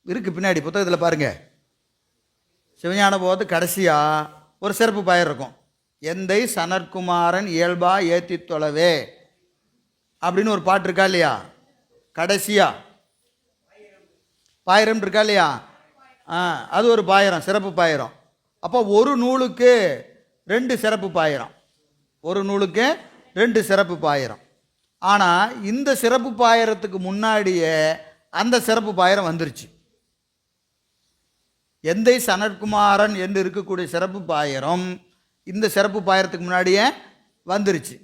இருக்குது பின்னாடி புத்தகத்தில் பாருங்கள். சிவஞான போது கடைசியாக ஒரு சிறப்பு பாயிரம் இருக்கும். எந்தை சனற்குமாரன் இயல்பா ஏத்தி தொலைவே அப்படின்னு ஒரு பாட்டு இருக்கா இல்லையா? கடைசியாக பாயிரம் இருக்கா இல்லையா? அது ஒரு பாயிரம், சிறப்பு பாயிரம். அப்போ ஒரு நூலுக்கு 2 சிறப்பு பாயிரம், ஒரு நூலுக்கு 2 சிறப்பு பாயிரம். ஆனால் இந்த சிறப்பு பாயிரத்துக்கு முன்னாடியே அந்த சிறப்பு பாயிரம் வந்துருச்சு. எந்தை சனற்குமாரன் என்று இருக்கக்கூடிய சிறப்பு பாயிரம் இந்த சிறப்பு பாயிரத்துக்கு முன்னாடியே வந்துருச்சு.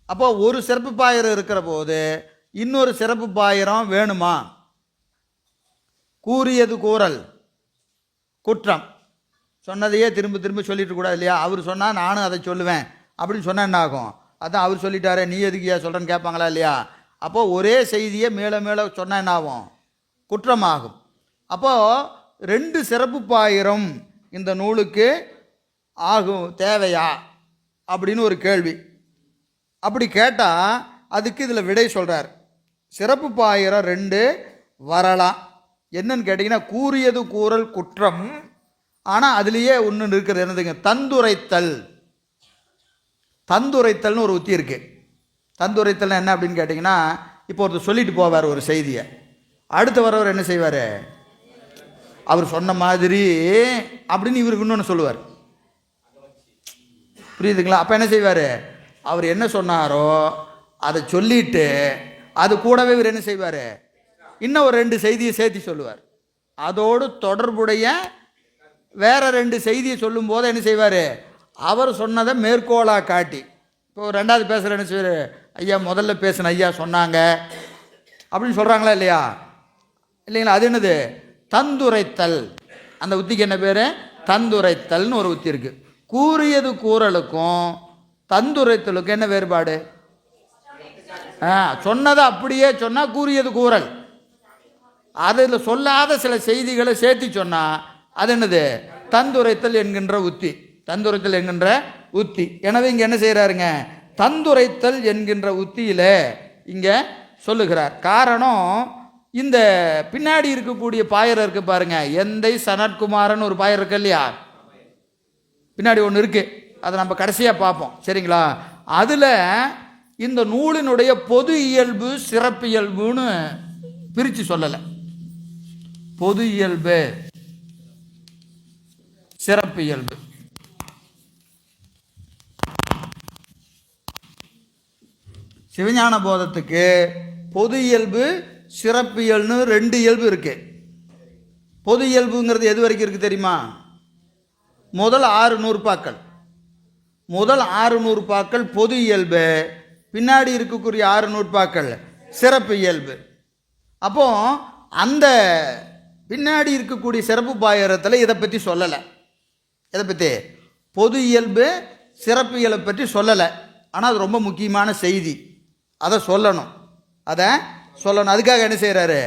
அப்போ ஒரு சிறப்பு பாயிரம் இருக்கிற போது இன்னொரு சிறப்பு பாயிரம் வேணுமா? கூறியது கூறல் குற்றம் சொன்னதையே திரும்ப திரும்ப சொல்லிட்டு கூடாது இல்லையா? அவர் சொன்னால் நானும் அதை சொல்லுவேன் அப்படின்னு சொன்னால் என்ன ஆகும்? அதான் அவர் சொல்லிட்டாரே, நீ எதுக்கு சொல்கிறேன்னு கேட்பாங்களா இல்லையா? அப்போது ஒரே செய்தியை மேலே மேலே சொன்னால் என்ன ஆகும்? குற்றமாகும். அப்போது 2 சிறப்பு பாயிரம் இந்த நூலுக்கு ஆகும் தேவையா அப்படின்னு ஒரு கேள்வி. அப்படி கேட்டால் அதுக்கு இதில் விடை சொல்கிறார். சிறப்பு பாயிரம் 2 வரலாம். என்னன்னு கேட்டிங்கன்னா, கூறியது கூறல் குற்றம். ஆனால் அதுலேயே ஒன்று இருக்கிறது, என்னதுங்க? தந்துரைத்தல். தந்துரைத்தல்னு ஒரு உத்தி இருக்குது. தந்துரைத்தல் என்ன அப்படின்னு கேட்டிங்கன்னா, இப்போ ஒருத்தர் சொல்லிட்டு போவார் ஒரு செய்தியை, அடுத்து வரவர் என்ன செய்வார்? அவர் சொன்ன மாதிரி அப்படின்னு இவருக்கு இன்னொன்று சொல்லுவார். புரியுதுங்களா? அப்போ என்ன செய்வார்? அவர் என்ன சொன்னாரோ அதை சொல்லிட்டு அது கூடவே இவர் என்ன செய்வார்? இன்னும் ஒரு 2 செய்தியை சேர்த்து சொல்லுவார். அதோடு தொடர்புடைய வேற 2 செய்தியை சொல்லும்போது என்ன செய்வார்? அவர் சொன்னதை மேற்கோளாக காட்டி, இப்போ 2வது பேசுகிற என்ன செய்வார்? ஐயா முதல்ல பேசின ஐயா சொன்னாங்க அப்படின்னு சொல்கிறாங்களா இல்லையா? இல்லைங்களா? அது என்னது? தந்துரைத்தல். அந்த உத்திக்கு என்ன பேர்? தந்துரைத்தல்னு ஒரு உத்தி இருக்குது. கூறியது கூறலுக்கும் தந்துரைத்தலுக்கும் என்ன வேறுபாடு? சொன்னதை அப்படியே சொன்னால் கூறியது கூறல். அதில் சொல்லாத சில செய்திகளை சேர்த்து சொன்னால் அது என்னது? தந்துரைத்தல் என்கின்ற உத்தி. தந்துரைத்தல் என்கின்ற உத்தி. எனவே இங்கே என்ன செய்கிறாருங்க? தந்துரைத்தல் என்கின்ற உத்தியில் இங்கே சொல்லுகிறார். காரணம், இந்த பின்னாடி இருக்கக்கூடிய பாயிரம் இருக்கு பாருங்க, எந்தை சனற்குமாரன் ஒரு பாயிரம் இருக்கு இல்லையா? பின்னாடி ஒன்று இருக்கு, அதை நம்ம கடைசியாக பார்ப்போம், சரிங்களா? அதில் இந்த நூலினுடைய பொது இயல்பு சிறப்பியல்புன்னு பிரித்து சொல்லலை. பொது இயல்பு சிறப்பியல்பு. சிவஞான போதத்துக்கு பொது இயல்பு சிறப்பியல்னு 2 இயல்பு இருக்கு. பொது இயல்புங்கிறது எது வரைக்கும் இருக்கு தெரியுமா? முதல் 6 நூற்பாக்கள். முதல் 6 நூற்பாக்கள் பொது இயல்பு, பின்னாடி இருக்கக்கூடிய 6 நூற்பாக்கள் சிறப்பு இயல்பு. அப்போ அந்த பின்னாடி இருக்கக்கூடிய சிறப்பு பாயிரத்தில் இதை பற்றி சொல்லலை. எதை பற்றி? பொது இயல்பு சிறப்பு இயல்பை பற்றி சொல்லலை. ஆனால் அது ரொம்ப முக்கியமான செய்தி, அதை சொல்லணும். அதுக்காக என்ன செய்கிறாரு?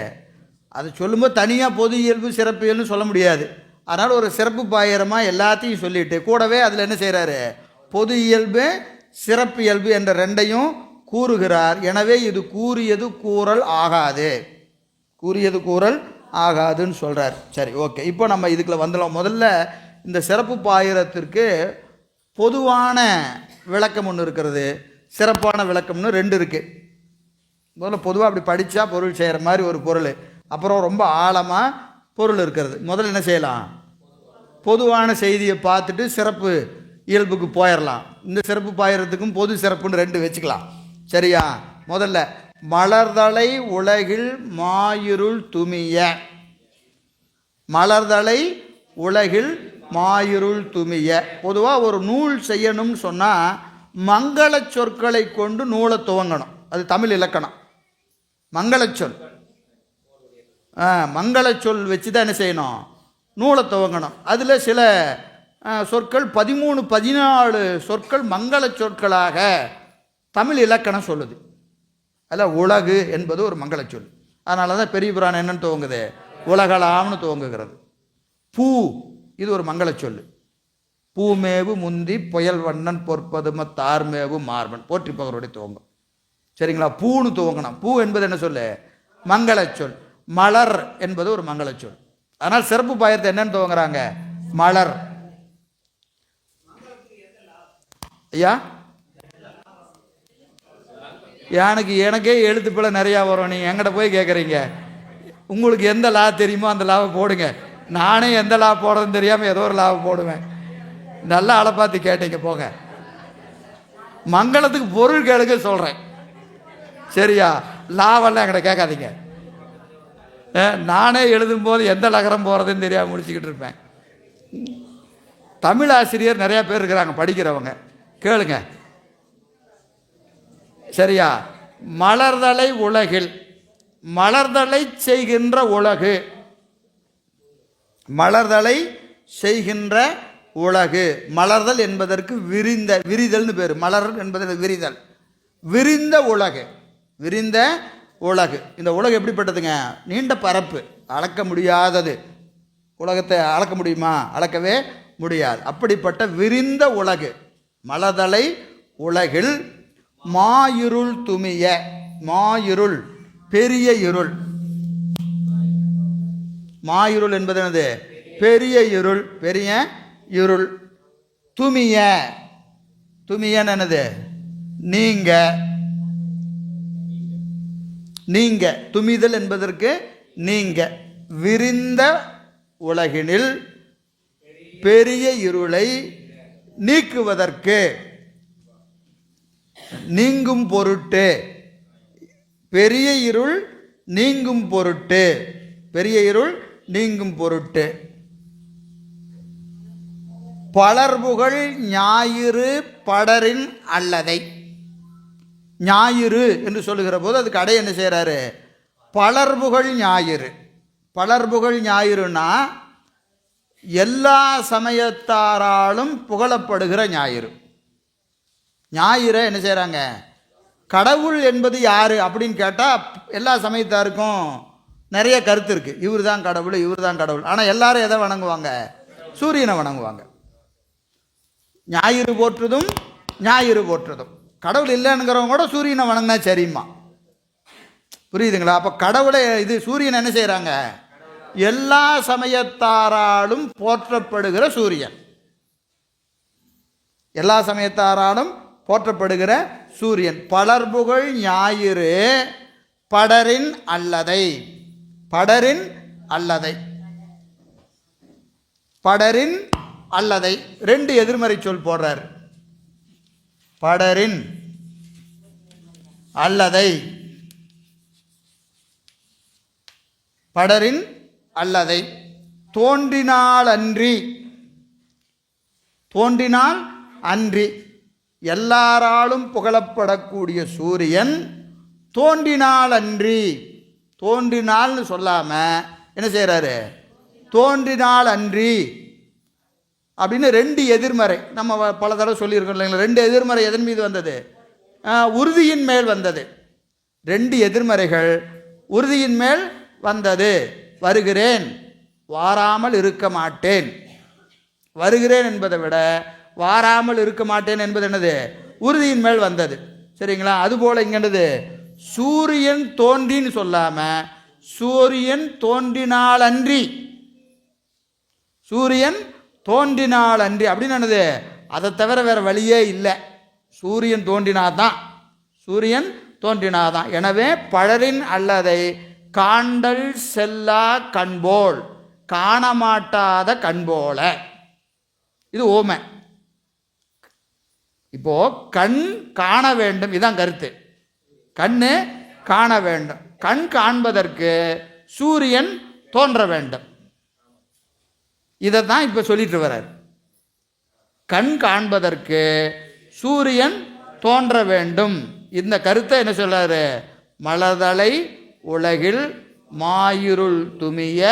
அதை சொல்லும்போது தனியாக பொது இயல்பு சிறப்பு இயல்புன்னு சொல்ல முடியாது. அதனால் ஒரு சிறப்பு பாயிரமாக எல்லாத்தையும் சொல்லிட்டு கூடவே அதில் என்ன செய்கிறாரு? பொது இயல்பு சிறப்பு இயல்பு என்ற 2ஐயும் கூறுகிறார். எனவே இது கூறியது கூறல் ஆகாது, கூறியது கூறல் ஆகாதுன்னு சொல்கிறார். சரி, ஓகே. இப்போ நம்ம இதுக்குள்ள வந்துடலாம். முதல்ல இந்த சிறப்பு பாயிரத்திற்கு பொதுவான விளக்கம் ஒன்று இருக்கிறது, சிறப்பான விளக்கம்னு 2 இருக்குது. முதல்ல பொதுவாக அப்படி படித்தா பொருள் செய்கிற மாதிரி ஒரு பொருள், அப்புறம் ரொம்ப ஆழமாக பொருள் இருக்கிறது. முதல்ல என்ன செய்யலாம்? பொதுவான செய்தியை பார்த்துட்டு சிறப்பு இயல்புக்கு போயிடலாம். இந்த சிறப்பு பாயிரத்துக்கும் பொது சிறப்புன்னு 2 வச்சுக்கலாம், சரியா? முதல்ல மலர்தலை உலகில் மாயிருள் துமிய. மலர்தலை உலகில் மாயிருள் துமிய. பொதுவாக ஒரு நூல் செய்யணும்னு சொன்னால் மங்கள சொற்களை கொண்டு நூலை துவங்கணும். அது தமிழ் இலக்கணம். மங்களச்சொல், மங்களச்சொல் வச்சு தான் என்ன செய்யணும்? நூலை துவங்கணும். அதில் சில சொற்கள் 13, 14 சொற்கள் மங்கள சொற்களாக தமிழ் இலக்கணம் சொல்லுது. அதில் உலகு என்பது ஒரு மங்கள சொல். அதனால தான் பெரிய புராணம் என்னன்னு துவங்குது? உலகளாம்னு துவங்குகிறது. பூ, இது ஒரு மங்கள சொல். பூமேவு முந்தி புயல் வண்ணன் பொற்பதும தார்மேவு மார்பன் போற்றி பகருடைய துவங்கும், சரிங்களா? பூன்னு துவங்கணும். பூ என்பது என்ன சொல்லு? மங்கள சொல். மலர் என்பது ஒரு மங்கள சொல். ஆனால் சிறப்பு பாயத்தை என்னன்னு துவங்குறாங்க? மலர். ஐயா, எனக்கே எழுத்து பிள்ளை நிறையா வரும். நீங்கள் எங்கிட்ட போய் கேட்குறீங்க. உங்களுக்கு எந்த லா தெரியுமோ அந்த லாவை போடுங்க. நானே எந்த லா போடுறதுன்னு தெரியாமல் ஏதோ ஒரு லாவை போடுவேன். நல்லா ஆளை பார்த்து கேட்டீங்க போங்க. மங்களத்துக்கு பொருள் கேளுங்க சொல்கிறேன், சரியா? லாவெல்லாம் என்கிட்ட கேட்காதீங்க. நானே எழுதும்போது எந்த லகரம் போகிறதுன்னு தெரியாமல் முடிச்சுக்கிட்டு இருப்பேன். தமிழ் ஆசிரியர் நிறையா பேர் இருக்கிறாங்க படிக்கிறவங்க, கேளுங்க, சரியா? மலர்தலை உலகில், மலர்தலை செய்கின்ற உலகு, மலர்தலை செய்கின்ற உலகு. மலர்தல் என்பதற்கு விரிந்த, விரிதல்னு பேர். மலர் என்பதற்கு விரிதல். விரிந்த உலகு, விரிந்த உலகு. இந்த உலகு எப்படிப்பட்டதுங்க? நீண்ட பரப்பு, அளக்க முடியாதது. உலகத்தை அளக்க முடியுமா? அளக்கவே முடியாது. அப்படிப்பட்ட விரிந்த உலகு. மலர்தலை உலகில் மாயிருள் துமிய, மாயிருள் பெரிய இருள். மாயிருள் என்பது என்னது? பெரிய இருள், பெரிய இருள். துமிய, துமியன்னு என்னது? நீங்க, நீங்க. துமிதல் என்பதற்கு நீங்க. விரிந்த உலகினில் பெரிய இருளை நீக்குவதற்கு, நீங்கும் பொருட்டு, பெரிய இருள் நீங்கும் பொருட்டு, பெரிய இருள் நீங்கும் பொருட்டு. பலர்புகழ் ஞாயிறு படரின் அல்லதை. ஞாயிறு என்று சொல்லுகிற போது அதுக்கு அடை என்ன செய்கிறாரு? பலர்புகழ் ஞாயிறு. பலர்புகழ் ஞாயிறுனா எல்லா சமயத்தாராலும் புகழப்படுகிற ஞாயிறு. ஞாயிறை என்ன செய்கிறாங்க? கடவுள் என்பது யார் அப்படின்னு கேட்டால் எல்லா சமயத்தாருக்கும் நிறைய கருத்து இருக்குது. இவர் தான் கடவுள், இவர் தான் கடவுள். ஆனால் எல்லாரும் எதை வணங்குவாங்க? சூரியனை வணங்குவாங்க. ஞாயிறு போற்றுதும் ஞாயிறு போற்றுதும். கடவுள் இல்லைன்னுங்கிறவங்க கூட சூரியனை வணங்கினா சரிம்மா, புரியுதுங்களா? அப்போ கடவுளை இது சூரியன் என்ன செய்கிறாங்க? எல்லா சமயத்தாராலும் போற்றப்படுகிற சூரியன், எல்லா சமயத்தாராலும் போற்றப்படுகிற சூரியன். பலர்புகழ் ஞாயிறு படரின் அல்லதை, படரின் அல்லதை, படரின் அல்லதை. ரெண்டு எதிர்மறை சொல் போடுறார். படரின் அல்லதை, படரின் அல்லதை. தோன்றினால் அன்றி, தோன்றினால் அன்றி. எல்லாராலும் புகழப்படக்கூடிய சூரியன் தோன்றினால் அன்றி. தோன்றினால்னு சொல்லாமல் என்ன செய்கிறாரு? தோன்றினால் அன்றி அப்படின்னு ரெண்டு எதிர்மறை. நம்ம பல தடவை சொல்லியிருக்கோம் இல்லைங்களா? ரெண்டு எதிர்மறை எதன் மீது வந்தது? உறுதியின் மேல் வந்தது. ரெண்டு எதிர்மறைகள் உறுதியின் மேல் வந்தது. வருகிறேன், வாராமல் இருக்க மாட்டேன். வருகிறேன் என்பதை விட வாராமல் இருக்க மாட்டேன் என்பது என்னது? உறுதியின் மேல் வந்தது, சரிங்களா? அதுபோல் இங்கே என்னது? சூரியன் தோன்றின்னு சொல்லாமல் சூரியன் தோன்றினால் அன்றி, சூரியன் தோன்றினால் அன்றி அப்படின்னு என்னது? அதை தவிர வேறு வழியே இல்லை. சூரியன் தோன்றினாதான், சூரியன் தோன்றினாதான். எனவே பழரின் அல்லதை காண்டல் செல்லா கண்போல், காணமாட்டாத கண்போல. இது ஓமை. இப்போ கண் காண வேண்டும், இதுதான் கருத்து. கண்ணு காண வேண்டும். கண் காண்பதற்கு சூரியன் தோன்ற வேண்டும். இதை தான் இப்போ சொல்லிட்டு வர்றார். கண் காண்பதற்கு சூரியன் தோன்ற வேண்டும். இந்த கருத்தை என்ன சொல்றாரு? மலர்தலை உலகில் மாயிருள் துமிய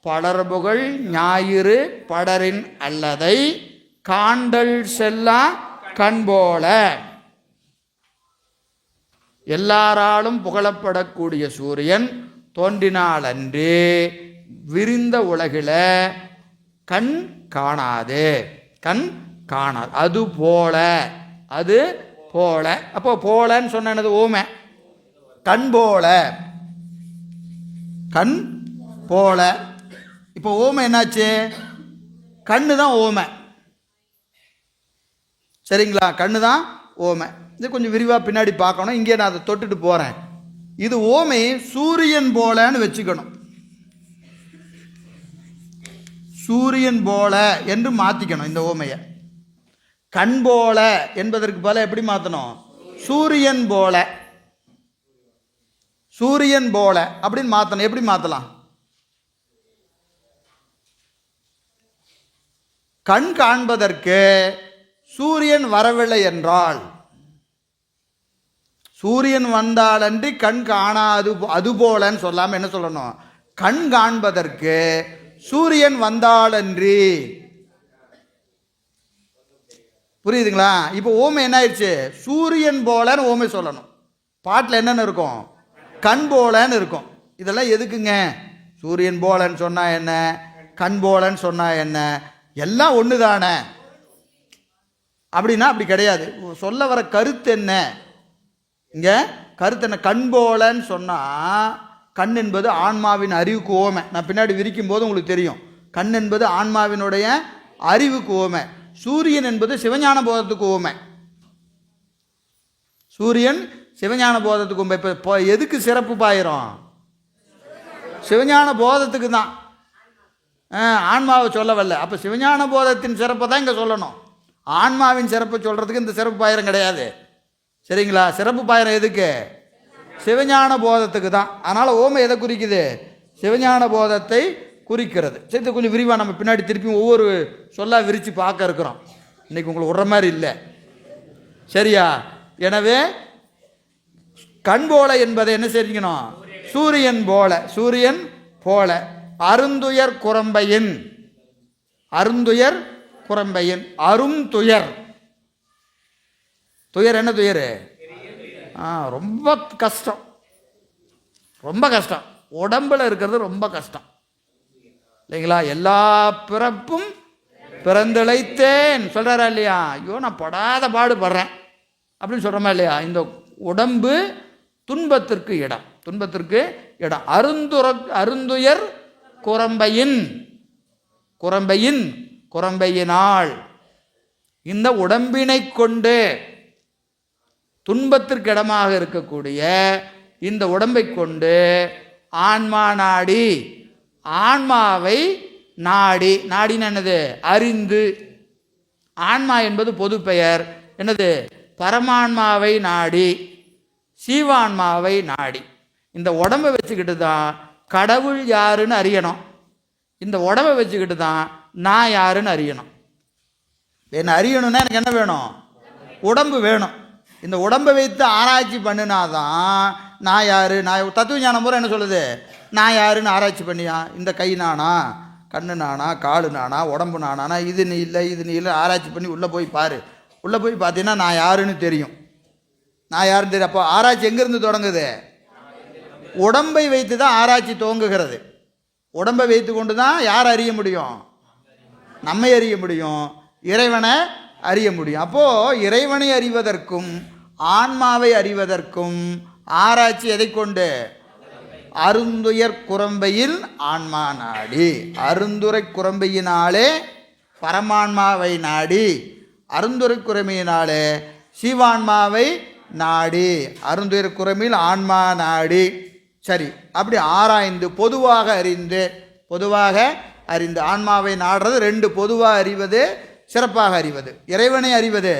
படர்புகழ் ஞாயிறு படரின் அல்லதை காண்டல் செல்லா கண்போல. எல்லாராலும் புகழப்படக்கூடிய சூரியன் தோன்றினால் அன்று விரிந்த உலகில கண் காணாது, கண் காணாது. அது போல, அது போல. அப்போ போலன்னு சொன்னது ஓமை. கண் போல, கண் போல. இப்போ ஓமை என்னாச்சு? கண்ணு தான் ஓமை. சரிங்களா? கண்ணு தான் ஓமை. இது கொஞ்சம் விரிவாக பின்னாடி பார்க்கணும். இங்கே நான் அதை தொட்டுட்டு போகிறேன். இது ஓமை சூரியன் போலன்னு வச்சுக்கணும். சூரியன் போல என்று மாற்றிக்கணும் இந்த ஓமையை. கண் போல என்பதற்கு பல எப்படி மாற்றணும்? சூரியன் போல. சூரியன் போல அப்படின்னு மாற்றணும். எப்படி மாற்றலாம்? கண் காண்பதற்கு சூரியன் வரவில்லை என்றால், சூரியன் வந்தாலன்றி கண் காணாது அதுபோலன்னு சொல்லாமல் என்ன சொல்லணும்? கண் காண்பதற்கு சூரியன் வந்தாலன்றி. புரியுதுங்களா? இப்போ ஓமை என்ன ஆயிடுச்சு? சூரியன் போலன்னு ஓமை சொல்லணும். பாட்டில் என்னென்ன இருக்கும்? கண் போலன்னு இருக்கும். இதெல்லாம் எதுக்குங்க? சூரியன் போலன்னு சொன்னா என்ன, கண் போலன்னு சொன்னா என்ன, எல்லாம் ஒன்று தானே அப்படின்னா அப்படி கிடையாது. சொல்ல வர கருத்து என்ன இங்கே? கருத்து என்ன? கண் போலன்னு சொன்னால், கண் என்பது ஆன்மாவின் அறிவுக்கு ஓமை. நான் பின்னாடி விரிக்கும் போது உங்களுக்கு தெரியும். கண் என்பது ஆன்மாவினுடைய அறிவுக்கு ஓமை. சூரியன் என்பது சிவஞான போதத்துக்கு ஓமை. சூரியன் சிவஞான போதத்துக்கு ஓமை. இப்போ எதுக்கு சிறப்பு பாயிரும்? சிவஞான போதத்துக்கு தான். ஆன்மாவை சொல்லவல்ல. அப்போ சிவஞான போதத்தின் சிறப்பை தான் இங்கே சொல்லணும். ஆன்மாவின் சிறப்பை சொல்கிறதுக்கு இந்த சிறப்பு பாயிரம் கிடையாது. சரிங்களா? சிறப்பு பாயிரம் எதுக்கு? சிவஞான போதத்துக்கு தான். அதனால் ஓமை எதை குறிக்குது? சிவஞான போதத்தை குறிக்கிறது. சரி, கொஞ்சம் விரிவாக நம்ம பின்னாடி திருப்பியும் ஒவ்வொரு சொல்ல விரித்து பார்க்க இருக்கிறோம். இன்றைக்கி உங்களுக்கு விடுற மாதிரி இல்லை. சரியா? எனவே கண் போல என்பதை என்ன செஞ்சுக்கணும்? சூரியன் போல. சூரியன் போல. அருந்துயர் குரம்பையின். அருந்துயர் குரம்பையின். அரும் துயர். துயர் என்ன துயர்? ரொம்ப கஷ்டம். ரொம்ப கஷ்டம். உடம்புல இருக்கிறது ரொம்ப கஷ்டம் இல்லைங்களா? எல்லா பிறப்பும் பிறந்திழைத்தேன் சொல்கிறாரா இல்லையா? ஐயோ நான் படாத பாடுபடுறேன் அப்படின்னு சொல்கிறோமா இல்லையா? இந்த உடம்பு துன்பத்திற்கு இடம். துன்பத்திற்கு இடம். அருந்துயர் குரம்பையின். குரம்பையின் குரம்பையினால். இந்த உடம்பினை கொண்டு துன்பத்திற்கு இடமாக இருக்கக்கூடிய இந்த உடம்பை கொண்டு ஆன்மா நாடி. ஆன்மாவை நாடி. நாடின்னு என்னது? அறிந்து. ஆன்மா என்பது பொது பெயர். என்னது? பரமான்மாவை நாடி, சீவான்மாவை நாடி. இந்த உடம்பை வச்சுக்கிட்டு தான் கடவுள் யாருன்னு அறியணும். இந்த உடம்பை வச்சுக்கிட்டு தான் நான் யாருன்னு அறியணும். என்ன அறியணும்னா எனக்கு என்ன வேணும்? உடம்பு வேணும். இந்த உடம்பை வைத்து ஆராய்ச்சி பண்ணினாதான் நான் யாரு. நான் தத்துவ ஞானம் பூரா என்ன சொல்லுது? நான் யாருன்னு ஆராய்ச்சி பண்ணியா? இந்த கை நானா, கண்ணு நானா, காலு நானா, உடம்பு நானா, இது நீ இல்லை இது நீ இல்லை ஆராய்ச்சி பண்ணி உள்ளே போய் பாரு. உள்ளே போய் பார்த்தீங்கன்னா நான் யாருன்னு தெரியும். நான் யாருன்னு தெரியும். அப்போ ஆராய்ச்சி எங்கேருந்து தொடங்குது? உடம்பை வைத்து தான் ஆராய்ச்சி துவங்குகிறது. உடம்பை வைத்து கொண்டு தான் யார் அறிய முடியும்? நம்மை அறிய முடியும், இறைவனை அறிய முடியும். அப்போது இறைவனை அறிவதற்கும் ஆன்மாவை அறிவதற்கும் ஆராய்ச்சி எதை கொண்டு? அருந்துயர் குரம்பையில் ஆன்மா நாடி. அருந்துரை குரம்பையினாலே பரமான்மாவை நாடி, அருந்துரை குரமையினாலே சிவான்மாவை நாடி. அருந்துயர் குரமையில் ஆன்மா நாடி. சரி, அப்படி ஆராய்ந்து பொதுவாக அறிந்து, பொதுவாக அறிந்து ஆன்மாவை நாடுறது ரெண்டு. பொதுவாக அறிவது, சிறப்பாக அறிவது. இறைவனை அறிவது,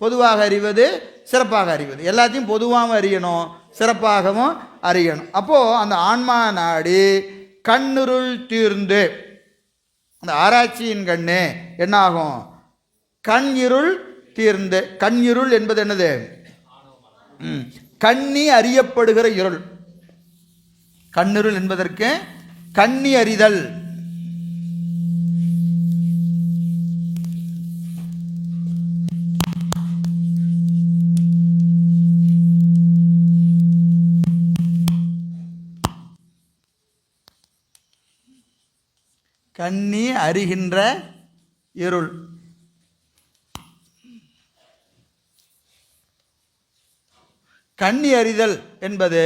பொதுவாக அறிவது, சிறப்பாக அறிவது. எல்லாத்தையும் பொதுவாகவும் அறியணும், சிறப்பாகவும் அறியணும். அப்போது அந்த ஆன்மா நாடி கண்ணுருள் தீர்ந்து, அந்த ஆராய்ச்சியின் கண்ணு என்ன ஆகும்? கண் இருள் தீர்ந்து. கண் இருள் என்பது என்னது? கண்ணி அறியப்படுகிற இருள். கண்ணிருள் என்பதற்கு கண்ணி அறிதல். கண்ணி அறிகின்ற இருள். கண்ணி அறிதல் என்பது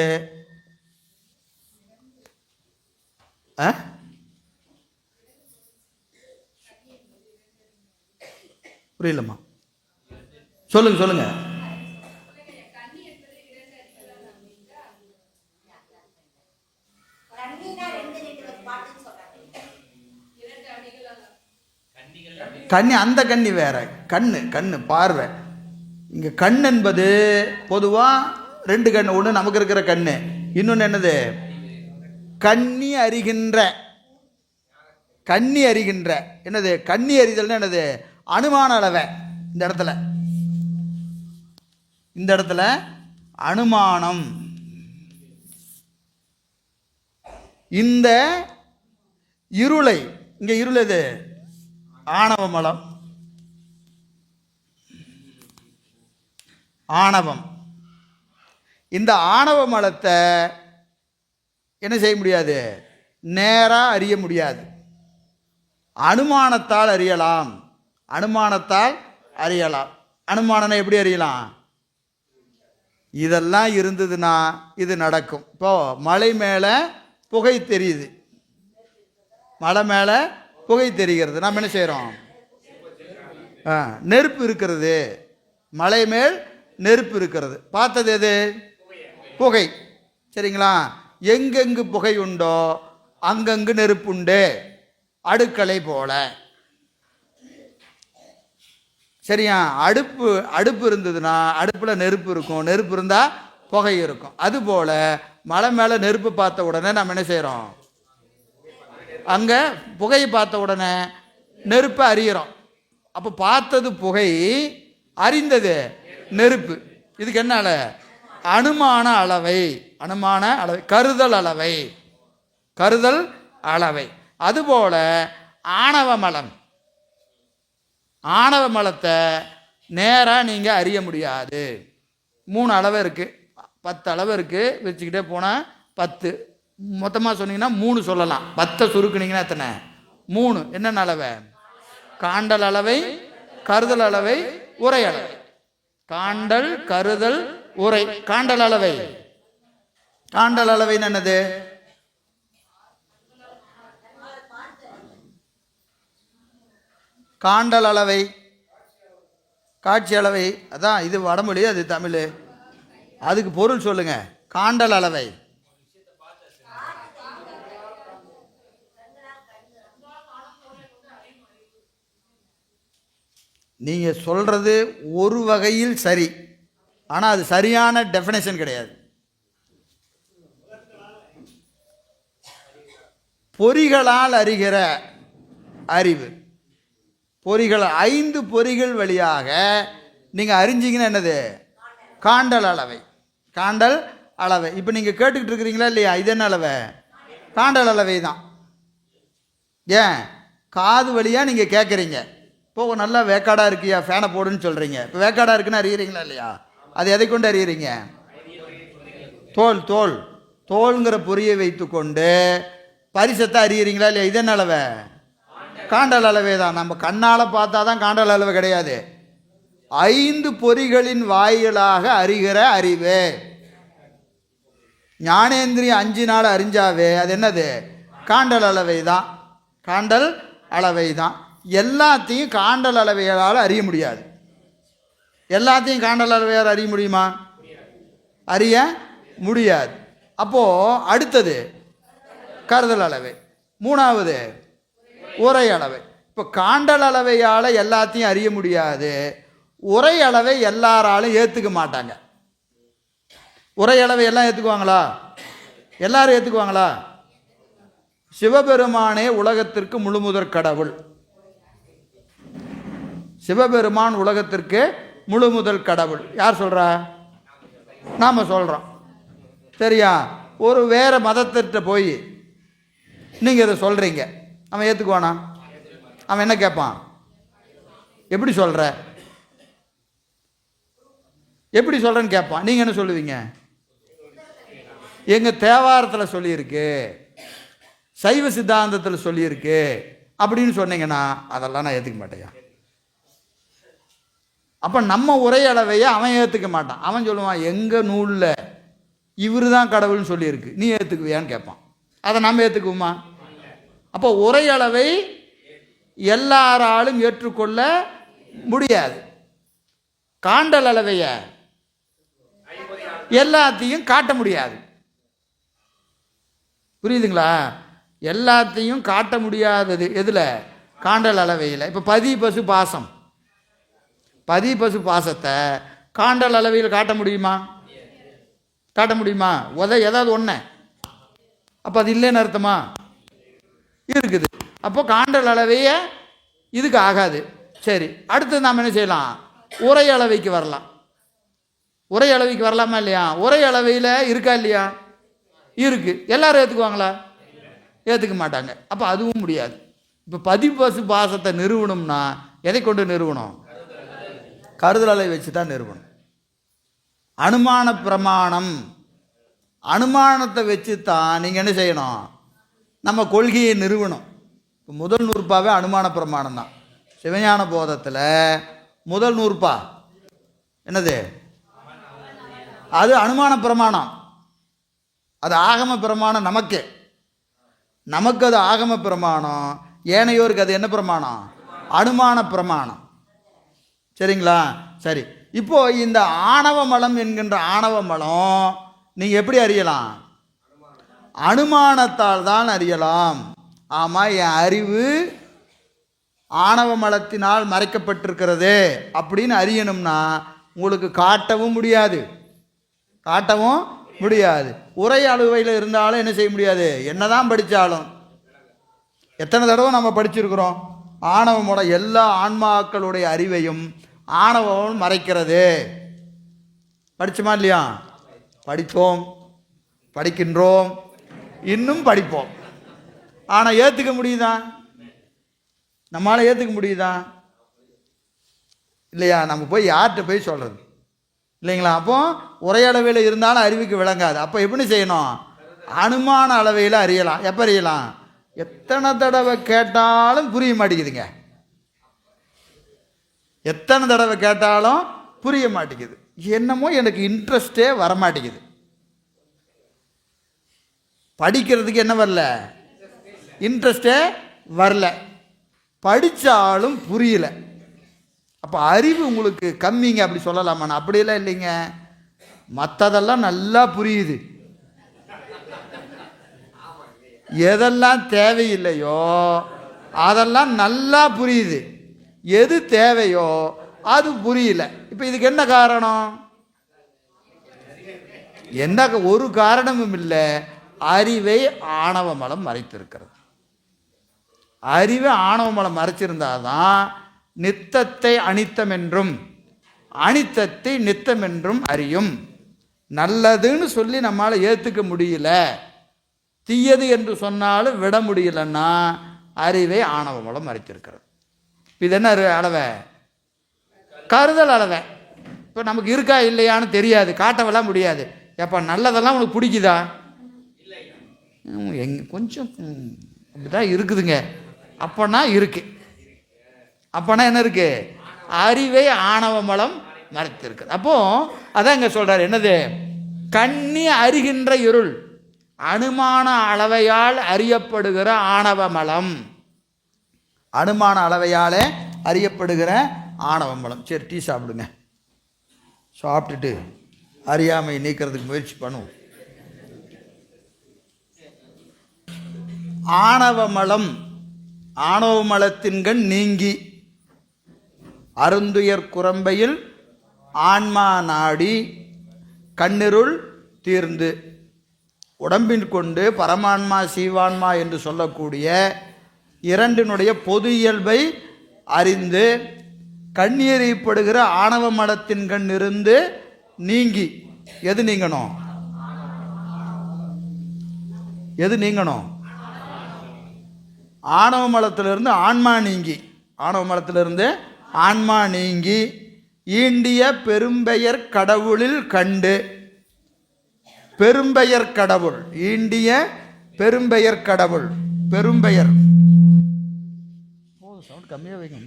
புரியலம்மா? சொல்லுங்க சொல்லுங்க. கண்ணி அந்த கண்ணி வேற, கண்ணு கண்ணு பார்வை. இங்கே கண் என்பது பொதுவாக ரெண்டு கண். ஒன்று நமக்கு இருக்கிற கண்ணு, இன்னொன்று என்னது? கண்ணி அறிகின்ற. கண்ணி அறிகின்ற என்னது? கண்ணி அறிதல்னு என்னது? அனுமான அளவை. இந்த இடத்துல அனுமானம். இந்த இருளை, இங்கே இருள் எது? ஆணவ மலம். ஆணவம். இந்த ஆணவ மலத்தை என்ன செய்ய முடியாது? நேராக அறிய முடியாது. அனுமானத்தால் அறியலாம். அனுமானத்தால் அறியலாம். அனுமானம் எப்படி அறியலாம்? இதெல்லாம் இருந்ததுன்னா இது நடக்கும். இப்போ மலை மேலே புகை தெரியுது, மலை மேலே புகை தெரிகிறது. நாம் என்ன செய்கிறோம்? நெருப்பு இருக்கிறது, மலை மேல் நெருப்பு இருக்கிறது. பார்த்தது எது? புகை. சரிங்களா? எங்கெங்கு புகை உண்டோ அங்கங்கு நெருப்பு உண்டு, அடுக்களை போல. சரியா? அடுப்பு இருந்ததுன்னா அடுப்பில் நெருப்பு இருக்கும், நெருப்பு இருந்தால் புகை இருக்கும். அதுபோல் மலை மேலே நெருப்பு பார்த்த உடனே நம்ம என்ன செய்கிறோம்? அங்கே புகையை பார்த்த உடனே நெருப்பை அறிகிறோம். அப்போ பார்த்தது புகை, அறிந்தது நெருப்பு. இதுக்கு என்ன அளவை? அனுமான அளவை. அனுமான அளவை, கருதல் அளவை. கருதல் அளவை. அதுபோல ஆணவ மலம். ஆணவ மலத்தை நேராக நீங்கள் அறிய முடியாது. 3 அளவு இருக்குது, 10 அளவு இருக்குது. வச்சுக்கிட்டே போனால் 10. மொத்தமாக சொன்னீங்கன்னா 3 சொல்லலாம். 10 சுருக்குனீங்கன்னா எத்தனை? 3. என்னென்ன அளவை? காண்டல் அளவை, கருதல் அளவை, உரை அளவை. காண்டல், கருதல், உரை. காண்டல் அளவை. காண்டல் அளவை என்னது? காண்டல் அளவை, காட்சி அளவை. அதான் இது வடமொழி, அது தமிழ். அதுக்கு பொருள் சொல்லுங்க. காண்டல் அளவை. நீங்கள் சொல்கிறது ஒரு வகையில் சரி, ஆனால் அது சரியான டெஃபினேஷன் கிடையாது. பொறிகளால் அறிகிற அறிவு. பொறிகள், 5 பொறிகள் வழியாக நீங்கள் அறிஞ்சிங்கன்னா என்னது? காண்டல் அளவை. காண்டல் அளவை. இப்போ நீங்கள் கேட்டுக்கிட்டு இருக்கிறீங்களா இல்லையா? இது என்ன அளவை? காண்டல் அளவை தான். ஏன்? காது வழியாக நீங்கள் கேட்குறீங்க. இப்போ நல்லா வேக்காடாக இருக்கியா, ஃபேனை போடுன்னு சொல்கிறீங்க. இப்போ வேக்காடாக இருக்குன்னு அறியறீங்களா இல்லையா? அது எதை கொண்டு அறியறீங்க? தோல். தோல் தோல்ங்கிற பொறியை வைத்து கொண்டு பரிசத்தை அறியறீங்களா இல்லையா? இது என்ன அளவை? காண்டல் அளவே தான். நம்ம கண்ணால் பார்த்தா தான் காண்டல் அளவு கிடையாது. 5 பொறிகளின் வாயிலாக அறிகிற அறிவு. ஞானேந்திரியம் 5 அறிஞ்சாவே அது என்னது? காண்டல் அளவை தான். காண்டல் அளவை தான். எல்லாத்தையும் காண்டல் அளவையால் அறிய முடியாது. எல்லாத்தையும் காண்டல் அளவையால் அறிய முடியுமா? அறிய முடியாது. அப்போது அடுத்தது கருதல் அளவை. 3வது உரை அளவை. இப்போ காண்டல் அளவையால் எல்லாத்தையும் அறிய முடியாது. உரை அளவை எல்லாராலும் ஏற்றுக்க மாட்டாங்க. உரை அளவை எல்லாம் ஏற்றுக்குவாங்களா? எல்லாரும் ஏற்றுக்குவாங்களா? சிவபெருமானே உலகத்திற்கு முழுமுதற் கடவுள். சிவபெருமான் உலகத்திற்கு முழு முதல் கடவுள். யார் சொல்கிறா? நாம் சொல்கிறோம். சரியா? ஒரு வேறு மதத்திட்ட போய் நீங்கள் இதை சொல்கிறீங்க, அவன் ஏற்றுக்குவானா? அவன் என்ன கேட்பான்? எப்படி சொல்கிற, எப்படி சொல்கிறேன்னு கேட்பான். நீங்கள் என்ன சொல்லுவீங்க? எங்கள் தேவாரத்தில் சொல்லியிருக்கு, சைவ சித்தாந்தத்தில் சொல்லியிருக்கு அப்படின்னு சொன்னீங்கன்னா அதெல்லாம் நான் ஏற்றுக்க மாட்டேயா. அப்போ நம்ம உரை அளவையை அவன் ஏற்றுக்க மாட்டான். அவன் சொல்லுவான், எங்கள் நூலில் இவர் தான் கடவுள்னு சொல்லியிருக்கு, நீ ஏற்றுக்குவியான்னு கேட்பான். அதை நம்ம ஏற்றுக்குவோமா? அப்போ உரை அளவை எல்லாராலும் ஏற்றுக்கொள்ள முடியாது. காண்டல் அளவைய எல்லாத்தையும் காட்ட முடியாது. புரியுதுங்களா? எல்லாத்தையும் காட்ட முடியாதது எதில்? காண்டல் அளவையில். இப்போ பதி பசு பாசம், பதி பசு பாசத்தை காண்டல் அளவையில் காட்ட முடியுமா? காட்ட முடியுமா? ஏதாவது ஒன்று. அப்போ அது இல்லைன்னு அர்த்தமா? இருக்குது. அப்போ காண்டல் அளவைய இதுக்கு ஆகாது. சரி, அடுத்து நாம் என்ன செய்யலாம்? உரை அளவைக்கு வரலாம். உரை அளவைக்கு வரலாமா இல்லையா? உரை அளவையில் இருக்கா இல்லையா? இருக்கு. எல்லாரும் ஏற்றுக்குவாங்களா? ஏற்றுக்க மாட்டாங்க. அப்போ அதுவும் முடியாது. இப்போ பதிபசு பாசத்தை நிறுவனம்னா எதை கொண்டு நிறுவனம்? கருதல் அளவை வச்சு தான் நிறுவனம். அனுமான பிரமாணம், அனுமானத்தை வச்சு தான் நீங்கள் என்ன செய்யணும்? நம்ம கொள்கையை நிறுவனம். இப்போ முதல் நூற்பாவே அனுமான பிரமாணம் தான். சிவஞான போதத்தில் முதல் நூற்பா என்னது? அது அனுமான பிரமாணம். அது ஆகம பிரமாணம். நமக்கு அது ஆகம பிரமாணம். ஏனையோருக்கு அது என்ன பிரமாணம்? அனுமான பிரமாணம். சரிங்களா? சரி, இப்போ இந்த ஆணவ மலம் என்கின்ற ஆணவ மலம் நீங்கள் எப்படி அறியலாம்? அனுமானத்தால் தான் அறியலாம். ஆமாம், என் அறிவு ஆணவ மலத்தினால் மறைக்கப்பட்டிருக்கிறது அப்படின்னு அறியணும்னா உங்களுக்கு காட்டவும் முடியாது. உரை அளவையில் இருந்தாலும் என்ன செய்ய முடியாது. என்னதான் படித்தாலும், எத்தனை தடவை நம்ம படிச்சிருக்கிறோம், ஆணவமோட எல்லா ஆன்மாக்களுடைய அறிவையும் ஆணவம் மறைக்கிறது. படிச்சோமா இல்லையா? படித்தோம், படிக்கின்றோம், இன்னும் படிப்போம். ஆனால் ஏற்றுக்க முடியுதா? நம்மளால் ஏற்றுக்க முடியுதா? இல்லையா? நம்ம போய் யார்கிட்ட போய் சொல்கிறது இல்லைங்களா? அப்போ உரையளவையில் இருந்தாலும் அறிவுக்கு விளங்காது. அப்போ எப்படி செய்யணும்? அனுமான அளவையில் அறியலாம். எப்போ அறியலாம்? எத்தனை தடவை கேட்டாலும் புரிய மாட்டேங்குதுங்க. எத்தனை தடவை கேட்டாலும் புரிய மாட்டேங்குது. என்னமோ எனக்கு இன்ட்ரெஸ்டே வரமாட்டேங்குது. படிக்கிறதுக்கு என்ன வரல? இன்ட்ரெஸ்டே வரல. படித்தாலும் புரியல. அப்போ அறிவு உங்களுக்கு கம்மிங்க அப்படி சொல்லலாமா? அப்படியெல்லாம் இல்லைங்க. மற்றதெல்லாம் நல்லா புரியுது. எதெல்லாம் தேவையில்லையோ அதெல்லாம் நல்லா புரியுது. எது தேவையோ அது புரியல. இப்போ இதுக்கு என்ன காரணம்? என்ன ஒரு காரணமும் இல்லை. அறிவை ஆணவ மலம் மறைத்திருக்கிறது. அறிவை ஆணவ மலம் மறைச்சிருந்தாதான் நித்தத்தை அனித்தம் என்றும் அனித்தத்தை நித்தம் என்றும் அறியும். நல்லதுன்னு சொல்லி நம்மளால் ஏற்றுக்க முடியல, தீயது என்று சொன்னாலும் விட முடியலன்னா அறிவை ஆணவ மலம் மறைத்திருக்கிறது. இது என்ன அளவை? கருதல் அளவை. இப்போ நமக்கு இருக்கா இல்லையான்னு தெரியாது, காட்டவெல்லாம் முடியாது. எப்போ நல்லதெல்லாம் உனக்கு பிடிக்குதா? கொஞ்சம் அப்படிதான் இருக்குதுங்க. அப்போனா இருக்கு. அப்போனா என்ன இருக்கு? அறிவை ஆணவ மலம் மறைத்திருக்கு. அப்போ அதான் இங்கே சொல்றாரு, என்னது? கண்ணி அறிகின்ற இருள், அனுமான அளவையால் அறியப்படுகிற ஆணவ மலம். அனுமான அளவையால் அறியப்படுகிற ஆணவ மலம். சரி, டீ சாப்பிடுங்க. சாப்பிட்டுட்டு அறியாமை நீக்கிறதுக்கு முயற்சி பண்ணுவோம். ஆணவ மலம், ஆணவ மலத்தின்கண் நீங்கி அருந்துயர் குரம்பையில் ஆன்மா நாடி கண்ணிருள் தீர்ந்து உடம்பின் கொண்டு பரமான்மா சீவான்மா என்று சொல்லக்கூடிய இரண்டினுடைய பொது இயல்பை அறிந்து கண்ணீரிப்படுகிற ஆணவ மலத்தின் கண் இருந்து நீங்கி. எது நீங்கணும்? எது நீங்கணும்? ஆணவ மலத்திலிருந்து ஆன்மா நீங்கி, ஆணவ மலத்திலிருந்து ஆன்மா நீங்கி ஈண்டிய பெரும்பெயர் கடவுளில் கண்டு. பெரும்பெயர் கடவுள், ஈண்டிய பெரும்பெயர் கடவுள். பெரும்பெயர் சவுண்ட் கம்மியாக வைங்க.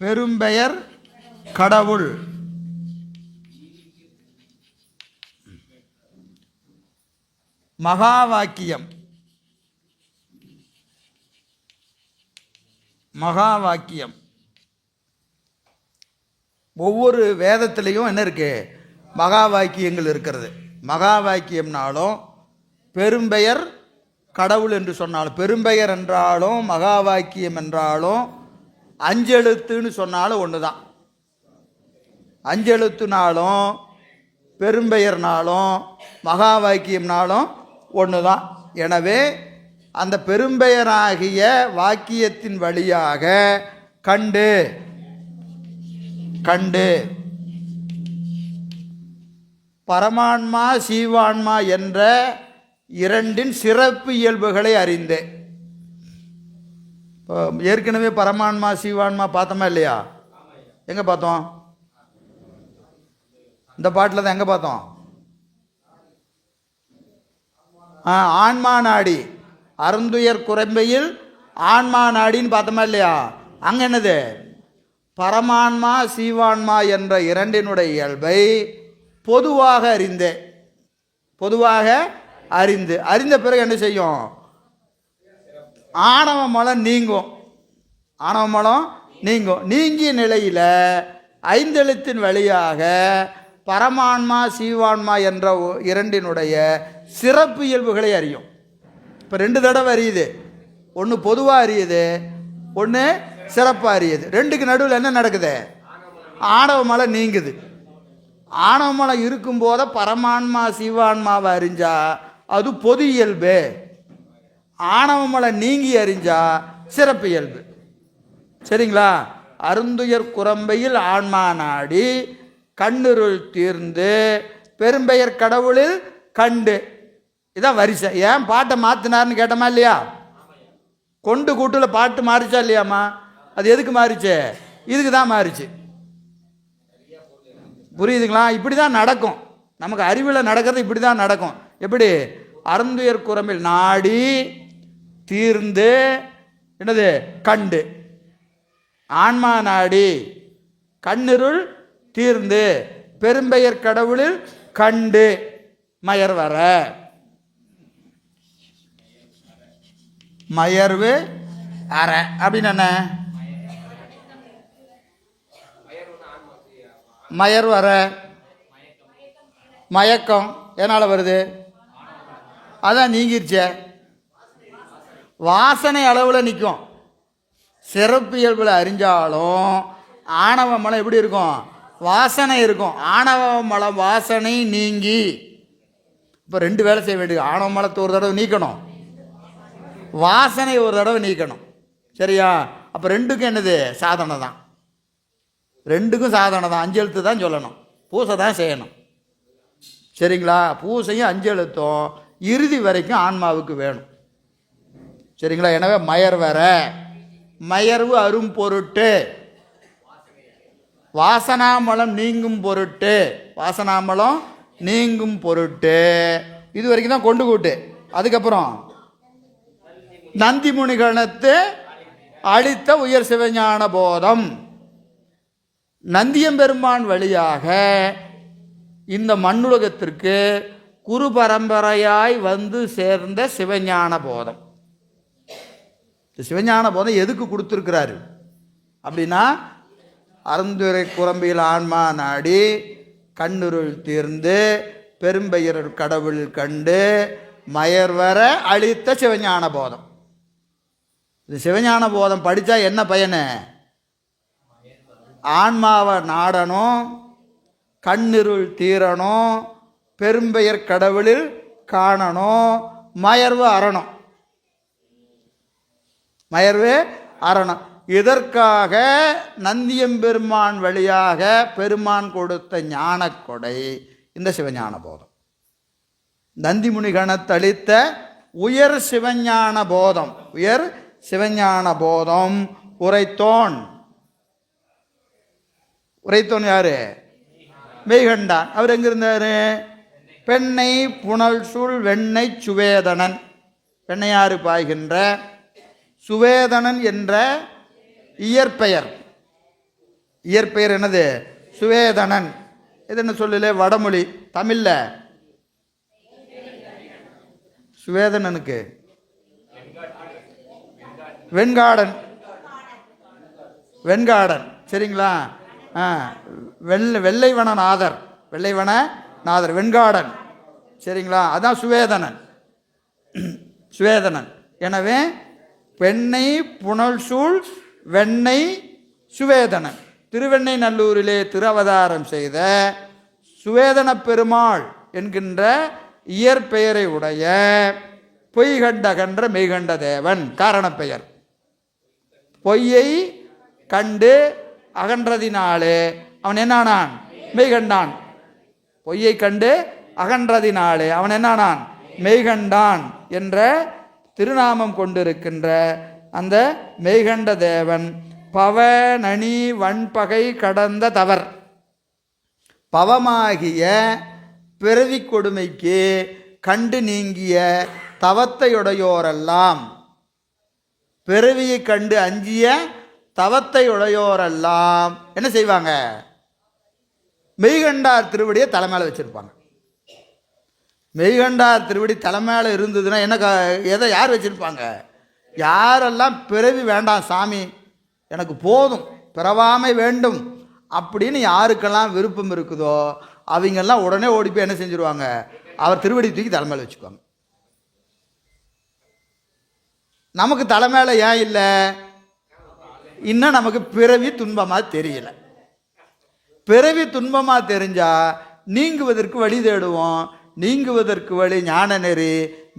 பெரும்பெயர் கடவுள் மகா வாக்கியம். மகா வாக்கியம் ஒவ்வொரு வேதத்திலையும் என்ன இருக்குது, மகா வாக்கியங்கள் இருக்கிறது. மகா வாக்கியம்னாலும் பெரும்பெயர் கடவுள் என்று சொன்னாலும், பெரும்பெயர் என்றாலும் மகா வாக்கியம் என்றாலும் அஞ்செழுத்துன்னு சொன்னாலும் ஒன்று தான். அஞ்செழுத்துனாலும் பெரும்பெயர்னாலும் மகா வாக்கியம்னாலும் ஒன்று தான். எனவே அந்த பெரும்பெயராகிய வாக்கியத்தின் வழியாக கண்டு கண்டு பரமான்மா சீவான்மா என்ற இரண்டின் சிறப்பு இயல்புகளை அறிந்தேன். ஏற்கனவே பரமான்மா சீவான்மா பார்த்தோமா இல்லையா? எங்கே பார்த்தோம்? இந்த பாட்டில் தான். எங்கே பார்த்தோம்? ஆன்மா நாடி, அருந்துயர் குறைம்பையில் ஆன்மா நாடின்னு பார்த்தோமா இல்லையா? அங்கே என்னது? பரமான்மா சீவான்மா என்ற இரண்டினுடைய இயல்பை பொதுவாக அறிந்தேன். பொதுவாக அறிந்த பிறகு என்ன செய்யும்? ஆணவ மலம் நீங்கும். ஆணவ மலம் நீங்கும். நீங்கிய நிலையில் ஐந்தெழுத்தின் வழியாக பரமான்மா சீவான்மா என்ற இரண்டினுடைய சிறப்பு இயல்புகளை அறியும். இப்போ 2 தடவை அறியுது. ஒன்று பொதுவாக அறியுது, ஒன்று சிறப்பாக அறியுது. ரெண்டுக்கு நடுவில் என்ன நடக்குது? ஆணவ மலம் நீங்குது. ஆணவ மலம் இருக்கும்போது பரமான்மா சீவான்மாவை அறிஞ்சா அது பொது இயல்பு. ஆணவ மலம் நீங்கி அறிஞ்சா சிறப்பு இயல்பு. சரிங்களா? அருந்துயர் குரம்பையில் ஆன்மா நாடி கண்ணுருள் தீர்ந்து பெரும்பெயர் கடவுளில் கண்டு. இதான் வரிசை. ஏன் பாட்டை மாற்றினார்னு கேட்டோமா இல்லையா? கொண்டு கூட்டில் பாட்டு மாறிச்சா இல்லையாம்மா? அது எதுக்கு மாறிச்சு? இதுக்கு தான் மாறிச்சு. புரியுதுங்களா? இப்படி தான் நடக்கும். நமக்கு அறிவில் நடக்கிறது இப்படி தான் நடக்கும். எப்படி? அருந்துயர் குரம்பில் நாடி தீர்ந்து என்னது? கண்டு. ஆன்மா நாடி கண்ணிருள் தீர்ந்து பெரும்பெயர் கடவுளில் கண்டு மயர் வர. மயர்வு அற அப்படின்னு என்ன? மயர் வர மயக்கம் எதனால் வருது? அதான் நீங்கிருச்சே. வாசனை அளவில் நிற்கும். சிறப்பு இயல்பில் அறிஞ்சாலும் ஆணவ மலம் எப்படி இருக்கும்? வாசனை இருக்கும். ஆணவ மலம் வாசனை நீங்கி. இப்போ 2 வேலை செய்ய வேண்டியது. ஆணவ மலத்தை ஒரு தடவை நீக்கணும், வாசனை ஒரு தடவை நீக்கணும். சரியா? அப்போ 2க்கும் என்னது? சாதனை தான். 2க்கும் சாதனை தான். 5 எழுத்து தான் சொல்லணும், பூசை தான் செய்யணும். சரிங்களா? பூசையும் 5 எழுத்தும் இறுதி வரைக்கும் ஆன்மாவுக்கு வேணும். சரிங்களா? எனவே மயர் வர மயர்வு அரும் பொருட்டு வாசனாமலம் நீங்கும் பொருட்டு. வாசனாமலம் நீங்கும் பொருட்டு. இது வரைக்கும் தான் கொண்டு கூட்டு. அதுக்கப்புறம் நந்தி முனிகணத்து அளித்த உயர் சிவஞான போதம். நந்தியம்பெருமான் வழியாக இந்த மண்ணுலகத்திற்கு குரு பரம்பரையாய் வந்து சேர்ந்த சிவஞான போதம். சிவஞான போதம் எதுக்கு கொடுத்துருக்கிறாரு அப்படின்னா, அருந்துரை குரம்பியில் ஆன்மா நாடி கண்ணுருள் தீர்ந்து பெரும்பெயர் கடவுள் கண்டு மயர்வர அளித்த சிவஞான போதம். இது சிவஞான போதம் படித்தா என்ன பயனு? ஆன்மாவை நாடணும், கண்ணிருள் தீரணும், பெரும்பெயர் கடவுளில் காணணும், மயர்வு அறணும். மயர்வு அறணும். இதற்காக நந்தியம்பெருமான் வழியாக பெருமான் கொடுத்த ஞான கொடை இந்த சிவஞான போதம். நந்திமுனி கணத்தளித்த உயர் சிவஞான போதம். உயர் சிவஞான போதம் உரைத்தோன். உரைத்தோன் யாரு? மெய்கண்டான். அவர் எங்க இருந்தாரு? பெண்ணை புனல் சூழ் வெண்ணை சுவேதனன். பெண்ணையாறு பாய்கின்ற சுவேதனன் என்ற இயற்பெயர். இயற்பெயர் என்னது? சுவேதனன். இது என்ன சொல்லல? வடமொழி. தமிழ்ல சுவேதனனுக்கு வெண்காடன். வெண்காடன். சரிங்களா? ஆ, வெள்ளைவனநாதர், வெள்ளைவனநாதர், வெண்காடன். சரிங்களா? அதான் சுவேதனன். சுவேதனன். எனவே பெண்ணை புனல் சூழ் வெண்ணை சுவேதனன். திருவெண்ணை நல்லூரிலே திரு அவதாரம் செய்த சுவேதன பெருமாள் என்கின்ற இயற்பெயரை உடைய பொய்கண்டகன்ற மெய்கண்ட தேவன் காரணப்பெயர். பொய்யை கண்டு அகன்றதினாலே அவன் என்னானான்? மெய்கண்டான். பொய்யை கண்டு அகன்றதினாலே அவன் என்னானான்? மெய்கண்டான் என்ற திருநாமம் கொண்டிருக்கின்ற அந்த மெய்கண்ட தேவன் பவ நனி வன்பகை கடந்த தவர். பவமாகிய பிறவி கொடுமைக்கு கண்டு நீங்கிய தவத்தையுடையோரெல்லாம், பிறவியை கண்டு அஞ்சிய தவத்தையுடையோரெல்லாம் என்ன செய்வாங்க? மெய்கண்டார் திருவடியை தலைமையில் வச்சிருப்பாங்க. மெய்கண்டார் திருவடி தலைமையில் இருந்ததுன்னா என்ன, எதை யார் வச்சிருப்பாங்க? யாரெல்லாம் பிறவி வேண்டாம் சாமி, எனக்கு போதும், பிறவாமை வேண்டும் அப்படின்னு யாருக்கெல்லாம் விருப்பம் இருக்குதோ அவங்கெல்லாம் உடனே ஓடி போய் என்ன செஞ்சுருவாங்க? அவர் திருவடி தூக்கி தலைமையில் வச்சுக்குவாங்க. நமக்கு தலைமையில் ஏன் இல்லை? இன்னும் நமக்கு பிறவி துன்பமாக தெரியல. பிறவி துன்பமாக தெரிஞ்சால் நீங்குவதற்கு வழி தேடுவோம். நீங்குவதற்கு வழி ஞான நெறி,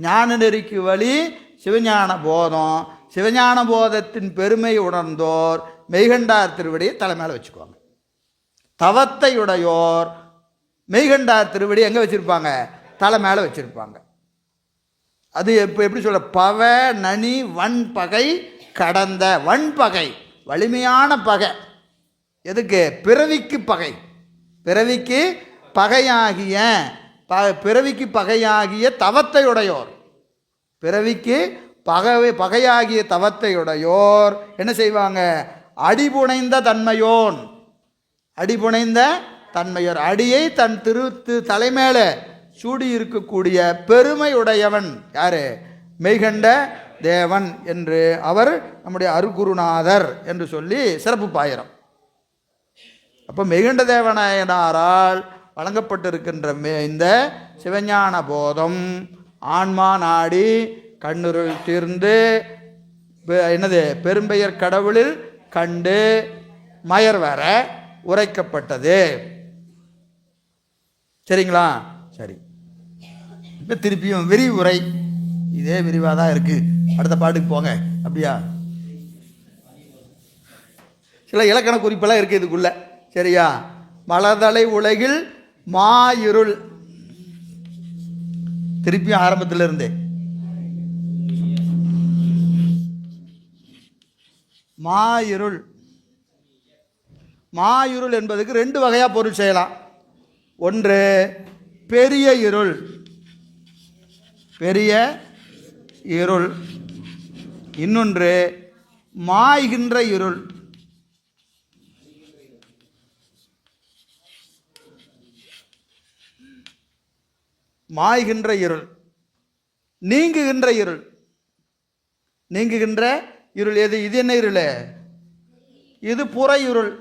ஞான நெறிக்கு வழி சிவஞான போதம். சிவஞான போதத்தின் பெருமை உணர்ந்தோர் மெய்கண்டார் திருவடியை தலைமையில் வச்சுக்குவாங்க. தவத்தையுடையோர் மெய்கண்டார் திருவடி எங்கே வச்சுருப்பாங்க? தலை மேலே வச்சுருப்பாங்க. அது எப்படி சொல்ல? பவ நனி வன்பகை கடந்த. வன்பகை வலிமையான பகை. எதுக்கு? பிறவிக்கு பகை. பிறவிக்கு பகையாகிய பிறவிக்கு பகையாகிய தவத்தையுடையோர், பிறவிக்கு பகையாகிய தவத்தையுடையோர் என்ன செய்வாங்க? அடிபுனைந்த தன்மையோன். அடிபுனைந்த தன்மையோர், அடியை தன் தலைமையில சூடி இருக்கக்கூடிய பெருமையுடையவன் யாரு? மெய்கண்ட தேவன் என்று அவர் நம்முடைய அருகுருநாதர் என்று சொல்லி சிறப்பு பாயிரம். அப்போ மெய்கண்ட தேவனாயனாரால் வழங்கப்பட்டிருக்கின்ற இந்த சிவஞான போதம் ஆன்மா நாடி கண்ணுருள் தீர்ந்து என்னது பெரும்பெயர் கடவுளில் கண்டு மயர் வர உரைக்கப்பட்டது. சரிங்களா? சரி, இப்போ திருப்பியும் விரிவுரை இதே விரிவாக தான் இருக்கு. அடுத்த பாட்டுக்கு போங்க. அப்படியா? சில இலக்கண குறிப்பெல்லாம் இருக்கு இதுக்குள்ள. சரியா? மலர்தலை உலகில் மாயிருள். திருப்பியும் ஆரம்பத்தில் இருந்தே மாயிருள். மாயிருள் என்பதுக்கு ரெண்டு வகையா பொருள் செய்யலாம். ஒன்று பெரிய இருள், பெரிய இருள். இன்னொன்று மாய்கின்ற இருள். மாய்கின்ற இருள், நீங்குகின்ற இருள். நீங்குகின்ற இருள் எது? இது என்ன இருள்? இது புற இருள்.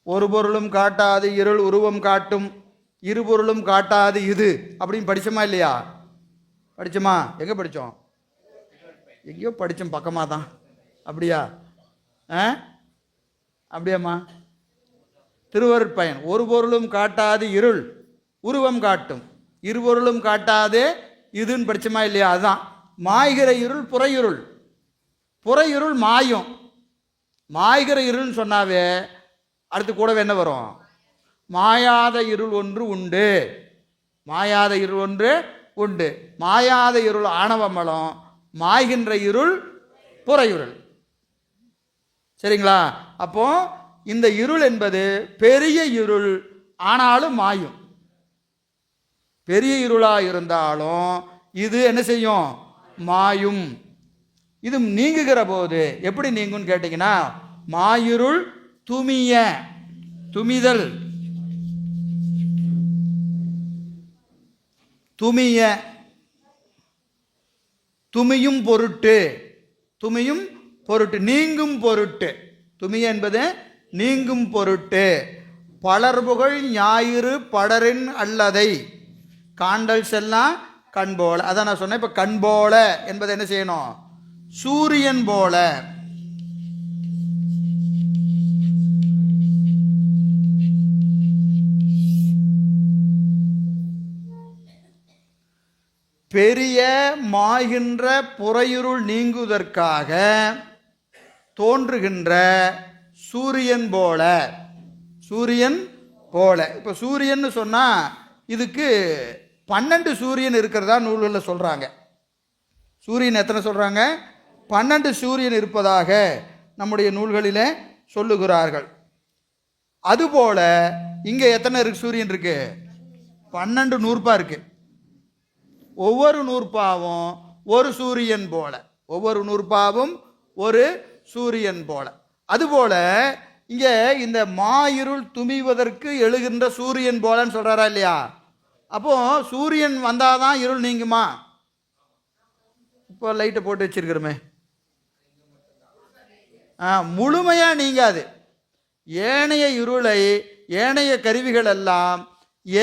ஒரு பொருளும் காட்டாது இருள் உருவம் காட்டும், இரு பொருளும் காட்டாது இது அப்படின்னு படிச்சோமா இல்லையா? படிச்சோமா? எங்கே படித்தோம்? எங்கேயோ படித்தோம், பக்கமாக தான். அப்படியா? அப்படியாம்மா? திருவருட்பயன். ஒரு பொருளும் காட்டாது இருள் உருவம் காட்டும், இரு பொருளும் காட்டாது இதுன்னு படிச்சோமா இல்லையா? அதுதான் மாய்கிற இருள் புறையிருள். புறையிருள் மாயும். மாய்கிற இருள்னு சொன்னாவே அடுத்து கூடவே என்ன வரும்? மாயாத இருள் ஒன்று உண்டு. மாயாத இருள் ஒன்று உண்டு. மாயாத இருள் ஆணவமலம், மாய்கின்ற இருள் புறையிருள். சரிங்களா? அப்போ இந்த இருள் என்பது பெரிய இருள், ஆனாலும் மாயும். பெரிய இருளாக இருந்தாலும் இது என்ன செய்யும்? மாயும். இது நீங்குகிற போது எப்படி நீங்கும்னு கேட்டீங்கன்னா, மாயிருள் துமிய, துமிதல், துமிய, துமியும் பொருட்டு, துமியும் பொருட்டு, நீங்கும் பொருட்டு. துமிய என்பது நீங்கும் பொருட்டு. பலர்புகழ் ஞாயிறு படரின் அல்லதை காண்டல் செல்லாம் கண் போல. அதான் நான் சொன்னேன். இப்போ கண் போல என்பதை என்ன செய்யணும்? சூரியன் போல. பெரிய மாய்கின்ற புறையுருள் நீங்குவதற்காக தோன்றுகின்ற சூரியன் போல. சூரியன் போல. இப்போ சூரியன் சொன்னால் இதுக்கு 12 சூரியன் இருக்கிறதா நூல்களில் சொல்கிறாங்க. சூரியன் எத்தனை சொல்கிறாங்க? 12 சூரியன் இருப்பதாக நம்முடைய நூல்களில் சொல்லுகிறார்கள். அதுபோல இங்கே எத்தனை சூரியன் இருக்கு? 12 நூற்பா இருக்கு. ஒவ்வொரு நூற்பாவும் ஒரு சூரியன் போல. ஒவ்வொரு நூற்பாவும் ஒரு சூரியன் போல. அதுபோல இங்கே இந்த மாயிருள் துமிவதற்கு எழுகின்ற சூரியன் போலன்னு சொல்றாரா இல்லையா? அப்போ சூரியன் வந்தாதான் இருள் நீங்குமா? இப்போ லைட்டை போட்டு வச்சிருக்கிறோமே, முழுமையா நீங்காது. ஏனைய இருளை, ஏனைய கருவிகள் எல்லாம்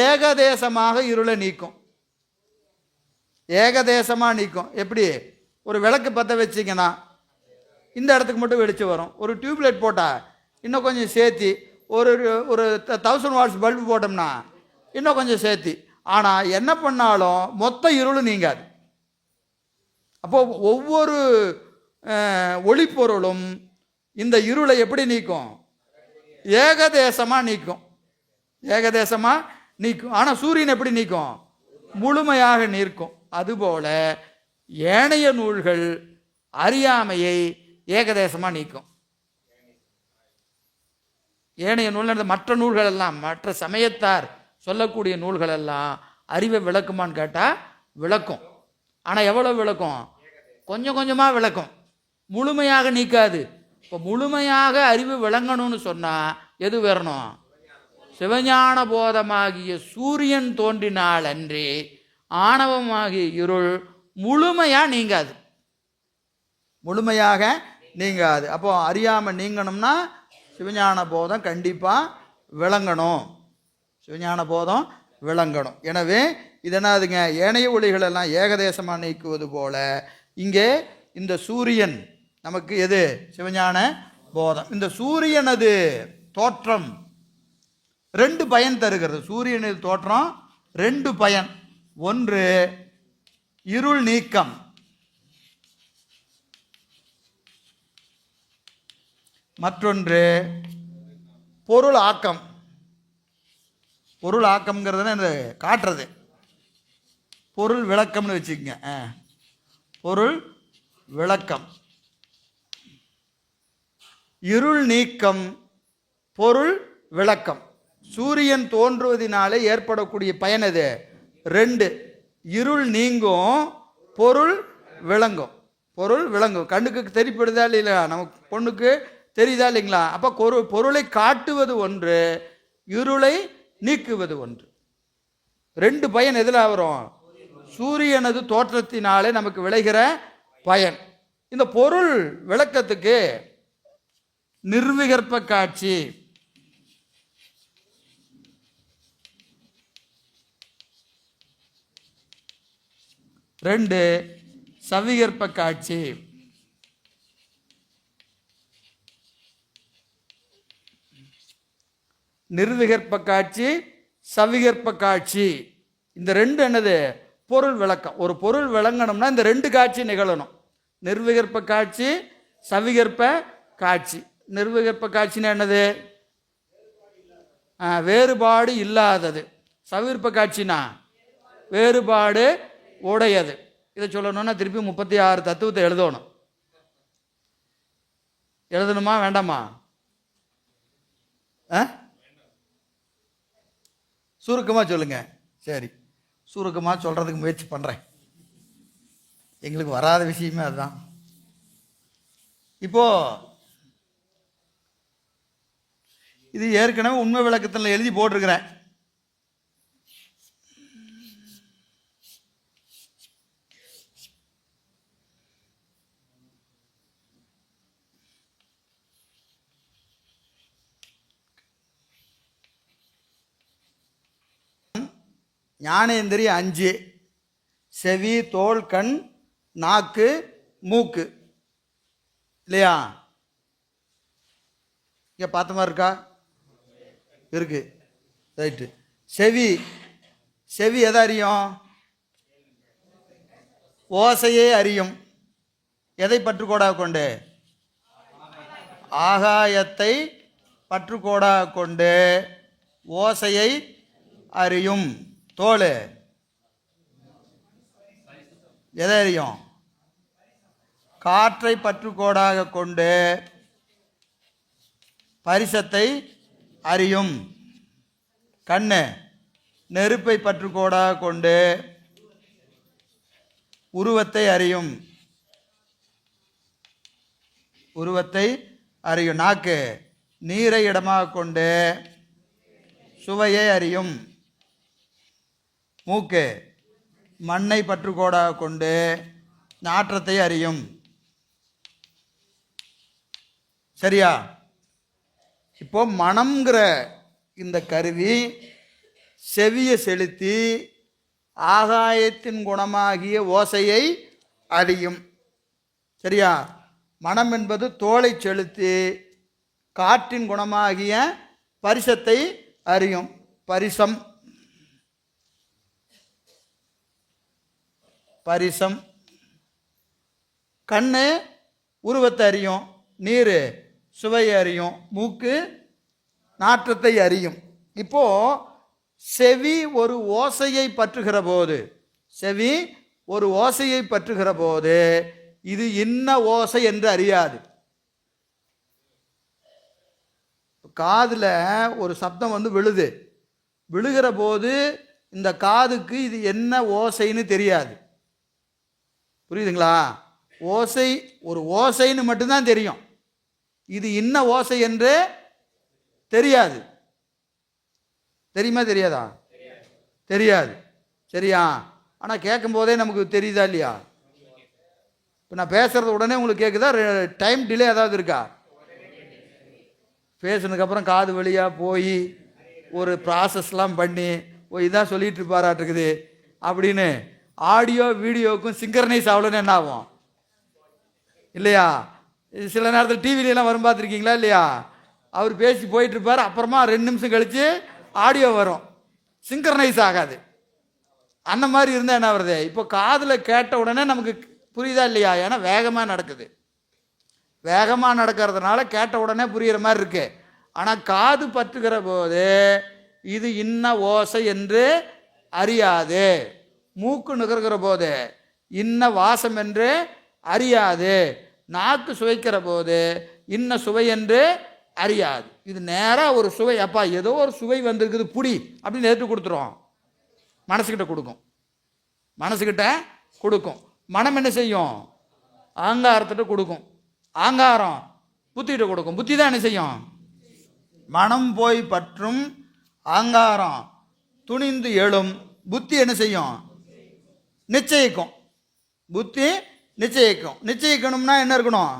ஏகதேசமாக இருளை நீக்கும். ஏகதேசமாக நீக்கும். எப்படி? ஒரு விளக்கு பற்ற வச்சிங்கன்னா இந்த இடத்துக்கு மட்டும் வெளிச்சம் வரும். ஒரு டியூப்லைட் போட்டால் இன்னும் கொஞ்சம் சேர்த்தி, ஒரு 1000 வாட்ஸ் பல்பு போட்டோம்னா இன்னும் கொஞ்சம் சேர்த்தி. ஆனால் என்ன பண்ணாலும் மொத்த இருளும் நீங்காது. அப்போ ஒவ்வொரு ஒளிப்பொருளும் இந்த இருளை எப்படி நீக்கும்? ஏகதேசமாக நீக்கும். ஏகதேசமாக நீக்கும். ஆனால் சூரியன் எப்படி நீக்கும்? முழுமையாக நீக்கும். அதுபோல ஏனைய நூல்கள் அறியாமையை ஏகதேசமாக நீக்கும். ஏனைய நூல், மற்ற நூல்கள் எல்லாம், மற்ற சமயத்தார் சொல்லக்கூடிய நூல்கள் எல்லாம் அறிவை விளக்குமான்னு கேட்டால் விளக்கும். ஆனால் எவ்வளோ விளக்கும்? கொஞ்சம் கொஞ்சமாக விளக்கும், முழுமையாக நீக்காது. இப்போ முழுமையாக அறிவு விளங்கணும்னு சொன்னால் எது வரணும்? சிவஞான போதமாகிய சூரியன் தோன்றினால் அன்றி ஆணவமாகிய இருள் முழுமையாக நீங்காது. முழுமையாக நீங்காது. அப்போ அறியாமல் நீங்கணும்னா சிவஞான போதம் கண்டிப்பாக விளங்கணும். சிவஞான போதம் விளங்கணும். எனவே இது என்னதுங்க? ஏனைய ஒளிகளெல்லாம் ஏகதேசமாக நீக்குவது போல இங்கே இந்த சூரியன் நமக்கு எது? சிவஞான போதம். இந்த சூரியனது தோற்றம் 2 பயன் தருகிறது. சூரியனது தோற்றம் 2 பயன். ஒன்று இருள் நீக்கம், மற்றொன்று பொருள் ஆக்கம். பொருள் ஆக்கம்ங்கிறது இந்த காட்டுறது, பொருள் விளக்கம்னு வச்சுக்கோங்க. பொருள் விளக்கம், இருள் நீக்கம், பொருள் விளக்கம். சூரியன் தோன்றுவதனாலே ஏற்படக்கூடிய பயன் எது? 2. இருள் நீங்கும், பொருள் விளங்கும். பொருள் விளங்கும். கண்ணுக்கு தெரிப்படுதா இல்லையா? நமக்கு பொண்ணுக்கு தெரியுதா இல்லைங்களா? அப்போ பொருளை காட்டுவது ஒன்று, இருளை நீக்குவது ஒன்று. 2 பயன் எதில் வரும்? சூரியனது தோற்றத்தினாலே நமக்கு விளைகிற பயன். இந்த பொருள் விளக்கத்துக்கு நிர்விகற்ப காட்சி, ரெண்டு சவிகற்ப காட்சி. நிர்விகற்ப காட்சி, சவிகற்ப காட்சி. இந்த 2 என்னது? பொருள் விளக்கம். ஒரு பொருள் விளங்கணும்னா இந்த 2 காட்சி நிகழணும். நிர்விகற்ப காட்சி, சவிகற்ப காட்சி. நிர்விகற்ப காட்சின்னா என்னது? வேறுபாடு இல்லாதது. சவிகற்ப காட்சினா வேறுபாடு உடையது. இதை சொல்லணும்னா திருப்பி 36 தத்துவத்தை எழுதணும். எழுதணுமா வேண்டாமா? சுருக்கமாக சொல்லுங்க. சரி, சுருக்கமாக சொல்கிறதுக்கு முயற்சி பண்ணுறேன். எங்களுக்கு வராத விஷயமே அதுதான். இப்போ இது ஏற்கனவே உண்மை விளக்கத்தில் எழுதி போட்டிருக்கிறேன். ஞானேந்திரியம் 5: செவி, தோல், கண், நாக்கு, மூக்கு. இல்லையா? இங்கே பார்த்த மாதிரி இருக்கா? இருக்கு. ரைட்டு. செவி, செவி எதை அறியும்? ஓசையே அறியும். எதை பற்றுக்கோடாக கொண்டு? ஆகாயத்தை பற்றுக்கோடாக கொண்டு ஓசையை அறியும். தோல் எதை அறியும்? காற்றை பற்றுக்கோடாக கொண்டு பரிசத்தை அறியும். கண்ணு நெருப்பை பற்றுக்கோடாக கொண்டு உருவத்தை அறியும். உருவத்தை அறியும். நாக்கு நீரை இடமாக கொண்டு சுவையை அறியும். மூக்கு மண்ணை பற்றுக்கோடாக கொண்டு நாற்றத்தை அறியும். சரியா? இப்போ மனம்ங்கிற இந்த கருவி செவியை செலுத்தி ஆகாயத்தின் குணமாகிய ஓசையை அறியும். சரியா? மனம் என்பது தோலை செலுத்தி காற்றின் குணமாகிய பரிசத்தை அறியும். பரிசம், பரிசம். கண்ணு உருவத்தை அறியும். நீர் சுவையை அறியும். மூக்கு நாற்றத்தை அறியும். இப்போ செவி ஒரு ஓசையை பற்றுகிற போது, செவி ஒரு ஓசையை பற்றுகிற போது இது இன்ன ஓசை என்று அறியாது. காதில் ஒரு சப்தம் வந்து விழுது. விழுகிற போது இந்த காதுக்கு இது என்ன ஓசைன்னு தெரியாது. புரியுதுங்களா? ஓசை ஒரு ஓசைன்னு மட்டும்தான் தெரியும். இது இன்ன ஓசை என்று தெரியாது. தெரியுமா தெரியாதா? தெரியாது. சரியா? ஆனால் கேட்கும் போதே நமக்கு தெரியுதா இல்லையா? இப்போ நான் பேசுகிறது உடனே உங்களுக்கு கேட்குதா? டைம் டிலே ஏதாவது இருக்கா? பேசுனதுக்கப்புறம் காது வழியாக போய் ஒரு ப்ராசஸ்லாம் பண்ணி இதான் சொல்லிட்டு இருப்பாராட்டுருக்குது அப்படின்னு ஆடியோ வீடியோவுக்கும் சிங்கர்னைஸ் ஆகலன்னு என்ன ஆகும்? இல்லையா? சில நேரத்தில் டிவிலெலாம் வரும், பார்த்துருக்கீங்களா இல்லையா? அவர் பேசி போயிட்டுருப்பார், அப்புறமா 2 நிமிஷம் கழித்து ஆடியோ வரும், சிங்கர்னைஸ் ஆகாது. அந்த மாதிரி இருந்தால் என்ன வருது? இப்போ காதில் கேட்ட உடனே நமக்கு புரியுதா இல்லையா? ஏன்னா வேகமாக நடக்குது. வேகமாக நடக்கிறதுனால கேட்ட உடனே புரிகிற மாதிரி இருக்கு. ஆனால் காது பற்றுகிற போது இது இன்ன ஓசை என்று அறியாது. மூக்கு நுகர்கிற போது இன்ன வாசம் என்று அறியாது. நாக்கு சுவைக்கிற போது இன்ன சுவை என்று அறியாது. இது நேராக ஒரு சுவை, அப்பா ஏதோ ஒரு சுவை வந்திருக்குது புடி அப்படின்னு எடுத்து கொடுத்துரும். மனசுக்கிட்ட கொடுக்கும். மனசுக்கிட்ட கொடுக்கும். மனம் என்ன செய்யும்? ஆங்காரத்திட்ட கொடுக்கும். ஆங்காரம் புத்திகிட்ட கொடுக்கும். புத்தி தான் என்ன செய்யும்? மனம் போய் பற்றும். ஆங்காரம் துணிந்து எழும். புத்தி என்ன செய்யும்? நிச்சயிக்கும். புத்தி நிச்சயிக்கும். நிச்சயிக்கணும்னா என்ன இருக்கணும்?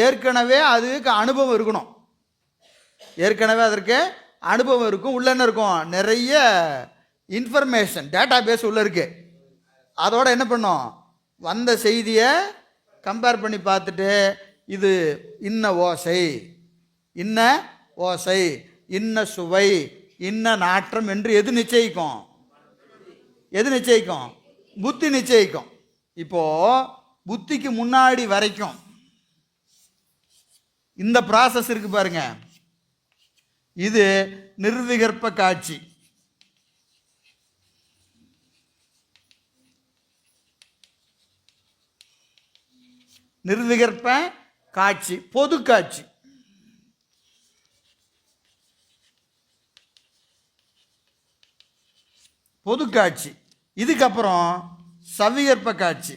ஏற்கனவே அதுக்கு அனுபவம் இருக்கணும். ஏற்கனவே அதற்கு அனுபவம் இருக்கும். உள்ள என்ன இருக்கும்? நிறைய இன்ஃபர்மேஷன் டேட்டா பேஸ் உள்ள இருக்கு. அதோட என்ன பண்ணும்? வந்த செய்தியை கம்பேர் பண்ணி பார்த்துட்டு இது இன்ன ஓசை, இன்ன ஓசை, இன்ன சுவை, இன்ன நாற்றம் என்று எது நிச்சயிக்கும்? எது நிச்சயிக்கும்? புத்தி நிச்சயிக்கும். இப்போ புத்திக்கு முன்னாடி வரைக்கும் இந்த ப்ராசஸ் இருக்கு பாருங்க. இது நிர்விகற்ப காட்சி. நிர்விகற்ப காட்சி, பொது காட்சி. பொது காட்சி. இதுக்கப்புறம் சவிகற்ப காட்சி.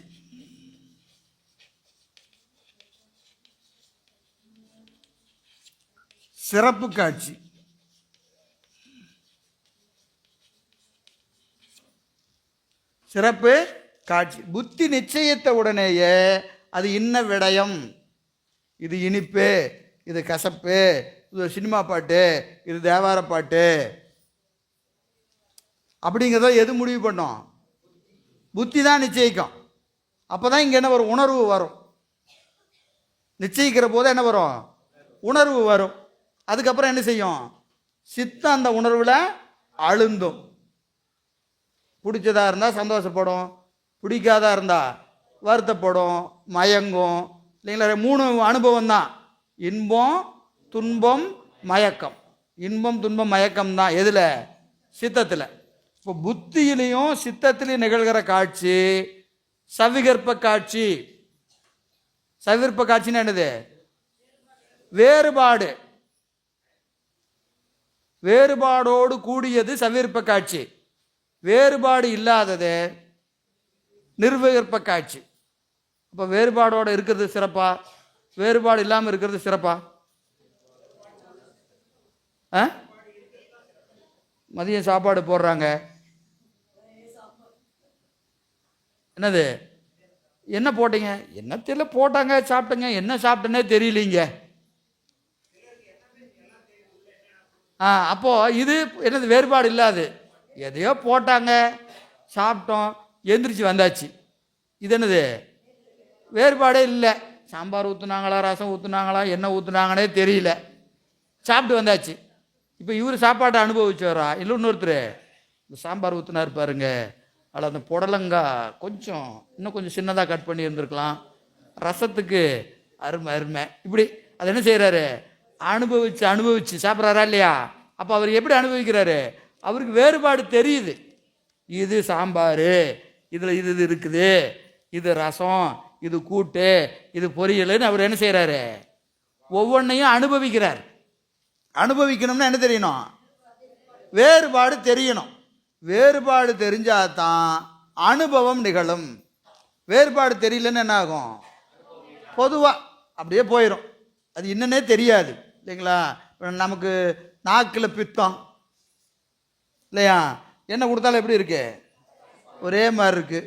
சிறப்பு காட்சி. சிறப்பு காட்சி. புத்தி நிச்சயத்த உடனேயே அது இன்ன விடயம், இது இனிப்பு, இது கசப்பு, இது சினிமா பாட்டு, இது தேவார பாட்டு, அப்படிங்கிறத எது முடிவு பண்ணும்? புத்தி தான் நிச்சயிக்கும். அப்போ தான் இங்கே என்ன வரும்? உணர்வு வரும். நிச்சயிக்கிற போது என்ன வரும்? உணர்வு வரும். அதுக்கப்புறம் என்ன செய்யும்? சித்தம் அந்த உணர்வில் அழுந்தும். பிடிச்சதா இருந்தால் சந்தோஷப்படும், பிடிக்காதா இருந்தால் வருத்தப்படும், மயங்கும். இல்லைங்களா? 3 அனுபவம் தான்: இன்பம், துன்பம், மயக்கம். இன்பம், துன்பம், மயக்கம் தான் எதில்? சித்தத்தில். இப்போ புத்தியிலையும் சித்தத்திலையும் நிகழ்கிற காட்சி சவிகற்ப காட்சி. சவிகற்ப காட்சின்னா என்னது? வேறுபாடு. வேறுபாடோடு கூடியது சவிகற்ப காட்சி. வேறுபாடு இல்லாதது நிர்விகற்ப காட்சி. அப்போ வேறுபாடோடு இருக்கிறது சிறப்பா, வேறுபாடு இல்லாமல் இருக்கிறது சிறப்பா? மதியம் சாப்பாடு போடுறாங்க, என்னது? என்ன போட்டீங்க? என்ன தெரியல, போட்டாங்க, சாப்பிட்டேங்க. என்ன சாப்பிட்டேன்னே தெரியலீங்க. அப்போ இது என்னது? வேறுபாடு இல்லாது. எதையோ போட்டாங்க, சாப்பிட்டோம், எந்திரிச்சு வந்தாச்சு. இது என்னது? வேறுபாடே இல்லை. சாம்பார் ஊற்றுனாங்களா, ரசம் ஊற்றுனாங்களா, என்ன ஊற்றுனாங்கன்னே தெரியல, சாப்பிட்டு வந்தாச்சு. இப்போ இவர் சாப்பாட்டை அனுபவிச்சவரா இல்லை இன்னொருத்தர்? இந்த சாம்பார் ஊற்றுனாரு பாருங்க, அதில் அந்த புடலங்காய் கொஞ்சம் இன்னும் கொஞ்சம் சின்னதாக கட் பண்ணி இருந்திருக்கலாம், ரசத்துக்கு அருமை அருமை. இப்படி அதை என்ன செய்கிறாரு? அனுபவிச்சு சாப்பிட்றாரா இல்லையா? அப்போ அவர் எப்படி அனுபவிக்கிறாரு? அவருக்கு வேறுபாடு தெரியுது. இது சாம்பார், இதில் இது இது இருக்குது, இது ரசம், இது கூட்டு, இது பொரியல்னு அவர் என்ன செய்கிறாரு? ஒவ்வொன்றையும் அனுபவிக்கிறார். அனுபவிக்கணும்னா என்ன தெரியணும்? வேறுபாடு தெரியணும். வேறுபாடு தெரிஞ்சாதான் அனுபவம் நிகழும். வேறுபாடு தெரியலன்னு என்ன ஆகும்? பொதுவாக அப்படியே போயிடும், அது என்னன்னே தெரியாது. இல்லைங்களா? நமக்கு நாக்கில் பித்தம் இல்லையா? என்ன கொடுத்தாலும் எப்படி இருக்கு? ஒரே மாதிரி இருக்கு.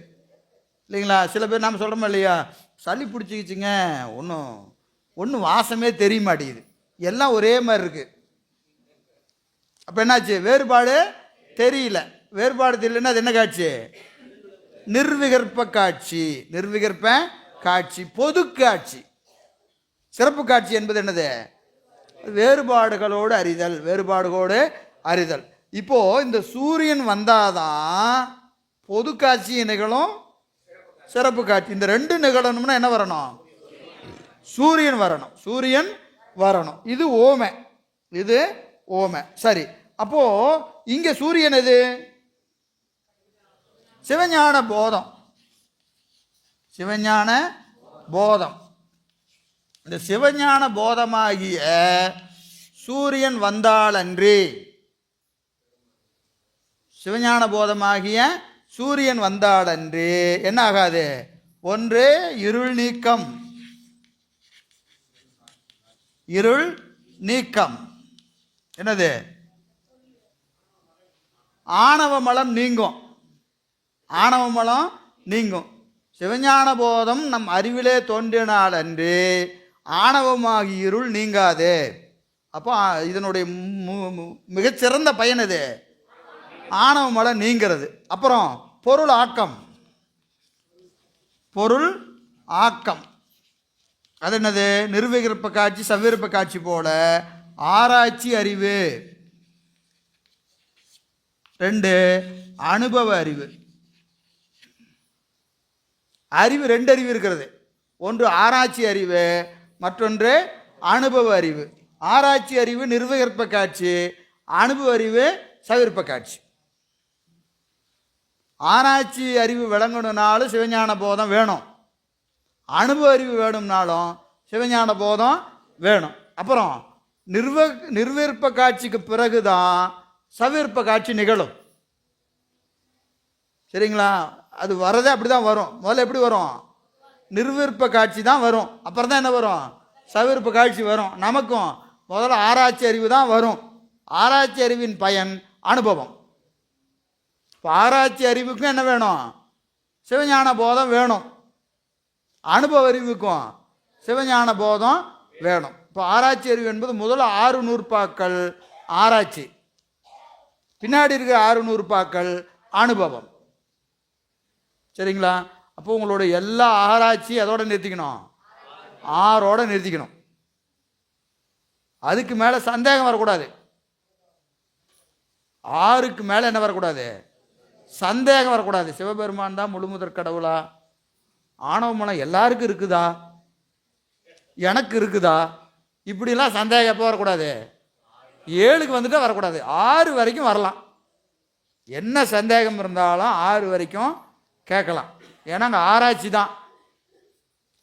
இல்லைங்களா? சில பேர் நாம் சொல்கிறோமா இல்லையா, சளி பிடிச்சிக்கிச்சிங்க, ஒன்றும் வாசமே தெரிய மாட்டேங்குது, எல்லாம் ஒரே மாதிரி இருக்கு. அப்போ என்னாச்சு? வேறுபாடு தெரியல. வேறுபாடு தெரியலன்னா அது என்ன காட்சி? நிர்விகற்ப காட்சி. நிர்விகற்ப காட்சி பொது காட்சி. சிறப்பு காட்சி என்பது என்னது? வேறுபாடுகளோடு அறிதல். வேறுபாடுகளோடு அறிதல். இப்போ இந்த சூரியன் வந்தாதான் பொது காட்சி நிகழும், சிறப்பு காட்சி. இந்த 2 நிகழணும்னா என்ன வரணும்? சூரியன் வரணும். சூரியன் வரணும். இது ஓமை, இது ஓமை. சரி, அப்போ இங்க சூரியன் எது? சிவஞான போதம். சிவஞான போதம். இந்த சிவஞான போதமாகிய சூரியன் வந்தாலன்றி, சிவஞான போதமாகிய சூரியன் வந்தாலன்றி என்ன ஆகாது? ஒன்று இருள் நீக்கம். இருள் நீக்கம் என்னது? ஆணவ மலம் நீங்கும். ஆணவ மலம் நீங்கும். சிவஞான போதம் நம் அறிவிலே தோன்றினால் அன்று ஆணவமாகி இருள் நீங்காது. அப்போ இதனுடைய மிகச்சிறந்த பயன் இது, ஆணவ மலம் நீங்கிறது. அப்புறம் பொருள் ஆக்கம். பொருள் ஆக்கம் அது என்னது? நிர்விகற்ப காட்சி சவ்விருப்ப காட்சி போல ஆராய்ச்சி அறிவு. 2 அனுபவ அறிவு. அறிவு 2 அறிவு இருக்கிறது. ஒன்று ஆராய்ச்சி அறிவு, மற்றொன்று அனுபவ அறிவு. ஆராய்ச்சி அறிவு நிர்விகற்ப காட்சி, அனுபவ அறிவு சவிருப்ப காட்சி. ஆராய்ச்சி அறிவு விளங்கணுனாலும் சிவஞான போதம் வேணும், அனுபவ அறிவு வேணும்னாலும் சிவஞான போதம் வேணும். அப்புறம் நிர்விகற்ப காட்சிக்கு பிறகுதான் சவிருப்ப காட்சி நிகழும். சரிங்களா? அது வரதே அப்படி தான் வரும். முதல்ல எப்படி வரும்? நிர்விகற்ப காட்சி தான் வரும், அப்புறம் தான் என்ன வரும்? சவிருப்ப காட்சி வரும். நமக்கும் முதல்ல ஆராய்ச்சி அறிவு தான் வரும். ஆராய்ச்சி அறிவின் பயன் அனுபவம். இப்போ ஆராய்ச்சி அறிவுக்கும் என்ன வேணும்? சிவஞான போதம் வேணும். அனுபவ அறிவுக்கும் சிவஞான போதம் வேணும். இப்போ ஆராய்ச்சி அறிவு என்பது முதல்ல 6 நூற்பாக்கள் ஆராய்ச்சி, பின்னாடி இருக்கிற 6 பாக்கள் அனுபவம். சரிங்களா? அப்போ உங்களோட எல்லா ஆராய்ச்சி அதோட நிறுத்திக்கணும், 6ஓட நிறுத்திக்கணும். அதுக்கு மேலே சந்தேகம் வரக்கூடாது. 6க்கு மேலே என்ன வரக்கூடாது? சந்தேகம் வரக்கூடாது. சிவபெருமான் தான் முழுமுதற் கடவுளா? ஆணவ மனம் எல்லாருக்கும் இருக்குதா? எனக்கு இருக்குதா? இப்படிலாம் சந்தேகம் எப்போ வரக்கூடாது? 7க்கு வந்துட்டா வரக்கூடாது. 6 வரைக்கும் வரலாம். என்ன சந்தேகம் இருந்தாலும் 6 வரைக்கும் கேட்கலாம். ஏன்னா அங்கே ஆராய்ச்சி தான்.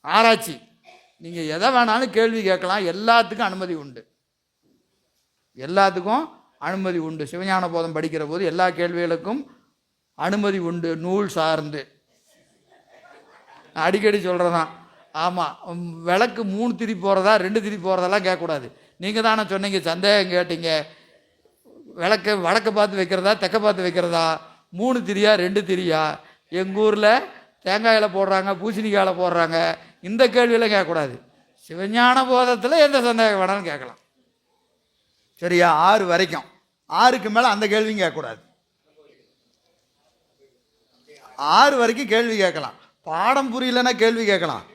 ஆராய்ச்சி. நீங்கள் எதை வேணாலும் கேள்வி கேட்கலாம். எல்லாத்துக்கும் அனுமதி உண்டு. எல்லாத்துக்கும் அனுமதி உண்டு. சிவஞான போதம் படிக்கிற போது எல்லா கேள்விகளுக்கும் அனுமதி உண்டு. நூல் சார்ந்து அடிக்கடி சொல்கிறதான். ஆமாம், விளக்கு 3 திரி போகிறதா 2 திரி போகிறதெல்லாம் கேட்கக்கூடாது. நீங்கள் தானே சொன்னீங்க, சந்தேகம் கேட்டீங்க. விளக்க வடக்க பார்த்து வைக்கிறதா தெற்க பார்த்து வைக்கிறதா, 3 திரியா 2 திரியா? எங்கள் ஊரில் தேங்காயில் போடுறாங்க, பூசணிக்காயில் போடுறாங்க. இந்த கேள்வியெல்லாம் கேட்கக்கூடாது. சிவஞான போதத்தில் எந்த சந்தேகம் வேணாலும் கேட்கலாம். சரியா? 6 வரைக்கும். 6க்கு மேலே அந்த கேள்வியும் கேட்கக்கூடாது. 6 வரைக்கும் கேள்வி கேட்கலாம். பாடம் புரியலன்னா கேள்வி கேட்கலாம்.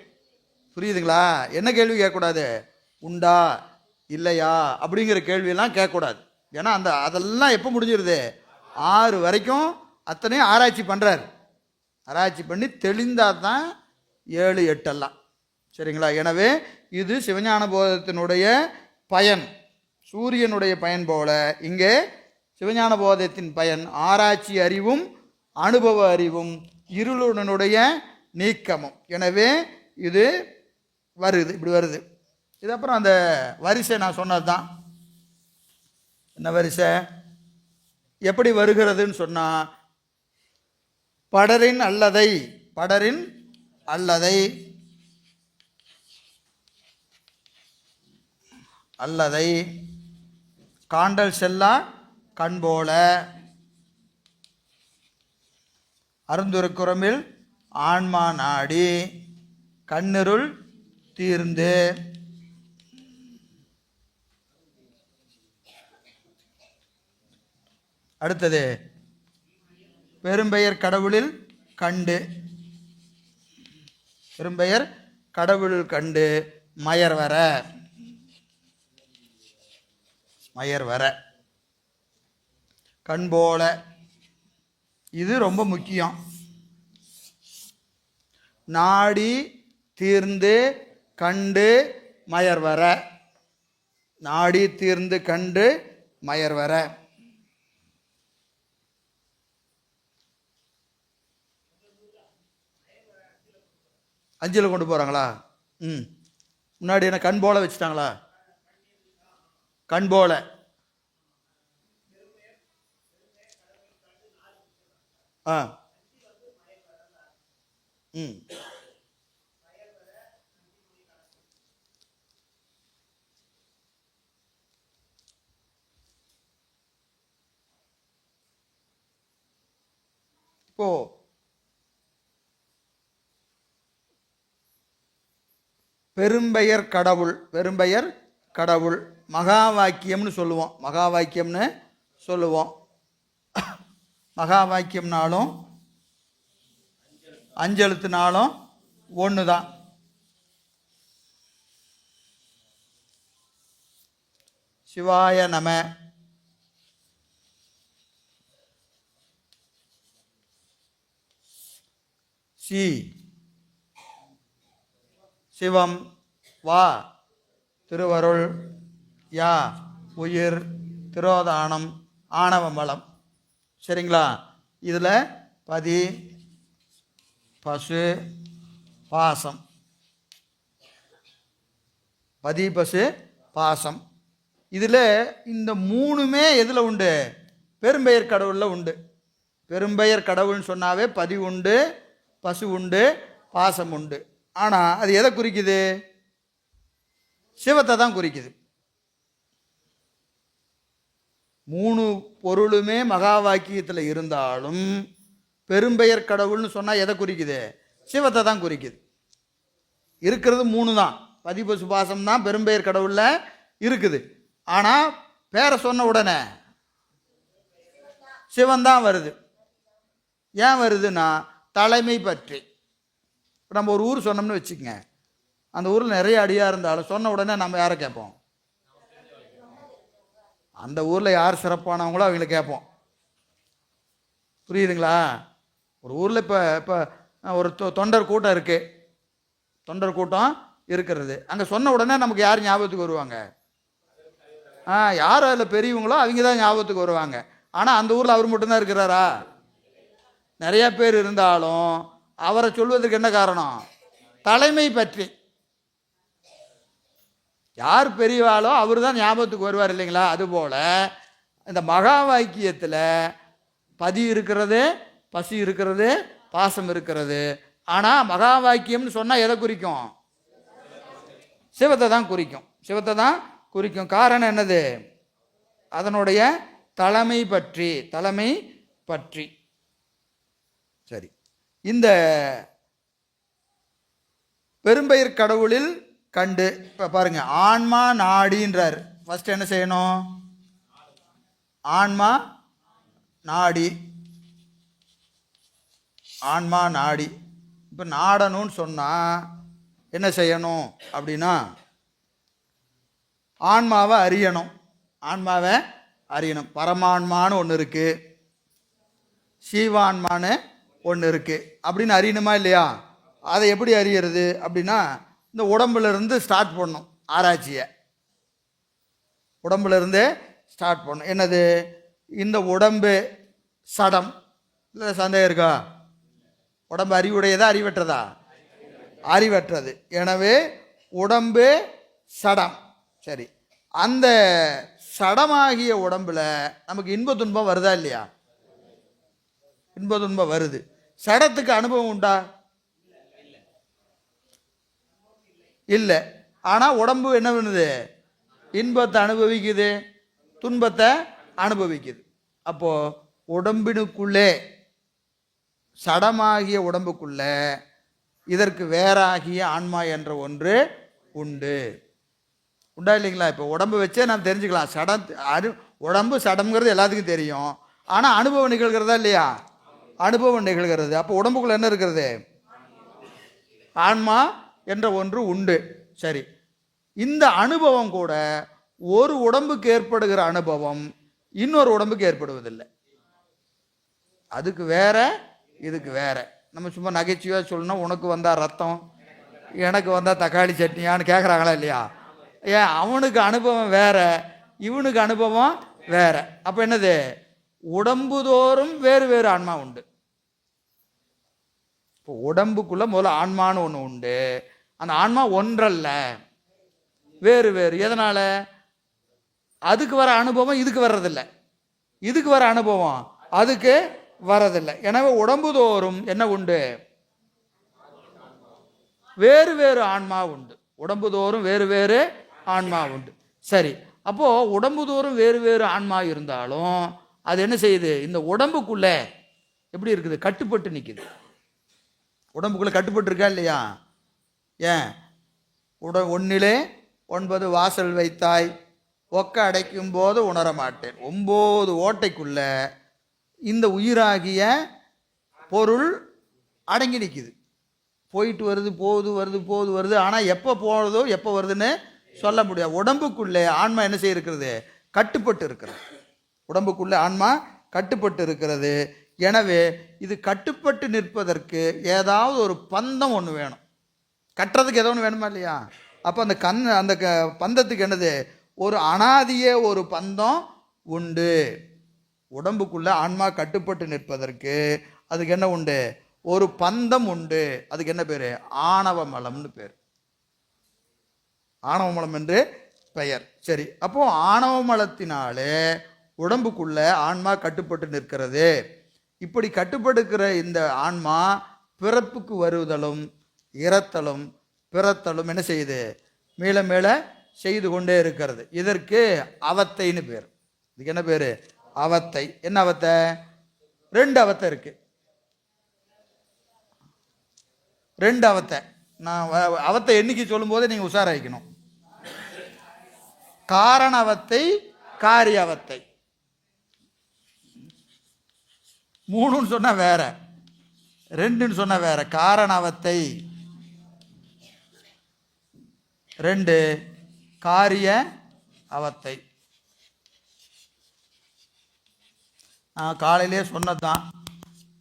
புரியுதுங்களா? என்ன கேள்வி கேட்கக்கூடாது? உண்டா இல்லையா அப்படிங்கிற கேள்வியெல்லாம் கேட்கக்கூடாது. ஏன்னா அதெல்லாம் எப்போ முடிஞ்சிருது? 6 வரைக்கும் அத்தனையும் ஆராய்ச்சி பண்ணுறாரு. ஆராய்ச்சி பண்ணி தெளிந்தால் தான் 7, 8 எல்லாம். சரிங்களா? எனவே இது சிவஞான போதத்தினுடைய பயன். சூரியனுடைய பயன் போல இங்கே சிவஞான போதத்தின் பயன் ஆராய்ச்சி அறிவும் அனுபவ அறிவும் இருளுடனுடைய நீக்கமும். எனவே இது வருது, இப்படி வருது. இது அப்புறம் அந்த வரிசை நான் சொன்னது தான். என்ன வரிசை? எப்படி வருகிறதுன்னு சொன்னால், படரின் அல்லதை, படரின் அல்லதை, அல்லதை காண்டல் செல்லா கண்போல அருந்துருக்குறமில் ஆன்மா நாடி கண்ணிருள் தீர்ந்து. அடுத்தது பெரும்பெயர் கடவுளில் கண்டு, பெரும்பெயர் கடவுளில் கண்டு மயர் வர, மயர் வர கண்போல. இது ரொம்ப முக்கியம். நாடி தீர்ந்து கண்டு மயர் வர, நாடி தீர்ந்து கண்டு மயர் வர. அஞ்சில் கொண்டு போகிறாங்களா? முன்னாடி என்ன கண் போல வச்சுட்டாங்களா? கண் போல. இப்போ பெரும்பெயர் கடவுள், பெரும்பெயர் கடவுள் மகா வாக்கியம்னு சொல்லுவோம். மகா வாக்கியம்னு சொல்லுவோம். மகா வாக்கியம்னாலும் அஞ்செழுத்துனாலும் ஒன்று தான். சிவாய நம, சி சிவம், வா திருவருள், யா உயிர், திரோதானம், ஆணவமலம். சரிங்களா? இதில் பதி பசு பாசம், பதி பசு பாசம். இதில் இந்த 3மே எதில் உண்டு? பெரும்பெயர் கடவுளில் உண்டு. பெரும்பெயர் கடவுள்னு சொன்னாவே பதி உண்டு, பசு உண்டு, பாசம் உண்டு. ஆனால் அது எதை குறிக்குது? சிவத்தை தான் குறிக்குது. 3 பொருளுமே மகா வாக்கியத்தில் இருந்தாலும் பெரும்பெயர் கடவுள்னு சொன்னால் எதை குறிக்குது? சிவத்தை தான் குறிக்குது. இருக்கிறது 3 தான். பதிபசு பாசம் தான் பெரும்பெயர் கடவுளில் இருக்குது. ஆனால் பேரை சொன்ன உடனே சிவன் தான் வருது. ஏன் வருதுன்னா தலைமை பற்றி. இப்போ நம்ம ஒரு ஊர் சொன்னோம்னு வச்சுக்கோங்க, அந்த ஊரில் நிறைய அடியாக இருந்தாலும் சொன்ன உடனே நம்ம யாரை கேட்போம்? அந்த ஊரில் யார் சிறப்பானவங்களோ அவங்கள கேட்போம். புரியுதுங்களா? ஒரு ஊரில் இப்போ இப்போ ஒரு தொண்டர் கூட்டம் இருக்குது, தொண்டர் கூட்டம் இருக்கிறது. அங்கே சொன்ன உடனே நமக்கு யார் ஞாபகத்துக்கு வருவாங்க? யார் அதில் பெரியவங்களோ அவங்க தான் ஞாபகத்துக்கு வருவாங்க. ஆனால் அந்த ஊரில் அவர் மட்டும்தான் இருக்கிறாரா? நிறைய பேர் இருந்தாலும் அவரை சொல்வதற்கு என்ன காரணம்? தலைமை பற்றி. யார் பெரியவாளோ அவர் தான் ஞாபகத்துக்கு வருவார் இல்லைங்களா? அதுபோல் இந்த மகா வாக்கியத்தில் பதி இருக்கிறது, பசி இருக்கிறது, பாசம் இருக்கிறது. ஆனால் மகா வாக்கியம்னு சொன்னால் எதை குறிக்கும்? சிவத்தை தான் குறிக்கும். சிவத்தை தான் குறிக்கும். காரணம் என்னது? அதனுடைய தலைமை பற்றி. தலைமை பற்றி. சரி, இந்த பெரும்பெயர் கடவுளில் கண்டு இப்போ பாருங்க, ஆன்மா நாடின்றார். ஃபர்ஸ்ட் என்ன செய்யணும்? ஆன்மா நாடி. ஆன்மா நாடி. இப்போ நாடணும்னு சொன்னால் என்ன செய்யணும் அப்படின்னா ஆன்மாவை அறியணும். ஆன்மாவை அறியணும். பரமான்மான்னு ஒன்று இருக்குது, சீவான்மான்னு ஒன்று இருக்குது. அப்படின்னு அறியணுமா இல்லையா? அதை எப்படி அறியறது அப்படின்னா இந்த உடம்புலேருந்து ஸ்டார்ட் பண்ணணும் ஆராய்ச்சியை. உடம்புலேருந்தே ஸ்டார்ட் பண்ணணும். என்னது? இந்த உடம்பு சடம். இல்லை சந்தேகம் இருக்கா? உடம்பு அறிவுடையதா அறிவற்றதா? அறிவற்றது. எனவே உடம்பு சடம். சரி, அந்த சடமாகிய உடம்புல நமக்கு இன்ப துன்பம் வருதா இல்லையா? இன்ப துன்பம் வருது. சடத்துக்கு அனுபவம் உண்டா? இல்லை. ஆனால் உடம்பு என்ன பண்ணுது? இன்பத்தை அனுபவிக்குது, துன்பத்தை அனுபவிக்குது. அப்போ உடம்பினுக்குள்ளே, சடமாகிய உடம்புக்குள்ளே இதற்கு வேறாகிய ஆன்மா என்ற ஒன்று உண்டு. உண்டா இல்லைங்களா? இப்போ உடம்பு வச்சே நாம் தெரிஞ்சுக்கலாம். உடம்பு சடம்ங்கிறது எல்லாத்துக்கும் தெரியும். ஆனால் அனுபவம் நிகழ்கிறதா இல்லையா? அனுபவம் நிகழ்கிறது. அப்போ உடம்புக்குள்ள என்ன இருக்கிறது? ஆன்மா என்ற ஒன்று உண்டு. சரி, இந்த அனுபவம் கூட ஒரு உடம்புக்கு ஏற்படுகிற அனுபவம் இன்னொரு உடம்புக்கு ஏற்படுவதில்லை. அதுக்கு வேற, இதுக்கு வேற. நம்ம சும்மா நகைச்சுவையாக சொல்லணும், உனக்கு வந்தால் ரத்தம், எனக்கு வந்தால் தக்காளி சட்னியான்னு கேட்குறாங்களா இல்லையா? ஏன்? அவனுக்கு அனுபவம் வேற, இவனுக்கு அனுபவம் வேற. அப்போ என்னது? உடம்புதோறும் வேறு வேறு ஆன்மா உண்டு. இப்போ உடம்புக்குள்ள முதல்ல ஆன்மான்னு ஒன்று உண்டு. அந்த ஆன்மா ஒன்றல்ல, வேறு வேறு. எதனால? அதுக்கு வர அனுபவம் இதுக்கு வர்றதில்லை, இதுக்கு வர அனுபவம் அதுக்கு வரதில்லை. எனவே உடம்புதோறும் என்ன உண்டு? வேறு வேறு ஆன்மா உண்டு. உடம்புதோறும் வேறு வேறு ஆன்மா உண்டு. சரி, அப்போ உடம்புதோறும் வேறு வேறு ஆன்மா இருந்தாலும் அது என்ன செய்யுது? இந்த உடம்புக்குள்ள எப்படி இருக்குது? கட்டுப்பட்டு நிற்குது. உடம்புக்குள்ள கட்டுப்பட்டு இருக்கா இல்லையா? ஏன்? ஒன்னிலே 9 வாசல் வைத்தாய், ஒக்க அடைக்கும் போது உணர மாட்டேன். 9 ஓட்டைக்குள்ள இந்த உயிராகிய பொருள் அடங்கி நிற்குது. போயிட்டு வருது, போகுது, வருது, போகுது, வருது. ஆனால் எப்போ போகிறதோ எப்போ வருதுன்னு சொல்ல முடியாது. உடம்புக்குள்ளே ஆன்மா என்ன செய்யிருக்கிறது? கட்டுப்பட்டு இருக்கிறது. உடம்புக்குள்ளே ஆன்மா கட்டுப்பட்டு இருக்கிறது. எனவே இது கட்டுப்பட்டு நிற்பதற்கு ஏதாவது ஒரு பந்தம் ஒன்று வேணும். கட்டுறதுக்கு ஏதோ ஒன்று வேணுமா இல்லையா? அப்போ அந்த பந்தத்துக்கு என்னது? ஒரு அனாதிய ஒரு பந்தம் உண்டு. உடம்புக்குள்ள ஆன்மா கட்டுப்பட்டு நிற்பதற்கு அதுக்கு என்ன உண்டு? ஒரு பந்தம் உண்டு. அதுக்கு என்ன பேர்? ஆணவ மலம்னு பேர். ஆணவ மலம் என்று பெயர். சரி, அப்போ ஆணவ மலத்தினாலே உடம்புக்குள்ள ஆன்மா கட்டுப்பட்டு நிற்கிறது. இப்படி கட்டுப்படுக்கிற இந்த ஆன்மா பிறப்புக்கு வருதலும் இறத்தலும் பிறத்தலும் என்ன செய்யுது? மேல மேல செய்து கொண்டே இருக்கிறது. இதற்கு அவத்தைன்னு பேர். இதுக்கு என்ன பேரு? அவத்தை. என்ன அவத்தை? 2 அவத்தை இருக்கு. 2 அவத்தை. நான் அவத்தை எண்ணிக்கை சொல்லும் போதே நீங்க உஷாராயிக்கணும். காரண அவத்தை, காரிய அவத்தை. மூணுன்னு சொன்னால் வேற, ரெண்டுன்னு சொன்னால் வேற. காரணவத்தை 2, காரிய அவத்தை. நான் காலையிலே சொன்னதான்.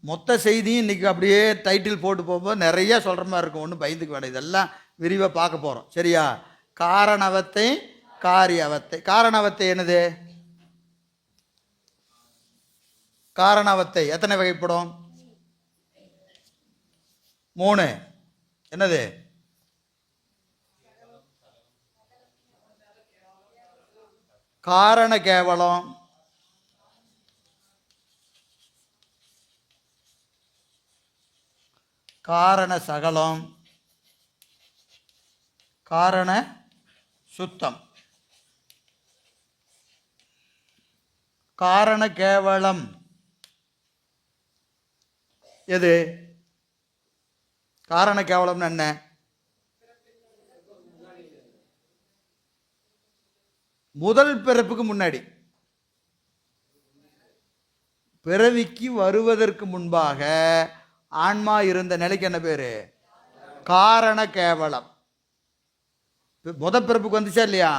மொத்த செய்தியும் இன்றைக்கி அப்படியே டைட்டில் போட்டு போகும்போது நிறைய சொல்கிற மாதிரி இருக்கும். ஒன்றும் பயந்துக்க வேண்டாம், இதெல்லாம் விரிவாக பார்க்க போகிறோம். சரியா? காரணவத்தை, காரியவத்தை. காரணவத்தை என்னது? காரணவத்தை எத்தனை வகைப்படும்? 3. என்னது? காரண கேவலம், காரண சகலம், காரண சுத்தம். காரண கேவலம் எது? காரண கேவலம்னு என்ன? முதல் பிறப்புக்கு முன்னாடி, பிறவிக்கு வருவதற்கு முன்பாக ஆன்மா இருந்த நிலைக்கு என்ன பேரு? காரண கேவலம். முதல் பிறப்புக்கு வந்துச்சா இல்லையா?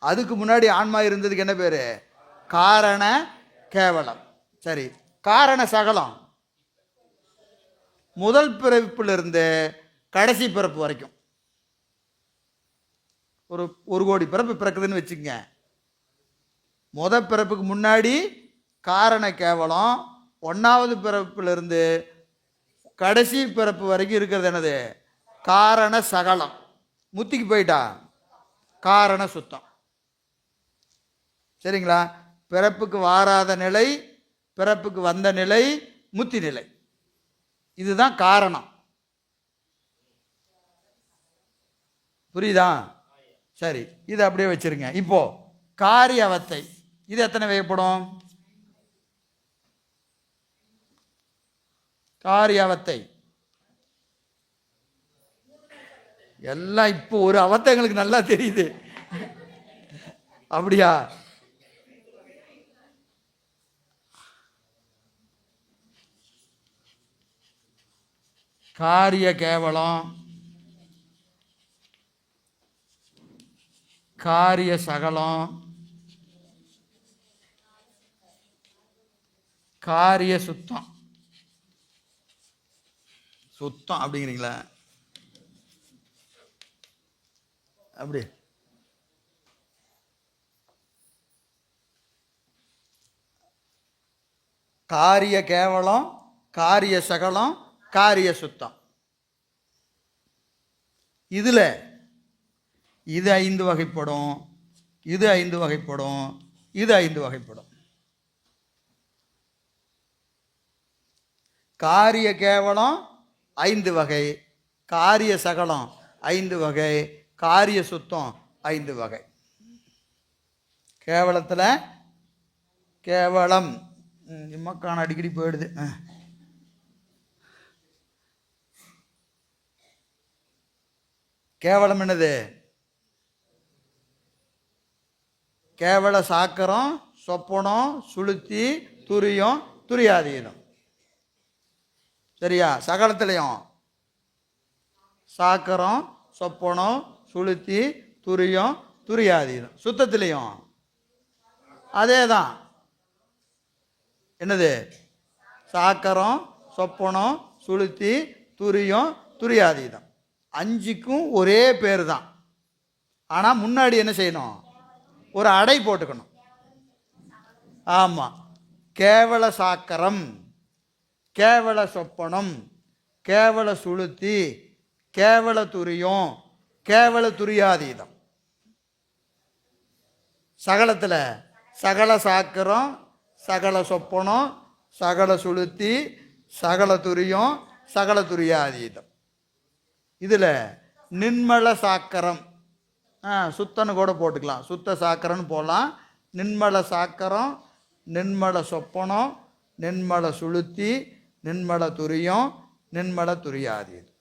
அதுக்கு முன்னாடி ஆன்மா இருந்ததுக்கு என்ன பேரு? காரண கேவலம். சரி. காரண சகலம் முதல் பிறப்பிலிருந்து கடைசி பிறப்பு வரைக்கும். ஒரு கோடி பிறப்பு பிறக்குதுன்னு வச்சுக்கங்க. முதல் பிறப்புக்கு முன்னாடி காரண கேவலம், 1வது பிறப்பிலிருந்து கடைசி பிறப்பு வரைக்கும் இருக்கிறது என்னது? காரண சகலம். முத்திக்கு போயிட்டா காரண சுத்தம். சரிங்களா? பிறப்புக்கு வாராத நிலை, பிறப்புக்கு வந்த நிலை, முத்தி நிலை. இதுதான் காரணம். புரியுதா? சரி, இதை அப்படியே வச்சிருங்க. இப்போ காரியவத்தை, இது எத்தனை வகைப்படும்? காரியவத்தை எல்லாம் இப்போ ஒரு அவத்தை எங்களுக்கு நல்லா தெரியுது. அப்படியா? காரிய கேவலம், காரிய சகலம், காரிய சுத்தம். சுத்தம் அப்படிங்கிறீங்களா? அப்படி காரிய கேவலம், காரிய சகலம், காரிய சுத்தம். இதில் இது 5 வகைப்படும், இது 5 வகைப்படும், இது 5 வகைப்படும். காரிய கேவலம் 5 வகை, காரிய சகலம் 5 வகை, காரிய சுத்தம் 5 வகை. கேவலத்தில் கேவலம் இம்மக்கான அடிக்கடி போயிடுது. கேவலம் என்னது? கேவல சாக்கரம், சொப்பனம், சுளுத்தி, துரியம், துரியாதீனம். சரியா? சகலத்திலையும் சாக்கரம், சொப்பனம், சுளுத்தி, துரியம், துரியாதீனம். சுத்தத்திலையும் அதே தான். என்னது? சாக்கரம், சொப்பனம், சுளுத்தி, துரியம், துரியாதீதம். 5க்கும் ஒரே பேர் தான். ஆனால் முன்னாடி என்ன செய்யணும்? ஒரு அடை போட்டுக்கணும். ஆமாம். கேவல சாக்கரம், கேவல சொப்பனம், கேவல சுளுத்தி, கேவல துரியம், கேவல துரியாதீதம். சகலத்தில் சகல சாக்கரம், சகல சொப்பனம், சகல சுளுத்தி, சகல துரியம், சகல துரியாதீதம். இதில் நின்மல சாக்கரம், சுத்தன்னு கூட போட்டுக்கலாம், சுத்த சாக்கரன்னு போடலாம். நின்மல சாக்கரம், நின்மல சொப்பனம், நின்மல சுளுத்தி, நின்மல துரியம், நின்மல துரியாதீதம்.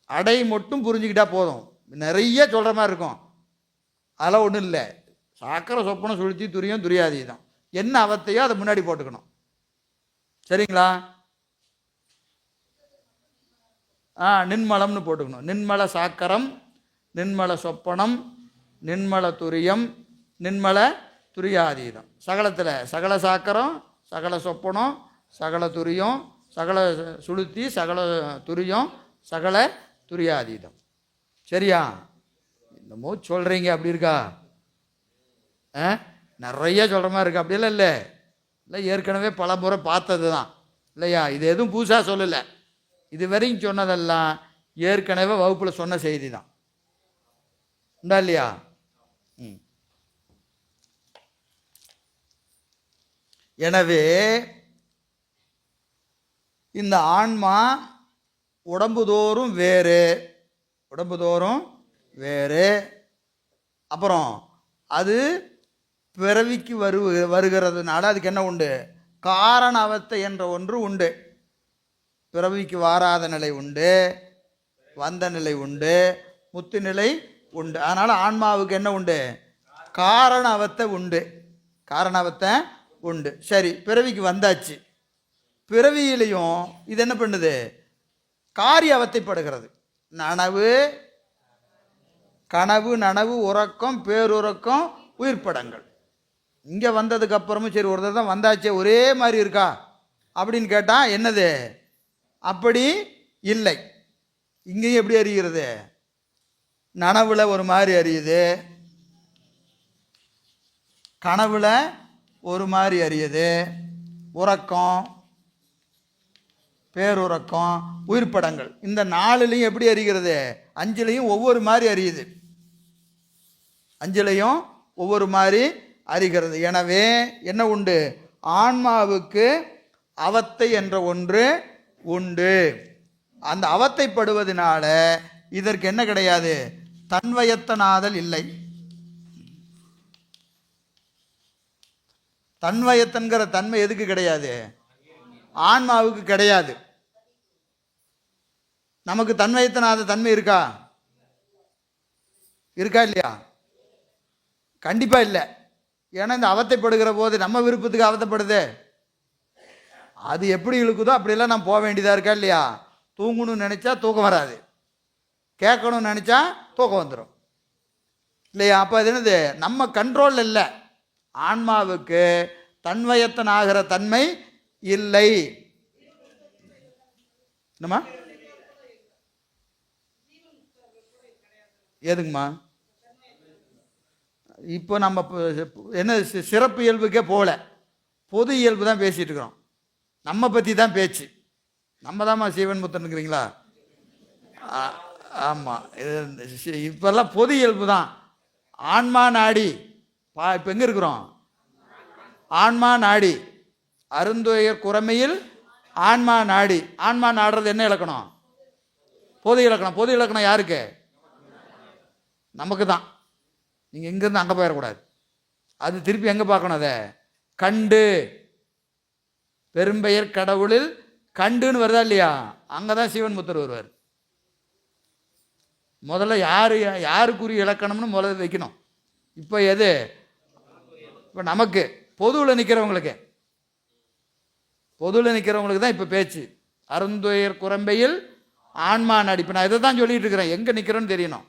அடை மட்டும் புரிஞ்சுக்கிட்டா போதும். நிறைய சொல்கிற மாதிரி இருக்கும். அதெல்லாம் ஒன்றும் இல்லை. சாக்கரை, சொப்பனம், சுளுத்தி, துரியம், துரியாதீதம் என்ன அவத்தையோ அதை முன்னாடி போட்டுக்கணும். சரிங்களா? நின்மலம்னு போட்டுக்கணும். நின்மல சாக்கரம், நின்மல சொப்பனம், நின்மல துரியம், நின்மல துரியாதீதம். சகலத்தில் சகல சாக்கரம், சகல சொப்பனம், சகல துரியம், சகல சுளுத்தி, சகல துரியம், சகல துரியாதீதம். சரியா? என்னமோ சொல்கிறீங்க, அப்படி இருக்கா? நிறைய சொல்கிற மாதிரி இருக்கு. அப்படியெல்லாம் இல்லை, ஏற்கனவே பல முறை பார்த்தது தான் இல்லையா? இது எதுவும் புதுசாக சொல்லலை. இது வரைக்கும் சொன்னதெல்லாம் ஏற்கனவே வகுப்பில் சொன்ன செய்தி தான். உண்டா இல்லையா? எனவே இந்த ஆன்மா உடம்புதோறும் வேறு, உடம்புதோறும் வேறு. அப்புறம் அது பிறவிக்கு வருகிறதுனால அதுக்கு என்ன உண்டு? காரண அவத்தை என்ற ஒன்று உண்டு. பிறவிக்கு வாராத நிலை உண்டு, வந்த நிலை உண்டு, முத்து நிலை உண்டு. அதனால் ஆன்மாவுக்கு என்ன உண்டு? காரண அவத்தை உண்டு, காரண அவத்தை உண்டு. சரி, பிறவிக்கு வந்தாச்சு. பிறவியிலையும் இது என்ன பண்ணுது? காரிய அவத்தைப்படுகிறது. நனவு, கனவு, நனவு, உறக்கம், பேருறக்கம், உயிர்ப்படங்கள். இங்கே வந்ததுக்கு அப்புறமும் சரி ஒரு தான் வந்தாச்சே, ஒரே மாதிரி இருக்கா அப்படின்னு கேட்டால் என்னது? அப்படி இல்லை. இங்கேயும் எப்படி அறிகிறது? நனவுல ஒரு மாதிரி அறியுது, கனவுல ஒரு மாதிரி அறியுது, உறக்கம், பேருறக்கம், உயிர்ப்படங்கள், இந்த 4லையும் எப்படி அறிகிறது? 5லையும் ஒவ்வொரு மாதிரி அறியுது, 5லையும் ஒவ்வொரு மாதிரி அறிகிறது. எனவே என்ன உண்டு? ஆன்மாவுக்கு அவத்தை என்ற ஒன்று உண்டு. அந்த அவத்தைப்படுவதனால இதற்கு என்ன கிடையாது? தன்வயத்தனாதல் இல்லை. தன்வயத்தன்கிற தன்மை எதுக்கு கிடையாது? ஆன்மாவுக்கு கிடையாது. நமக்கு தன்வயத்தனாத தன்மை இருக்கா? இருக்கா இல்லையா? கண்டிப்பா இல்லை. ஏன்னா இந்த அவத்தைப்படுகிற போது நம்ம விருப்பத்துக்கு அவத்தைப்படுது. அது எப்படி இழுக்குதோ அப்படியெல்லாம் நான் போக வேண்டியதாக இருக்கா இல்லையா? தூங்கணும்னு நினச்சா தூக்கம் வராது, கேட்கணும்னு நினச்சா தூக்கம் வந்துடும் இல்லையா? அப்போ அது என்னது? நம்ம கண்ட்ரோல் இல்லை. ஆன்மாவுக்கு தன்வயத்தன் ஆகிற தன்மை இல்லை. என்னம்மா? எதுங்கம்மா? இப்போ நம்ம என்ன சிறப்பு இயல்புக்கே போகல, பொது இயல்பு தான் பேசிகிட்டு இருக்கிறோம். நம்ம பற்றி தான் பேச்சு. நம்ம தான்மா சீவன் முத்தனுங்கிறீங்களா? ஆமாம், இப்போல்லாம் பொது இயல்பு தான். ஆன்மா நாடி இப்போ எங்கே இருக்கிறோம்? ஆன்மா நாடி, அருந்துயர் குறமையில் ஆன்மா நாடி. ஆன்மா நாடுறது என்ன இலக்கணம்? பொது இலக்கணம். பொது இலக்கணம் யாருக்கு? நமக்கு தான். நீங்கள் இங்கேருந்து அங்கே போயிடக்கூடாது. அது திருப்பி எங்கே பார்க்கணும்? அதை கண்டு, பெரும்பெயர் கடவுளில் கண்டுன்னு வருதா இல்லையா? அங்கே தான் சிவன் முத்தர் வருவார். முதல்ல யாருக்குரிய இலக்கணம்னு முதல்ல வைக்கணும். இப்போ எது? இப்போ நமக்கு பொதுவில் நிற்கிறவங்களுக்கு, பொதுவில் நிற்கிறவங்களுக்கு தான் இப்போ பேச்சு. அருந்துயர் குரம்பையில் ஆன்மா நாடி. இப்போ நான் இதை தான் சொல்லிட்டு இருக்கிறேன். எங்கே நிற்கிறோன்னு தெரியணும்.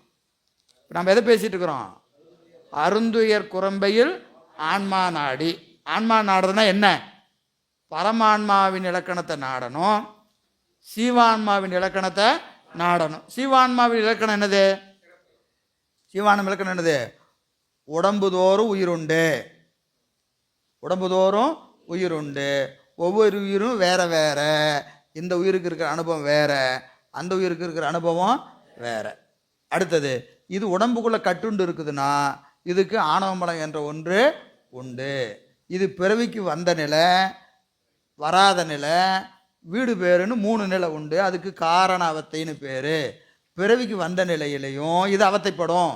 இப்போ நம்ம எதை பேசிகிட்டு இருக்கிறோம்? அருந்துயர் குரம்பையில் ஆன்மா நாடி. ஆன்மா நாடுறதுனா என்ன? பரமான்மாவின் இலக்கணத்தை நாடணும், சீவான்மாவின் இலக்கணத்தை நாடணும். சீவான்மாவின் இலக்கணம் என்னது? சீவான்மா இலக்கணம் என்னது? உடம்புதோறும் உயிருண்டு, உடம்புதோறும் உயிருண்டு. ஒவ்வொரு உயிரும் வேற வேற. இந்த உயிருக்கு இருக்கிற அனுபவம் வேற, அந்த உயிருக்கு இருக்கிற அனுபவம் வேற. அடுத்தது, இது உடம்புக்குள்ள கட்டுண்டு இருக்குதுன்னா இதுக்கு ஆணவமலம் என்ற ஒன்று உண்டு. இது பிறவிக்கு வந்த நிலை, வராத நிலை, வீடு பேருன்னு 3 நிலை உண்டு. அதுக்கு காரண அவத்தைன்னு பேர். பிறவிக்கு வந்த நிலையிலையும் இது அவத்தைப்படும்,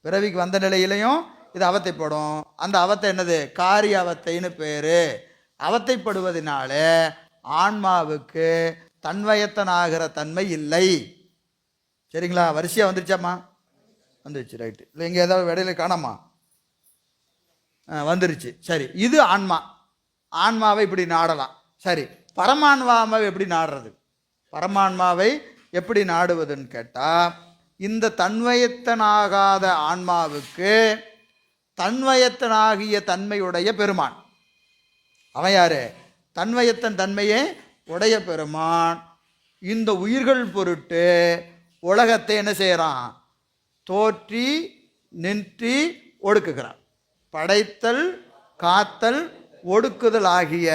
பிறவிக்கு வந்த நிலையிலையும் இது அவத்தைப்படும். அந்த அவத்தை என்னது? காரிய அவத்தைன்னு பேர். அவத்தைப்படுவதனால ஆன்மாவுக்கு தன்வயத்தனாகிற தன்மை இல்லை. சரிங்களா? வரிசையாக வந்துருச்சாம்மா? வந்துருச்சு, ரைட்டு. இல்லை இங்கே ஏதாவது இடையில காணாமா? வந்துருச்சு. சரி, இது ஆன்மா. ஆன்மாவை இப்படி நாடலாம். சரி, பரமான்மாவை எப்படி நாடுறது? பரமான்மாவை எப்படி நாடுவதுன்னு கேட்டால், இந்த தன்வயத்தனாகாத ஆன்மாவுக்கு தன்வயத்தனாகிய தன்மையுடைய பெருமான். அவன் யாரு? தன்வயத்தன் தன்மையே உடைய பெருமான். இந்த உயிர்கள் பொருட்டு உலகத்தை என்ன செய்கிறான்? தோற்றி நின்றி ஒடுக்குகிறான். படைத்தல், காத்தல், ஒடுக்குதல் ஆகிய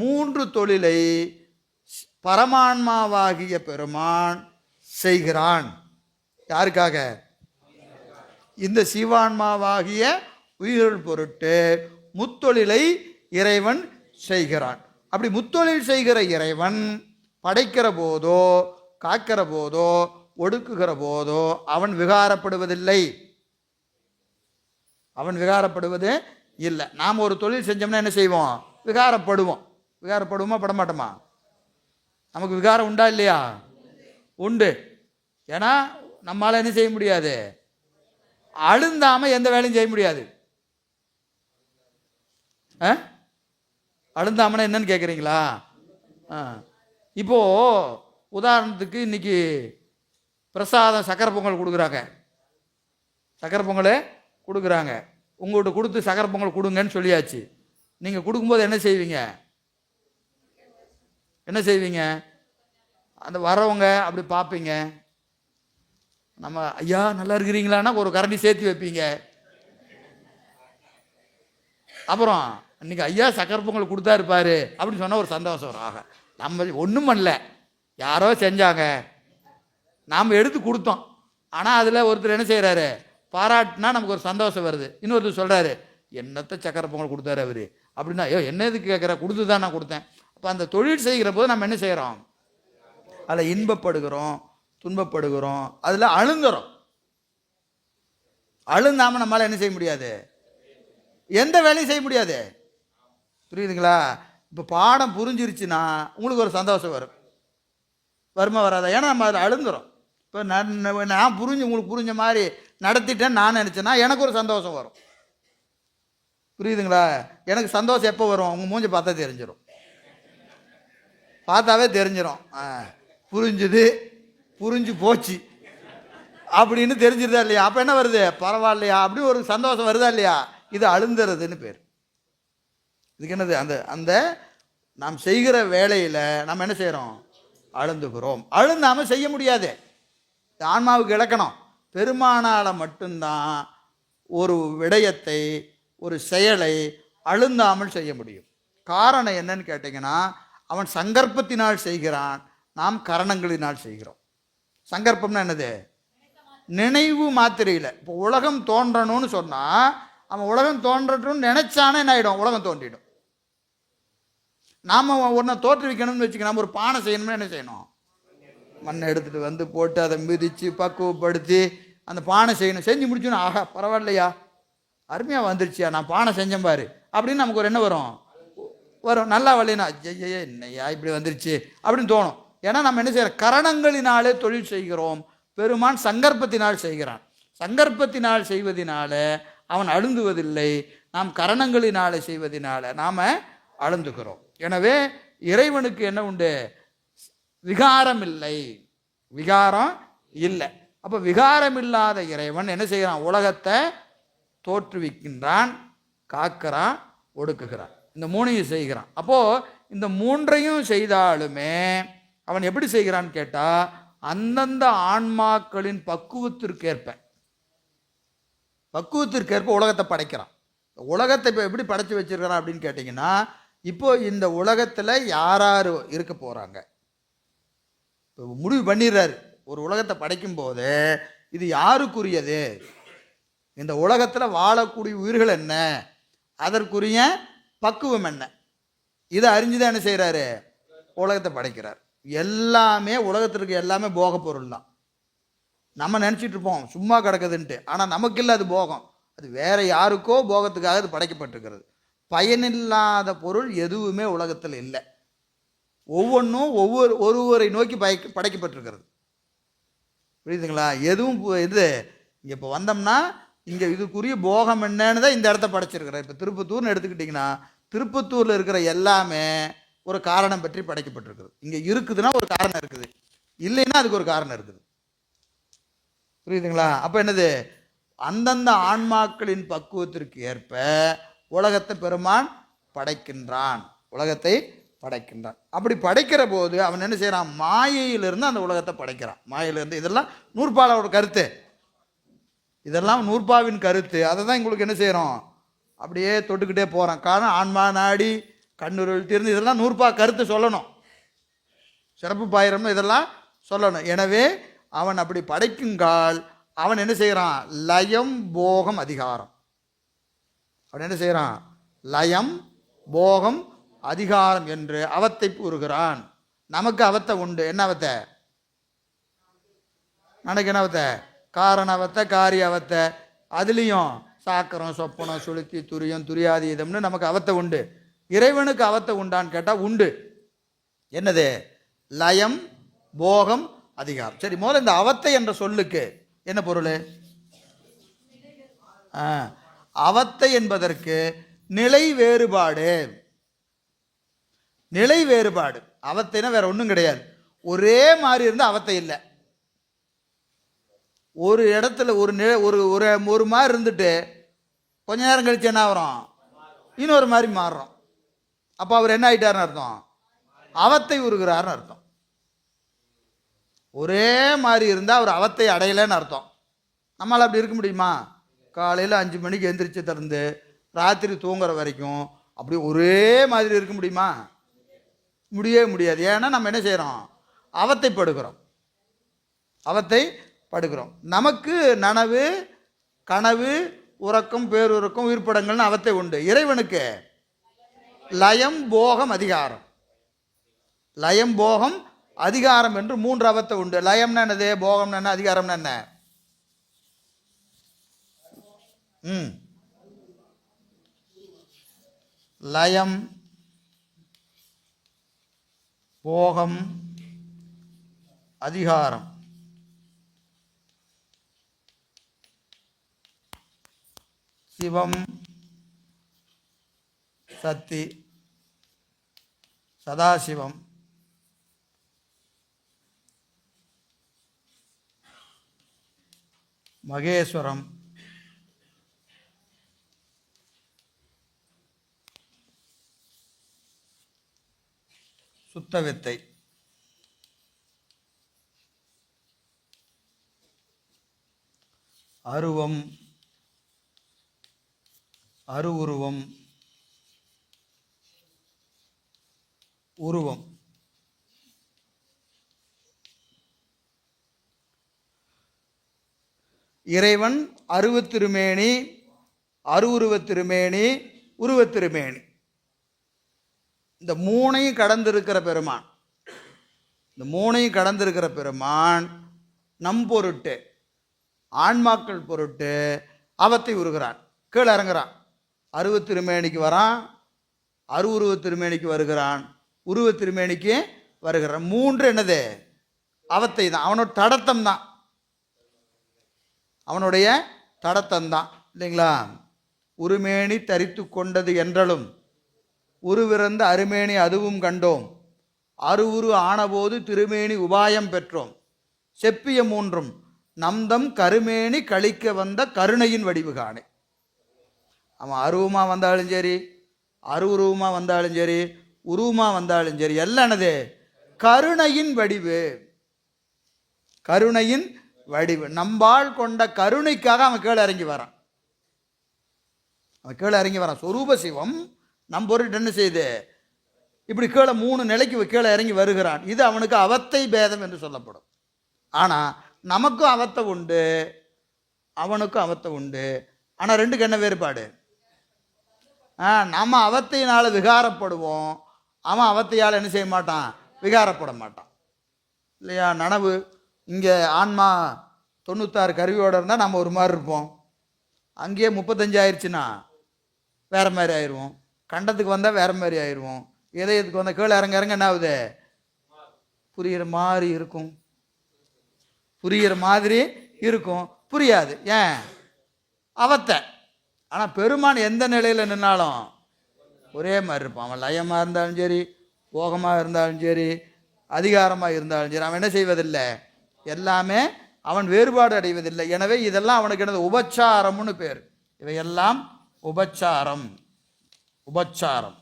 3 தொழிலை பரமான்மாவாகிய பெருமான் செய்கிறான். யாருக்காக? இந்த சிவான்மாவாகிய உயிர்கள் பொருட்டு முத்தொழிலை இறைவன் செய்கிறான். அப்படி முத்தொழில் செய்கிற இறைவன் படைக்கிற போதோ, காக்கிற போதோ, ஒடுக்குகிற போதோ அவன் விகாரப்படுவதில்லை. அவன் விகாரப்படுவது இல்லை. நாம் ஒரு தொழில் செஞ்சோம்னா என்ன செய்வோம்? விகாரப்படுவோம். விகாரப்படுவோமா, படமாட்டோமா? நமக்கு விகாரம் உண்டா இல்லையா? உண்டு. ஏன்னா நம்மளால் என்ன செய்ய முடியாது? அழுந்தாமல் எந்த வேலையும் செய்ய முடியாது. அழுந்தாமனா என்னன்னு கேட்குறீங்களா? இப்போது உதாரணத்துக்கு இன்றைக்கி பிரசாதம் சக்கரை பொங்கல் கொடுக்குறாங்க. சக்கரை பொங்கல் கொடுக்குறாங்க. உங்கள்கிட்ட கொடுத்து சக்கரை பொங்கல் கொடுங்கன்னு சொல்லியாச்சு. நீங்கள் கொடுக்கும்போது என்ன செய்வீங்க? என்ன செய்வீங்க? அந்த வரவங்க அப்படி பார்ப்பீங்க. நம்ம ஐயா நல்லா இருக்கிறீங்களான்னா ஒரு கரண்டி சேர்த்து வைப்பீங்க. அப்புறம் இன்னைக்கு ஐயா சக்கரை பொங்கல் கொடுத்தா இருப்பார் அப்படின்னு சொன்னால் ஒரு சந்தோஷம் வரும். ஆக நம்ம ஒன்றும் பண்ணல, யாரோ செஞ்சாங்க, நாம் எடுத்து கொடுத்தோம். ஆனால் அதில் ஒருத்தர் என்ன செய்கிறாரு? பாராட்டினா நமக்கு ஒரு சந்தோஷம் வருது. இன்னொருத்தர் சொல்கிறாரு, என்னத்தை சக்கரை பொங்கல் கொடுத்தாரு அவர் அப்படின்னா, ஐயோ என்ன எதுக்கு கேட்குற, கொடுத்து தான் நான் கொடுத்தேன். அப்போ அந்த தொழில் செய்கிற போது நம்ம என்ன செய்கிறோம்? அதில் இன்பப்படுகிறோம், துன்பப்படுகிறோம், அதில் அழுந்துறோம். அழுந்தாமல் நம்மளால் என்ன செய்ய முடியாது? எந்த வேலையும் செய்ய முடியாது. புரியுதுங்களா? இப்போ பாடம் புரிஞ்சிருச்சுன்னா உங்களுக்கு ஒரு சந்தோஷம் வரும். வருமா வராதா? ஏன்னா நம்ம அதில் அழுந்துறோம். இப்போ நான் புரிஞ்சு உங்களுக்கு புரிஞ்ச மாதிரி நடத்திட்டேன்னு நான் நினச்சேன்னா எனக்கு ஒரு சந்தோஷம் வரும். புரியுதுங்களா? எனக்கு சந்தோஷம் எப்போ வரும்? உங்கள் மூஞ்சி பார்த்தா தெரிஞ்சிடும். பார்த்தாவே தெரிஞ்சிடும். புரிஞ்சுது, புரிஞ்சு போச்சு அப்படின்னு தெரிஞ்சிருதா இல்லையா? அப்போ என்ன வருது? பரவாயில்லையா அப்படி ஒரு சந்தோஷம் வருதா இல்லையா? இது அழுந்துறதுன்னு பேர். இதுக்கு என்னது? அந்த அந்த நாம் செய்கிற வேலையில் நம்ம என்ன செய்கிறோம்? அழுந்துகிறோம். அழுந்தாமல் செய்ய முடியாது. ஆன்மாவுக்கு இலக்கணம் பெருமானால் மட்டும்தான் ஒரு விடயத்தை, ஒரு செயலை அழுந்தாமல் செய்ய முடியும். காரணம் என்னன்னு கேட்டிங்கன்னா, அவன் சங்கற்பத்தினால் செய்கிறான், நாம் கரணங்களினால் செய்கிறோம். சங்கற்பம்னா என்னது? நினைவு மாத்திரையில். இப்போ உலகம் தோன்றணும்னு சொன்னால் அவன் உலகம் தோன்றட்டும்னு நினைச்சானே என்ன ஆகிடும்? உலகம் தோன்றிடும். நாம் ஒன்றை தோற்றுவிக்கணும்னு வச்சுக்க, நம்ம ஒரு பானை செய்யணும்னு என்ன செய்யணும்? மண்ணை எடுத்துகிட்டு வந்து போட்டு அதை மிதித்து பக்குவப்படுத்தி அந்த பானை செய்யணும். செஞ்சு முடிச்சோன்னா ஆஹா பரவாயில்லையா, அருமையாக வந்துருச்சியா, நான் பானை செஞ்சேன் பாரு அப்படின்னு நமக்கு ஒரு என்ன வரும்? நல்லா வரலைன்னா ஐயா என்னையா இப்படி வந்துருச்சு அப்படின்னு தோணும். ஏன்னா நம்ம என்ன செய்கிறோம்? கரணங்களினாலே தொழில் செய்கிறோம். பெருமான் சங்கற்பத்தினால் செய்கிறான். சங்கற்பத்தினால் செய்வதனால அவன் அழுந்துவதில்லை. நாம் கரணங்களினாலே செய்வதனால நாம் அழுந்துகிறோம். எனவே இறைவனுக்கு என்ன உண்டு? விகாரம் இல்லை. விகாரம் இல்லை. அப்போ விகாரம் இல்லாத இறைவன் என்ன செய்கிறான்? உலகத்தை தோற்றுவிக்கின்றான், காக்கிறான், ஒடுக்குகிறான். இந்த 3ஐயும் செய்கிறான். அப்போது இந்த 3ஐயும் செய்தாலுமே அவன் எப்படி செய்கிறான்னு கேட்டால், அந்தந்த ஆன்மாக்களின் பக்குவத்திற்கேற்ப உலகத்தை படைக்கிறான். உலகத்தை இப்போ எப்படி படைச்சி வச்சிருக்கிறான் அப்படின்னு கேட்டிங்கன்னா, இப்போ இந்த உலகத்தில் யார் யார் இருக்க போகிறாங்க இப்போ முடிவு பண்ணிடுறாரு. ஒரு உலகத்தை படைக்கும் போது இது யாருக்குரியது, இந்த உலகத்தில் வாழக்கூடிய உயிர்கள் என்ன, அதற்குரிய பக்குவம் என்ன, இதை அறிஞ்சுதான் என்ன செய்கிறாரு? உலகத்தை படைக்கிறார். எல்லாமே உலகத்திற்கு எல்லாமே போக பொருள் தான். நம்ம நினச்சிட்டு இருப்போம் சும்மா கிடக்குதுன்ட்டு. ஆனால் நமக்கு இல்லை, அது போகம். அது வேற யாருக்கோ போகத்துக்காக அது படைக்கப்பட்டிருக்கிறது. பயனில்லாத பொருள் எதுவுமே உலகத்தில் இல்லை. ஒவ்வொன்றும் ஒருவரை நோக்கி படைக்கப்பட்டிருக்கிறது. புரியுதுங்களா? எதுவும் இது இங்கே இப்போ வந்தோம்னா இங்கே இதுக்குரிய போகம் என்னன்னு தான் இந்த இடத்த படைச்சிருக்கிறேன். இப்போ திருப்பத்தூர்னு எடுத்துக்கிட்டிங்கன்னா திருப்பத்தூரில் இருக்கிற எல்லாமே ஒரு காரணம் பற்றி படைக்கப்பட்டிருக்குது. இங்கே இருக்குதுன்னா ஒரு காரணம் இருக்குது, இல்லைன்னா அதுக்கு ஒரு காரணம் இருக்குது. புரியுதுங்களா? அப்போ என்னது, அந்தந்த ஆன்மாக்களின் பக்குவத்திற்கு ஏற்ப உலகத்தை பெருமான் படைக்கின்றான், உலகத்தை படைக்கின்றான். அப்படி படைக்கிற போது அவன் என்ன செய்கிறான், மாயையிலிருந்து அந்த உலகத்தை படைக்கிறான். மாயையிலிருந்து, இதெல்லாம் நூற்பாலோட கருத்து, இதெல்லாம் நூற்பாவின் கருத்து. அதை தான் உங்களுக்கு என்ன செய்கிறோம், அப்படியே தொட்டுக்கிட்டே போகிறான். காரணம் ஆன்மா நாடி கண்ணுருள் தீர்ந்து, இதெல்லாம் நூற்பா கருத்து சொல்லணும், சிறப்பு பாயிரம்னு இதெல்லாம் சொல்லணும். எனவே அவன் அப்படி படைக்குங்கால் அவன் என்ன செய்கிறான், லயம் போகம் அதிகாரம். அவன் என்ன செய்கிறான், லயம் போகம் அதிகாரம் என்று அவத்தை கூறுகிறான். நமக்கு அவத்தை உண்டு. என்ன அவத்தை, எனக்கு என்ன அவத்தை, காரண அவத்தை, காரிய அவத்தை. அதுலேயும் சாக்கரம் சொப்பனம் சுளுத்தி துரியம் துரியாதீதம்னு நமக்கு அவத்தை உண்டு. இறைவனுக்கு அவத்தை உண்டான்னு கேட்டால் உண்டு. என்னது, லயம் போகம் அதிகாரம். சரி, முதல்ல இந்த அவத்தை என்ற சொல்லுக்கு என்ன பொருள்? அவத்தை என்பதற்கு நிலை வேறுபாடு. நிலை வேறுபாடு. அவத்தைனா வேற ஒன்றும் கிடையாது, ஒரே மாதிரி இருந்து அவத்தை இல்லை. ஒரு இடத்துல ஒரு மாதிரி இருந்துட்டு கொஞ்ச நேரம் கழிச்சு என்ன ஆகிறோம், இன்னொரு மாதிரி மாறுறோம். அப்போ அவர் என்ன ஆயிட்டாருன்னு அர்த்தம், அவத்தை உருகிறார்னு அர்த்தம். ஒரே மாதிரி இருந்தால் அவர் அவத்தை அடையலைன்னு அர்த்தம். நம்மளால் அப்படி இருக்க முடியுமா? காலையில் 5 மணிக்கு எந்திரிச்சு திறந்து ராத்திரி தூங்குற வரைக்கும் அப்படி ஒரே மாதிரி இருக்க முடியுமா? முடியவே முடியாது. ஏன்னா நம்ம என்ன செய்கிறோம், அவத்தை படுகிறோம், அவத்தை படுகிறோம். நமக்கு நனவு கனவு உறக்கம் பேருறக்கம் உயிர்ப்படங்கள்னு அவத்தை உண்டு. இறைவனுக்கு லயம் போகம் அதிகாரம், லயம் போகம் அதிகாரம் என்று 3 அவத்தை உண்டு. லயம்னா என்னது, போகம்னா என்ன, அதிகாரம்னா என்ன? லயம் போகம் அதிகாரம். சிவம் சக்தி சதாசிவம் மகேஸ்வரம் சுத்தவித்தை. அருவம் அருவுருவம் உருவம். இறைவன் அருவத்திருமேனி அருவுருவத்திருமேனி உருவத்திருமேனி, இந்த 3ஐயும் கடந்திருக்கிற பெருமான். இந்த 3ஐயும் கடந்திருக்கிற பெருமான் நம் பொருட்டு ஆன்மாக்கள் பொருட்டு அவத்தை உருகிறான், கீழே இறங்குறான். அருவத்திருமேனிக்கு வரான், அருவுருவத்திருமேனிக்கு வருகிறான், உருவத்திருமேனிக்கு வருகிறான். 3 என்னது, அவத்தை தான். அவனோட தடத்தம் தான், அவனுடைய தடத்தம் தான், இல்லைங்களா? உருமேனி தரித்து கொண்டது என்றலும் உருவிறந்த அருமேனி அதுவும் கண்டோம், அருவுரு ஆனபோது திருமேனி உபாயம் பெற்றோம், செப்பிய 3ம் நம்தம் கருமேனி கழிக்க வந்த கருணையின் வடிவு காணே. அவன் அருவமாக வந்தாலும் சரி, அருவுருவமாக வந்தாலும் சரி, உருவமாக வந்தாலும் சரி, எல்லாம் என்னது, கருணையின் வடிவு, கருணையின் வடிவு. நம்பால் கொண்ட கருணைக்காக அவன் கீழே இறங்கி வரான், அவன் கீழே இறங்கி வரான். சொரூப சிவம் நம் பொருட்டு என்ன செய்யுது, இப்படி கீழே 3 நிலைக்கு கீழே இறங்கி வருகிறான். இது அவனுக்கு அவத்தை பேதம் என்று சொல்லப்படும். ஆனால் நமக்கும் அவத்தை உண்டு, அவனுக்கும் அவத்தை உண்டு. ஆனால் 2க்கு என்ன வேறுபாடு? நம்ம அவத்தையினால் விகாரப்படுவோம், அவன் அவத்தையால் என்ன செய்ய மாட்டான், விகாரப்பட மாட்டான், இல்லையா? நனவு இங்கே ஆன்மா 96 கருவியோடு இருந்தால் நம்ம ஒரு மாதிரி இருப்போம், அங்கேயே 35 ஆயிடுச்சுன்னா வேறு மாதிரி ஆயிடுவோம், கண்டத்துக்கு வந்தால் வேறு மாதிரி ஆயிடுவோம், இதயத்துக்கு வந்தால் கீழே இறங்க இறங்க என்ன ஆகுது, புரிகிற மாதிரி இருக்கும், புரிகிற மாதிரி இருக்கும், புரியாது. ஏன்? அவத்தை. ஆனால் பெருமான் எந்த நிலையில் நின்னாலும் ஒரே மாதிரி இருப்பான். அவன் லயமாக இருந்தாலும் சரி, போகமாக இருந்தாலும் சரி, அதிகாரமாக இருந்தாலும் சரி, அவன் என்ன செய்வதில்லை, எல்லாமே அவன் வேறுபாடு அடைவதில்லை. எனவே இதெல்லாம் அவனுக்கு என்னது, உபச்சாரம்னு பேர். இவையெல்லாம் உபச்சாரம். உபச்சாரம்.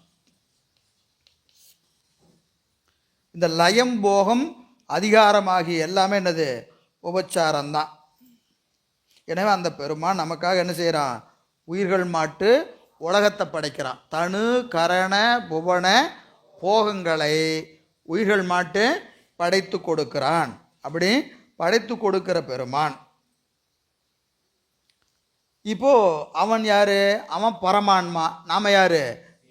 இந்த லயம் போகம் அதிகாரமாகி எல்லாமே என்னது, உபச்சாரம்தான். எனவே அந்த பெருமான் நமக்காக என்ன செய்கிறான், உயிர்கள் மாட்டு உலகத்தை படைக்கிறான். தனு கரண புவன போகங்களை உயிர்கள் மாட்டு படைத்து கொடுக்கிறான். அப்படி படைத்து கொடுக்கிற பெருமான். இப்போ அவன் யாரு, அவன் பரமான்மா, நாம யாரு,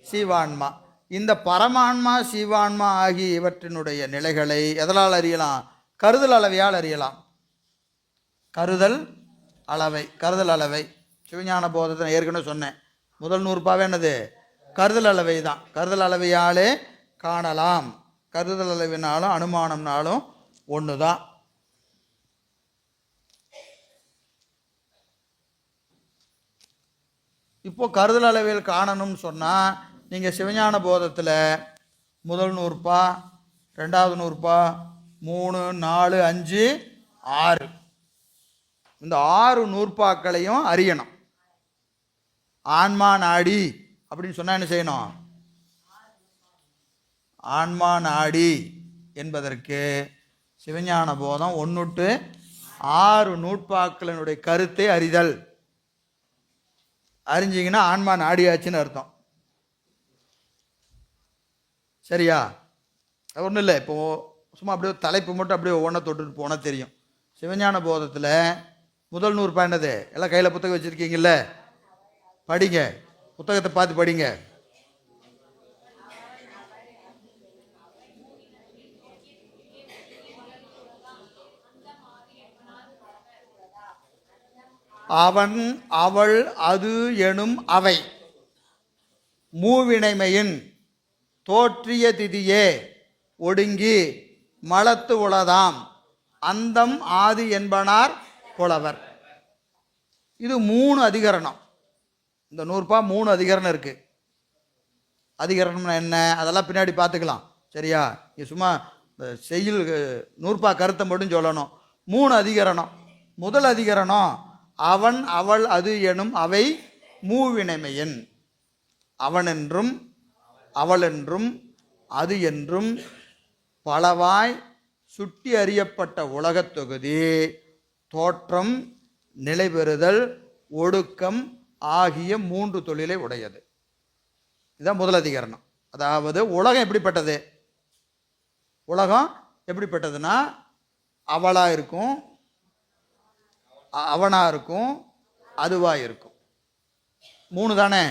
சீவான்மா. இந்த பரமான்மா சீவான்மா ஆகிய இவற்றினுடைய நிலைகளை எதனால் அறியலாம், கருதல் அளவையால் அறியலாம். கருதல் அளவை. கருதல் அளவை சிவஞான போதத்தை ஏற்கனவே சொன்னேன். முதல் நூறுபாவே என்னது, கருதல் அளவை தான். கருதல் அளவையாலே காணலாம். கருதல் அளவினாலும் அனுமானம்னாலும் ஒன்று தான். இப்போ கருதல் அளவில் காணணும்னு சொன்னால் நீங்கள் சிவஞான போதத்தில் முதல் நூறுபா, ரெண்டாவது நூறுபா, 3, 4, 5, 6 இந்த 6 நூற்பாக்களையும் அறியணும். ஆன்மா நாடி அப்படின்னு சொன்னால் என்ன செய்யணும், ஆன்மா நாடி என்பதற்கு சிவஞான போதம் 1 to 6 நூற்பாக்களினுடைய கருத்தை அறிதல். அறிஞ்சிங்கன்னா ஆன்மா நாடியாச்சுன்னு அர்த்தம். சரியா? ஒன்றும் இல்லை, இப்போது சும்மா அப்படியே தலைப்பு மட்டும் அப்படியே ஒவ்வொன்றா தொட்டுட்டு போனால் தெரியும். சிவஞான போதத்தில் முதல் நூறுபா என்னது, எல்லாம் கையில் புத்தகம் வச்சுருக்கீங்கல்ல, படிங்க, புத்தகத்தை பார்த்து படிங்க. அவன் அவள் அது எனும் அவை மூவினைமையின் தோற்றிய திதியே ஒடுங்கி மலத்து உளதாம் அந்தம் ஆதி என்பனார் புலவர். இது 3 அதிகரணம். இந்த நூறுபா 3 அதிகரணம் இருக்கு. அதிகரணம்னா என்ன, அதெல்லாம் பின்னாடி பார்த்துக்கலாம். சரியா? இது சும்மா செய்யுள் நூறுபா கருத்தை மட்டும் சொல்லணும். 3 அதிகரணம். முதல் அதிகரணம் அவன் அவள் அது எனும் அவை மூவினைமையின். அவன் என்றும் அவள் என்றும் அது என்றும் பலவாய் சுட்டி அறியப்பட்ட உலகத் தொகுதி தோற்றம் நிலைபெறுதல் ஒடுக்கம் ஆகிய 3 தொழிலை உடையது. இதுதான் முதல் அதிகரணம். அதாவது உலகம் எப்படிப்பட்டது, உலகம் எப்படிப்பட்டதுன்னா அவளாக இருக்கும், அவனாக இருக்கும், அதுவாக இருக்கும். 3 தானே.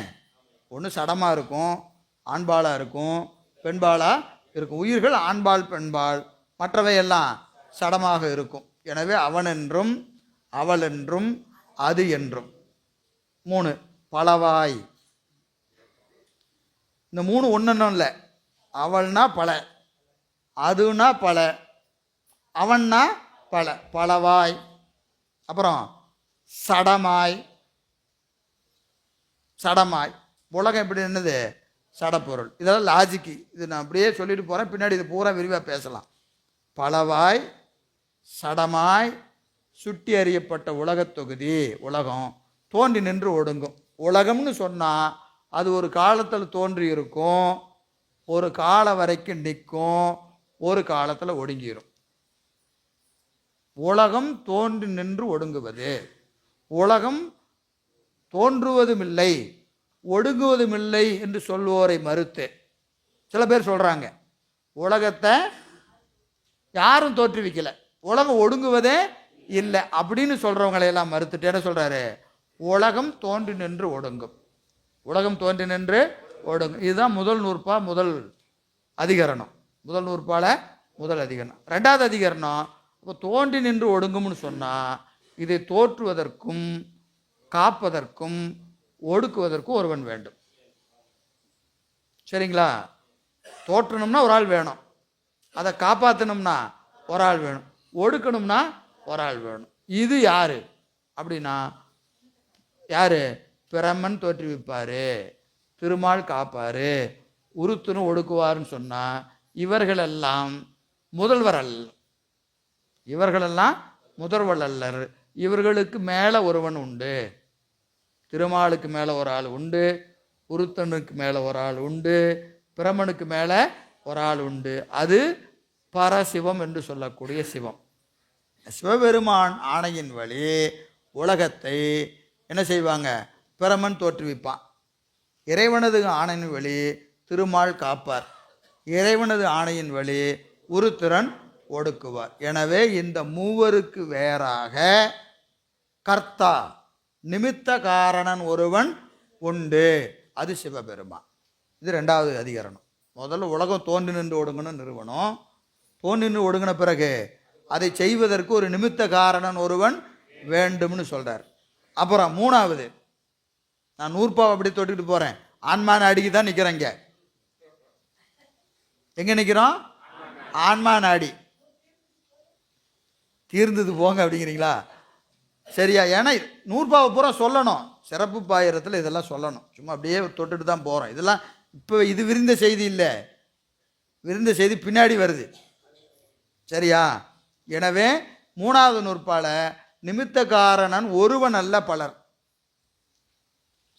ஒன்று சடமாக இருக்கும், ஆண்பாலாக இருக்கும், பெண்பாலாக இருக்கும். உயிர்கள் ஆண்பால் பெண்பால், மற்றவை எல்லாம் சடமாக இருக்கும். எனவே அவன் என்றும் அவள் என்றும் அது என்றும் 3 பலவாய். இந்த 3 ஒன்றுன்னும் இல்லை. அவள்னா பல, அதுனா பல, அவன்னா பல. பலவாய், அப்புறம் சடமாய். சடமாய் உலகம் எப்படி என்னது, சடப்பொருள். இதெல்லாம் லாஜிக்கு. இது நான் அப்படியே சொல்லிட்டு போகிறேன், பின்னாடி இது பூரா விரிவாக பேசலாம். பலவாய் சடமாய் சுட்டி அறியப்பட்ட உலகத் தொகுதி உலகம் தோன்றி நின்று ஒடுங்கும். உலகம்னு சொன்னால் அது ஒரு காலத்தில் தோன்றி இருக்கும், ஒரு காலம் வரைக்கும் நிற்கும், ஒரு காலத்தில் ஒடுங்கிடும். உலகம் தோன்றி நின்று ஒடுங்குவது. உலகம் தோன்றுவதுமில்லை ஒடுங்குவதுமில்லை என்று சொல்வோரை மறுத்து சில பேர் சொல்கிறாங்க, உலகத்தை யாரும் தோற்றுவிக்கலை, உலகம் ஒடுங்குவதே இல்லை அப்படின்னு சொல்கிறவங்களையெல்லாம் மறுத்துட்டு என்ன சொல்கிறாரு, உலகம் தோன்றி நின்று ஒடுங்கும். உலகம் தோன்றி நின்று ஒடுங்கும். இதுதான் முதல் நூற்பா முதல் அதிகரணம். முதல் நூற்பால முதல் அதிகரணம். ரெண்டாவது அதிகரணம் இப்போ தோன்றி நின்று ஒடுங்கும்னு சொன்னால் இதை தோற்றுவதற்கும் காப்பதற்கும் ஒடுக்குவதற்கும் ஒருவன் வேண்டும். சரிங்களா? தோற்றணும்னா ஒரு ஆள் வேணும், அதை காப்பாற்றணும்னா ஒரு ஆள் வேணும், ஒடுக்கணும்னா ஒரு ஆள் வேணும். இது யாரு அப்படின்னா யார்? பிரமன் தோற்றுவிப்பார், திருமால் காப்பார், உருத்துன்னு ஒடுக்குவார்னு சொன்னால் இவர்களெல்லாம் முதல்வர் அல்ல, இவர்களெல்லாம் முதல்வர் அல்லர். இவர்களுக்கு மேலே ஒருவன் உண்டு. திருமாலுக்கு மேலே ஒரு ஆள் உண்டு, உருத்தனுக்கு மேலே ஒரு ஆள் உண்டு, பிரமனுக்கு மேலே ஒரு ஆள் உண்டு. அது பரசிவம் என்று சொல்லக்கூடிய சிவம். சிவபெருமான் ஆணையின் வழி உலகத்தை என்ன செய்வாங்க? பிரமன் தோற்றுவிப்பான். இறைவனது ஆணையின் வழி திருமால் காப்பார், இறைவனது ஆணையின் வழி உருத்திரன் ஒடுக்குவார். எனவே இந்த மூவருக்கு வேறாக கர்த்தா நிமித்த காரணன் ஒருவன் உண்டு, அது சிவபெருமான். இது 2வது அதிகரணம். முதல்ல உலகம் தோன்றி நின்று ஒடுங்கணும் நிறுவனம், தோன்றி நின்று ஒடுங்கின பிறகு அதை செய்வதற்கு ஒரு நிமித்த காரணன் ஒருவன் வேண்டும்னு சொல்றார். அப்புறம் 3வது, நான் 100 அப்படி தொட்டுக்கிட்டு போறேன், ஆன்மான அடிக்கு தான் நிற்கிறேங்க. எங்க நிற்கிறோம்? ஆன்மா நாடி. தீர்ந்தது போங்க அப்படிங்கிறீங்களா? சரியா? ஏன்னா 100 பூரா சொல்லணும், சிறப்பு பாயிரத்தில் இதெல்லாம் சொல்லணும். சும்மா அப்படியே தொட்டுட்டு தான் போகிறோம். இதெல்லாம் இப்போ இது விரிந்த செய்தி இல்லை, விரிந்த செய்தி பின்னாடி வருது. சரியா? எனவே 3வது நூற்பால நிமித்த காரணன் ஒருவன் அல்ல பலர்.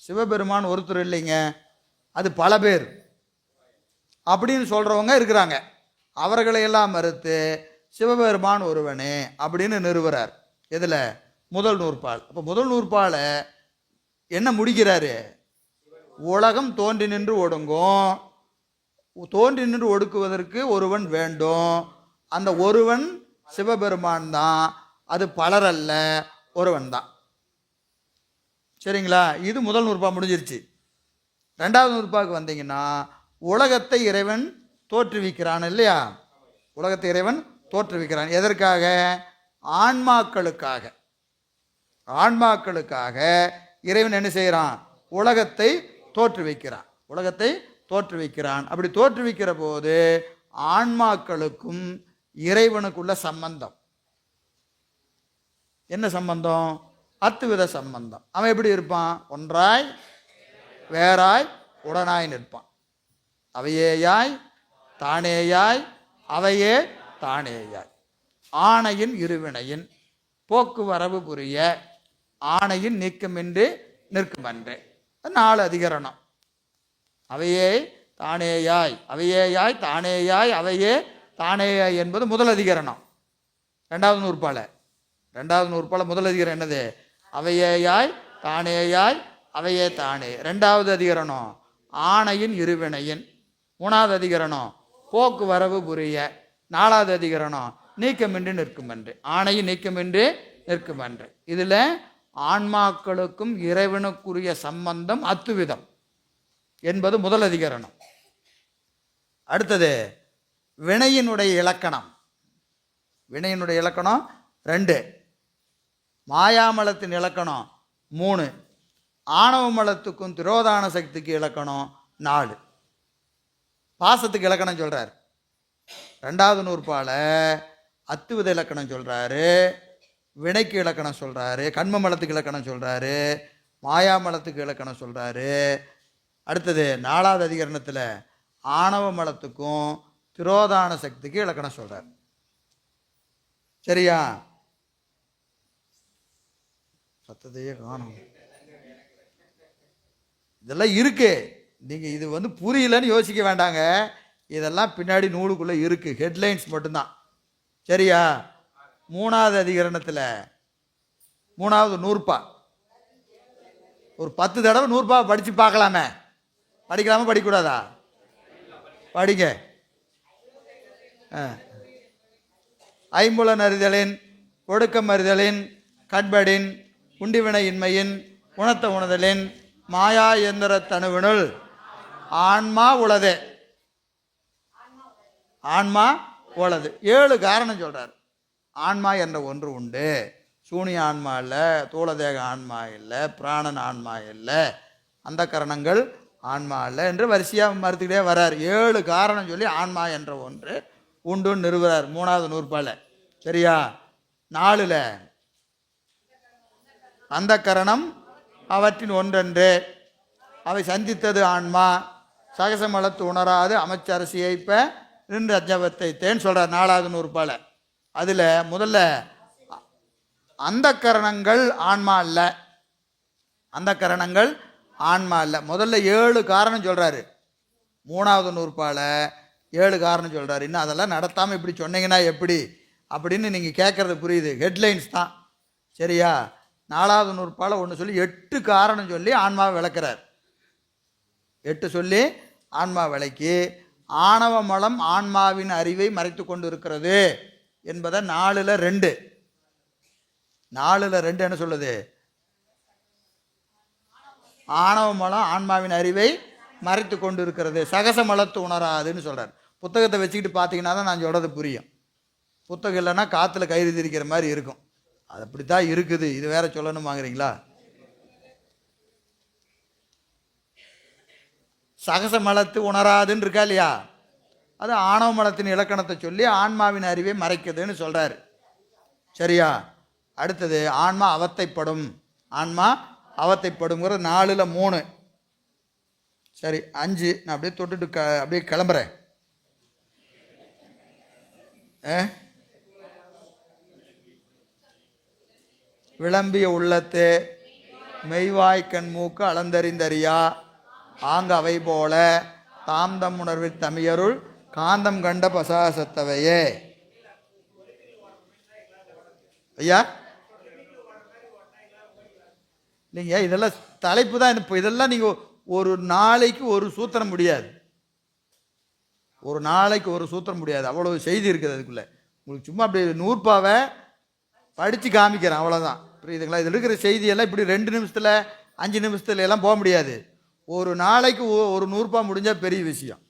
சிவபெருமான் ஒருத்தர் இல்லைங்க, அது பல பேர் அப்படின்னு சொல்கிறவங்க இருக்கிறாங்க. அவர்களையெல்லாம் மறுத்து சிவபெருமான் ஒருவனே அப்படின்னு நிறுவுறார். இதில் முதல் நூற்பால். அப்போ முதல் நூற்பால என்ன முடிக்கிறாரு? உலகம் தோன்றி நின்று ஒடுங்கும், தோன்றி நின்று ஒடுக்குவதற்கு ஒருவன் வேண்டும், அந்த ஒருவன் சிவபெருமான் தான், அது பலர் அல்ல, ஒருவன் தான். சரிங்களா? இது முதல் நூற்பா முடிஞ்சிருச்சு. 2வது நூற்பாவுக்கு வந்தீங்கன்னா உலகத்தை இறைவன் தோற்றுவிக்கிறான் இல்லையா? உலகத்தை இறைவன் தோற்றுவிக்கிறான். எதற்காக? ஆன்மாக்களுக்காக. ஆன்மாக்களுக்காக இறைவன் என்ன செய்கிறான்? உலகத்தை தோற்றுவிக்கிறான், உலகத்தை தோற்றுவிக்கிறான். அப்படி தோற்றுவிக்கிற போது ஆன்மாக்களுக்கும் இறைவனுக்குள்ள சம்பந்தம் என்ன சம்பந்தம்? அத்துவித சம்பந்தம். அவன் எப்படி இருப்பான்? ஒன்றாய் வேறாய் உடனாய் நிற்பான். அவையேயாய் தானேயாய் அவையே தானேயாய். ஆணையின் இருவினையின் போக்குவரவு புரிய ஆணையின் நீக்கமின்றி நிற்குமன்றே. 4 அதிகரணம். அவையே தானேயாய், அவையேயாய் தானேயாய் அவையே தானேயாய் என்பது முதல் அதிகரணம். 2வது நூற்பால, 2வது நூற்பால முதல் அதிகரணம் என்னது? அவையேயாய் தானேயாய் அவையே தானே. 2வது அதிகரணம் ஆணையின் இருவினையின். 3வது அதிகரணம் போக்குவரவு புரிய. 4வது அதிகரணம் நீக்கமின்றி நிற்குமன்று. ஆணையின் நீக்கமின்றி நிற்குமன்று. இதில் ஆன்மாக்களுக்கும் இறைவனுக்குரிய சம்பந்தம் அத்துவிதம் என்பது முதல் அதிகரணம். அடுத்தது வினையினுடைய இலக்கணம். வினையினுடைய இலக்கணம் 2, மாயாமலத்தின் இலக்கணம் 3, ஆணவ மலத்துக்கும் திரோதான சக்திக்கு இலக்கணம் 4. பாசத்துக்கு இலக்கணம் சொல்றார். 2வது நூற்பால அத்துவித இலக்கணம் சொல்றாரு, வினைக்கு இலக்கணம் சொல்றாரு, கண்ம மலத்துக்கு இலக்கணம் சொல்றாரு, மாயாமலத்துக்கு இலக்கணம் சொல்றாரு. அடுத்தது 4வது அதிகரணத்தில் ஆணவ மலத்துக்கும் திரோதான சக்திக்கு இலக்கணம் சொல்றார். சரியா? சத்தத்தையே காணும். இதெல்லாம் இருக்கு. நீங்கள் இது புரியலன்னு யோசிக்க வேண்டாங்க. இதெல்லாம் பின்னாடி நூலுக்குள்ளே இருக்கு, ஹெட்லைன்ஸ் மட்டும்தான். சரியா? 3வது அதிகரணத்தில் 3வது நூற்பா ஒரு 10 தடவை நூற்பா படித்து பார்க்கலாமே. படிக்கலாமா படிக்கக்கூடாதா? படிங்க. ஐம்புலன் அறிதலின் ஒடுக்கம் அறிதலின் கண்படின் உண்டிவினை இன்மையின் உணர்த்த உணர்தலின் மாயா எந்திர தனுவினுள் ஆன்மா உளதே. ஆன்மா உளது. 7 காரணம் சொல்றார். ஆன்மா என்ற ஒன்று உண்டு. சூனிய ஆன்மா இல்லை, தூளதேக ஆன்மா இல்லை, பிராணன் ஆன்மா இல்லை, அந்த கரணங்கள் ஆன்மா இல்லை என்று வரிசையாக மறுத்துக்கிட்டே வர்றார். 7 காரணம் சொல்லி ஆன்மா என்ற ஒன்று உண்டுன்னு நிறுவுறார் 3வது நூற்பால. சரியா? 4ல் அந்த கரணம் அவற்றின் ஒன்றென்று அவை சந்தித்தது ஆன்மா சகசமலத்து உணராது அமைச்சரசி ஏய்ப்ப நின்று அஜபத்தை தேன்னு சொல்கிறார் 4வது நூற்பால. அதில் முதல்ல அந்த கரணங்கள் ஆன்மா அல்ல, அந்த கரணங்கள் ஆன்மா அல்ல. முதல்ல 7 காரணம் சொல்கிறாரு. 3வது நூற்பால 7 காரணம் சொல்கிறாரு. இன்னும் அதெல்லாம் நடத்தாமல் இப்படி சொன்னீங்கன்னா எப்படி அப்படின்னு நீங்கள் கேட்குறது புரியுது. ஹெட்லைன்ஸ் தான் சரியா. 4வது நூற்பால ஒன்று சொல்லி 8 காரணம் சொல்லி ஆன்மாவை விளக்குறார். 8 சொல்லி ஆன்மா விளக்கி ஆணவ மலம் ஆன்மாவின் அறிவை மறைத்து கொண்டு இருக்கிறது என்பதை 4ல் 2 என்ன சொல்லுது? ஆணவ மலம் ஆன்மாவின் அறிவை மறைத்து கொண்டு இருக்கிறது, சகச மலத்து உணராதுன்னு சொல்கிறார். புத்தகத்தை வச்சுக்கிட்டு பார்த்தீங்கன்னா தான் நான் சொல்கிறது புரியும். புத்தகம் இல்லைன்னா காற்றுல கயிறு திரிக்கிற மாதிரி இருக்கும். அது அப்படி தான் இருக்குது. இது வேற சொல்லணும் வாங்குறீங்களா? சகச மலத்து உணராதுன்னு இருக்கா இல்லையா? அது ஆணவ மலத்தின் இலக்கணத்தை சொல்லி ஆன்மாவின் அறிவை மறைக்குதுன்னு சொல்கிறார். சரியா. அடுத்தது ஆன்மா அவத்தைப்படும், ஆன்மா அவத்தைப்படுங்கிற 4ல் 3. சரி 5 நான் அப்படியே தொட்டுட்டு அப்படியே கிளம்புறேன். விளம்பிய உள்ளத்து மெய்வாய்க்கண் மூக்கு அளந்தறிந்தறியா ஆங்க அவை போல தாம்தம் உணர்வில் தமியருள் காந்தம் கண்ட பசாசத்தவையே. ஐயா இல்லைங்க, இதெல்லாம் தலைப்பு தான். இப்போ இதெல்லாம் நீங்கள் ஒரு நாளைக்கு ஒரு சூத்திரம் முடியாது, ஒரு நாளைக்கு ஒரு சூத்திரம் முடியாது. அவ்வளோ செய்தி இருக்குது அதுக்குள்ளே. உங்களுக்கு சும்மா அப்படி நூற்பாவை படித்து காமிக்கிறேன், அவ்வளோதான். புரியுதுங்களா? இதில் இருக்கிற செய்தியெல்லாம் இப்படி 2 நிமிஷத்தில் 5 நிமிஷத்துல எல்லாம் போக முடியாது. ஒரு நாளைக்கு ஒரு நூற்பா முடிஞ்சால் பெரிய விஷயம்.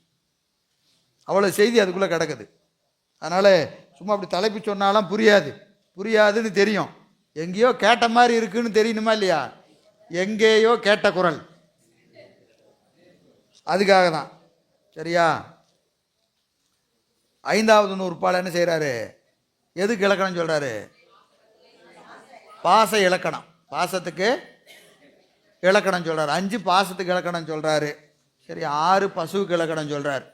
அவ்வளோ செய்தி அதுக்குள்ளே கிடக்குது. அதனால் சும்மா அப்படி தலைப்பு சொன்னாலும் புரியாதுன்னு தெரியும். எங்கேயோ கேட்ட மாதிரி இருக்குன்னு தெரியணுமா இல்லையா? எங்கேயோ கேட்ட குரல், அதுக்காக தான். சரியா. 5வது நூற்பால் என்ன செய்கிறாரு? எதுக்கு இலக்கணம் சொல்கிறாரு? பாச இலக்கணம், பாசத்துக்கு இலக்கணம் சொல்கிறார். 5 பாசத்துக்கு இலக்கணம் சொல்கிறாரு. சரி 6 பசுவுக்கு இலக்கணம் சொல்கிறார்.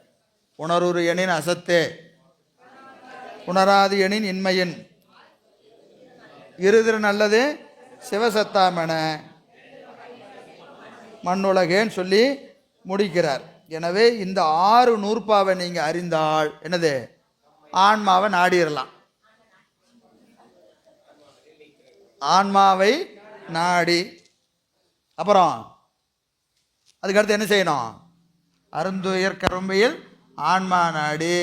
உணர்வுறு எனின் அசத்தே உணராது எனின் இன்மையின் இருதிரு நல்லது சிவசத்தாமென மண்ணுலகேன்னு சொல்லி முடிக்கிறார். எனவே இந்த 6 நூற்பாவை நீங்கள் அறிந்தால் என்னது? ஆன்மாவை நாடிடலாம். ஆன்மாவை நாடி அப்புறம் அதுக்கடுத்து என்ன செய்யணும்? அருந்துயர் கரும்பையில் ஆன்மா நாடி